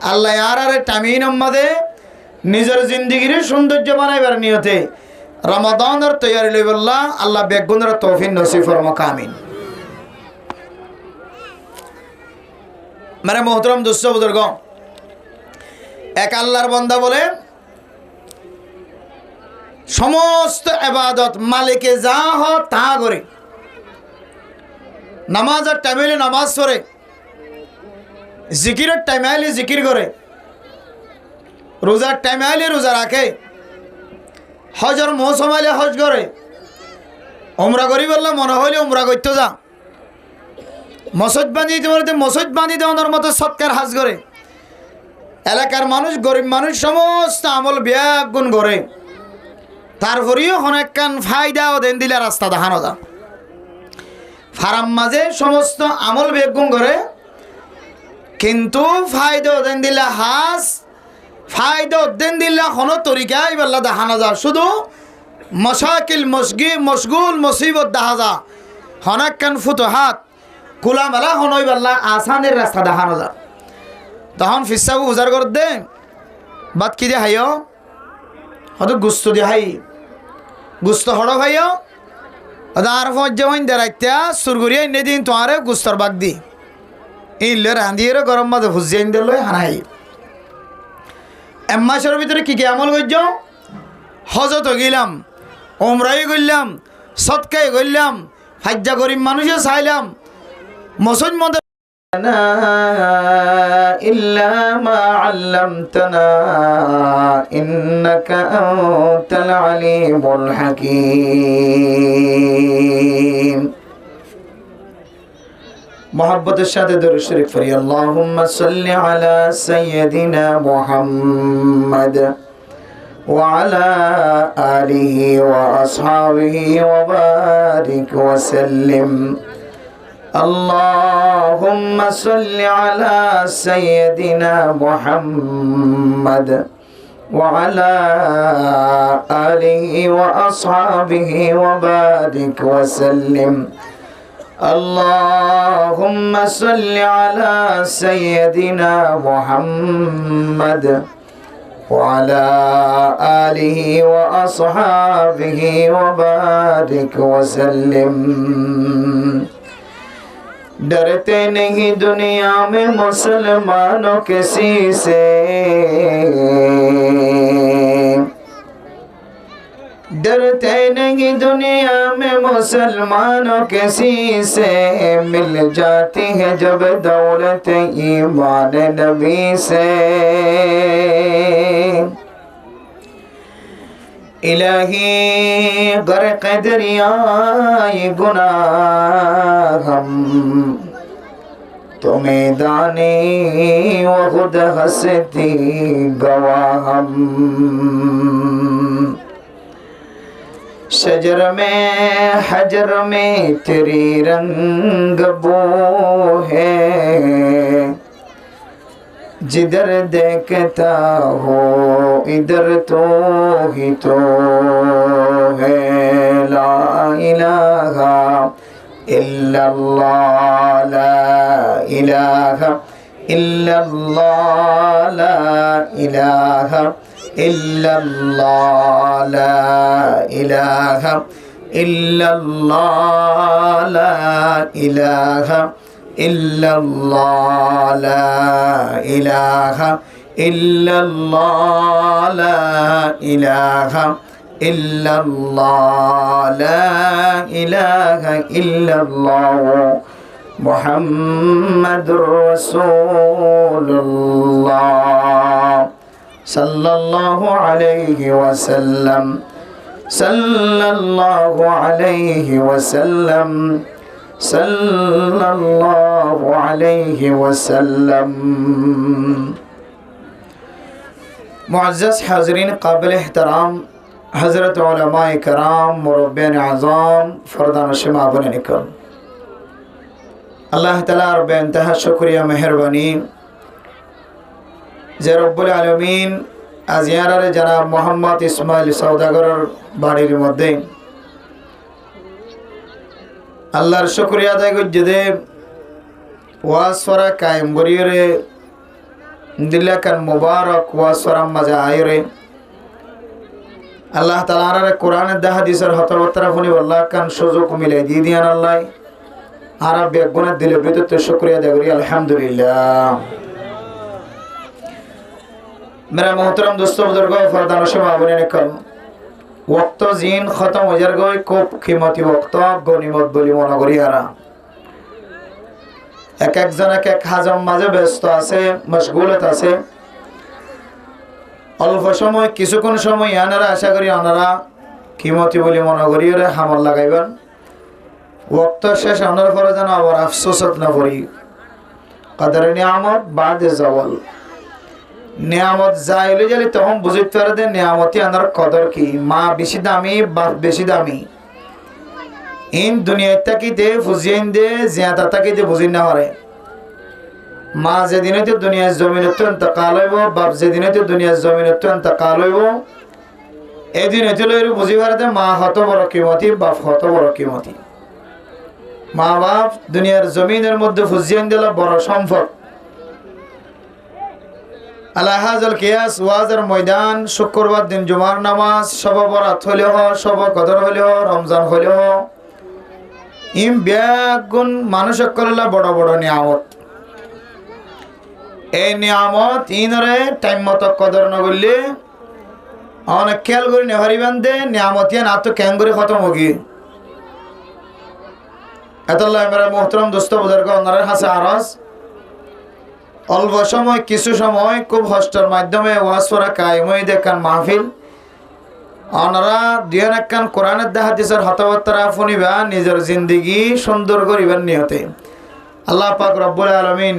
আল্লাহ আর টামিন মাঝে নিজের জিন্দিগির সৌন্দর্য বানাইবার নিয়তে রমাদানের তৈয়ারি লই বললা আল্লাহ বেগুনের তৌফিক নসিব ফরমাক আমিন মানে মোহতরম দোস্ত বুজুর্গ এক আল্লাহর বান্দা বলে সমস্ত ইবাদত মালিকে যা হ তা করে নামাজের টাইমে নামাজ পড়ে জিকিরের টাইমে আইলে জিকির করে রোজার টাইমে আইলে রোজা রাখে হজর মৌসুম আইলে হজ করে ওমরা করি বললে মনে হইলে ওমরা করতে যা মসজিদ বাঁধি তোমার মসজিদ বাঁধি দেওয়ার মতো সৎকার হাজ করে এলাকার মানুষ গরিব মানুষ সমস্ত আমল ব্যাগ গুণ করে তারপরেও অনেক কান ফায়দা ও দেন দিলে রাস্তা দেখানো যা ফারাম মাঝে সমস্ত আমল বেগুন করে কিন্তু ফায়দা দেন দিলে হাস ফায়দা দেন দিলে কোনো তরিকায় বেলা দেখানো যা শুধু মশাকিল মশগুল মুসিবত দেখা যা অনেক কান ফুতুহাত খোলামেলা হনই বেলা আসানের রাস্তা দেখানো যা তখন ফিসাবু উজার করে দে বাদ কি দিয়ে হাইও হয়তো গুস্ত দিয়ে হাই গুস্ত হড়ো ভাইও আর যেমন দেরাইতা সুরগুড়ি এনে দিন তোমার গুস্তর বাগ দি ইনলে রাঁধিয়ে গরম মাঝে ভুজিয়ে আইন দিল হানাই এমাসের ভিতরে কি কি আমল করছ হজত গেলাম ওমরাই করলাম সৎকাই করলাম ফাজ্জা গরিব মানুষে চাইলাম মসজিদ মধ্যে إلا ما علمتنا إنك أنت العليم الحكيم محبت الشهادة در الشريف فري اللهم صل على سيدنا محمد وعلى آله وأصحابه وبارك وسلم اللهم صل على سيدنا محمد وعلى آله وأصحابه وبارك وسلم اللهم صل على سيدنا محمد وعلى آله وأصحابه وبارك وسلم डरते नहीं दुनिया में मुसलमानों किसी से डरते नहीं दुनिया में मुसलमानों किसी से मिल जाती है जब दौलत ईमान नबी से इलाही गर्क दरियाए गुनाह हम तुम्हें दाने व खुद हंसती गवाह हम शजर में हजर में तेरी रंग बो है जिधर देखता हो इधर तो ही तो है ला इलाहा इल्लल्लाह ला इलाहा इल्लल्लाह ला इलाहा इल्लल्लाह ला इलाहा इल्लल्लाह ला इलाहा इल्लल्लाह ला इलाहा इल्लल्लाह ला इलाहा इल्लल्लाह ला इलाहा इल्लल्लाह मुहम्मदुर रसूलुल्लाह सल्लल्लाहु अलैहि वसल्लम सल्लल्लाहु अलैहि वसल्लम सल्लल्लाहु अलैहि वसल्लम। मुअज़्ज़ज़ हाज़रीन काबिल एहतराम हज़रत उलमाए कराम मुरब्बियान आज़ाम फ़र्दान शमा बने निकल अल्लाह ताला रब्बे इंतहा शुक्रिया मेहरबानी যে রব্বুল আলামিন আজ ইয়ারারে জনাব মোহাম্মদ ইসমাইল সওদাগরের বাড়ির মধ্যে আল্লাহর শুকরিয়া আদায় করছি যে ওয়াজ করা কায়েম করিয়ে দিল্লা কান মুবারক ওয়াজ করার মাঝে আয়রে আল্লাহ তাআলার কোরআনের দা হাদিসের হতবতরা ফুনি আল্লাহ কান সুযোগ মিলে দিয়ে দিয়ান আল্লাহ আর বেগুনের দিলে ভিতরে শুকরিয়া আদায় করি আলহামদুলিল্লাহ। मेरा मोहतरम दोस्तों बुजुर्गों फरदान शमा बने निकल वक्त जीन खत्म हो जार गए खूब कीमती वक्त गनिमत বলি মনে করি হারা এক একজন এক এক হাজম মাঝে ব্যস্ত আছে মশগুলত আছে অল্প সময় কিছুক্ষণ সময় আনারা আশা করি আনারা कीमती বলি মনে করি রে হামল লাগাইবেন वक्त শেষ আনার পরে যেন আবার আফসোসত না করি কদর নিয়ামত বাদে জাওয়াল নিয়ামত যাইলে গেলে তখন বুঝতে পারে যে নিয়ামতি আনার কদর কি মা বেশি দামি বাপ বেশি দামি ইন দুনিয়া তাকিতে ফুজিয়েন দে জিয়াদা তাকিতে বুঝিন না পারে মা যেদিনতে দুনিয়ার জমিনত ইন্তকাল হইব বাপ যেদিনতে দুনিয়ার জমিনত ইন্তকাল হইব এদিন এতে লইরু বুঝি পারে যে মা হত বড় কিমতি বাপ হত বড় কিমতি মা বাপ দুনিয়ার জমিনের মধ্যে ফুজিয়েন দিল বড় সম্পদ আলা হাজাল কিয়াস ওয়াজের ময়দান শুক্রবার দিন জুমার নামাজ শব বরাত হইলে হ শব কদর হইলে হ রমজান হইলে হ ইম ব্যাগুন মানুষ করলা বড় বড় নিয়ামত এই নিয়ামত ইনরে টাইম মতো কদর না করলে অনেক খেয়াল করে নেহারিবেন দে নিয়ামতিয়া না তো ক্যাং করে খতম হোগি এতল্লাহ মেরা মোহতরম দোস্ত বুজুর্গ ওনার হাসে আরজ অল্প সময় কিছু সময় খুব হস্টের মাধ্যমে ওয়াজ করা কায়েম হয়ে দেখান মাহফিল ওনারা দুই একখান কোরআনের দা হাদিসের হতবত্তরা ফুনিবা নিজের জিন্দিগি সুন্দর করিবার নিয়তে আল্লাহ পাক রব্বুল আলামিন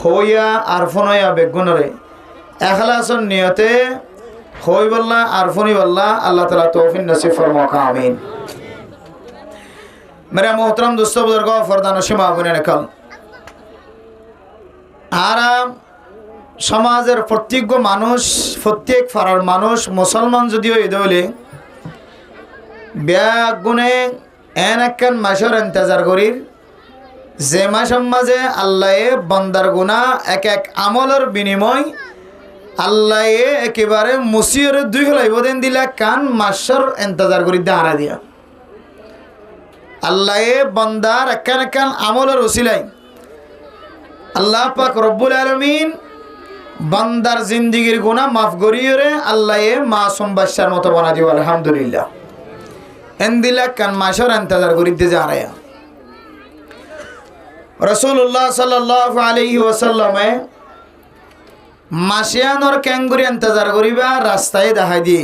হইয়া আর ফনয়া বেগুনরে এখলাসর নিয়তে হই বল্লা আর ফুনি বল্লা আল্লাহ তাআলা তৌফিক নসিব ফরমাক আমিন। मेरा मोहतरम दोस्तों बुजुर्ग फरदान शमा बने निकल आराम समाजेर प्रत्येक मानुष प्रत्येक फारार मानुष मुसलमान যদিও এদলে ব্যাগুনে এনাকান মাসের ইন্তজার করির যে মাসের মাঝে আল্লাহে বান্দার গুনাহ এক এক আমলের বিনিময় আল্লাহে একেবারে মুসির দুই ফেলাইব দেন দিলা কান মাসের ইন্তজার করি দাঁড়া দিয়া আল্লাহে বান্দার একান একান আমলের ওসিলাই আল্লাহ পাক রব্বুল আলামিন বান্দার জিন্দেগীর গুনাহ মাফ করিয়ে রে আল্লাহে মাসুম বাদশার মতো বানা দিও আলহামদুলিল্লাহ এন্দিলা কান মাসের ইন্তজার করিতে যারায়া রাসূলুল্লাহ সাল্লাল্লাহু আলাইহি ওয়াসাল্লামে মাসিয়ানোর ক্যাঙ্গুরি ইন্তজার করিবা রাস্তায় দেখাই দি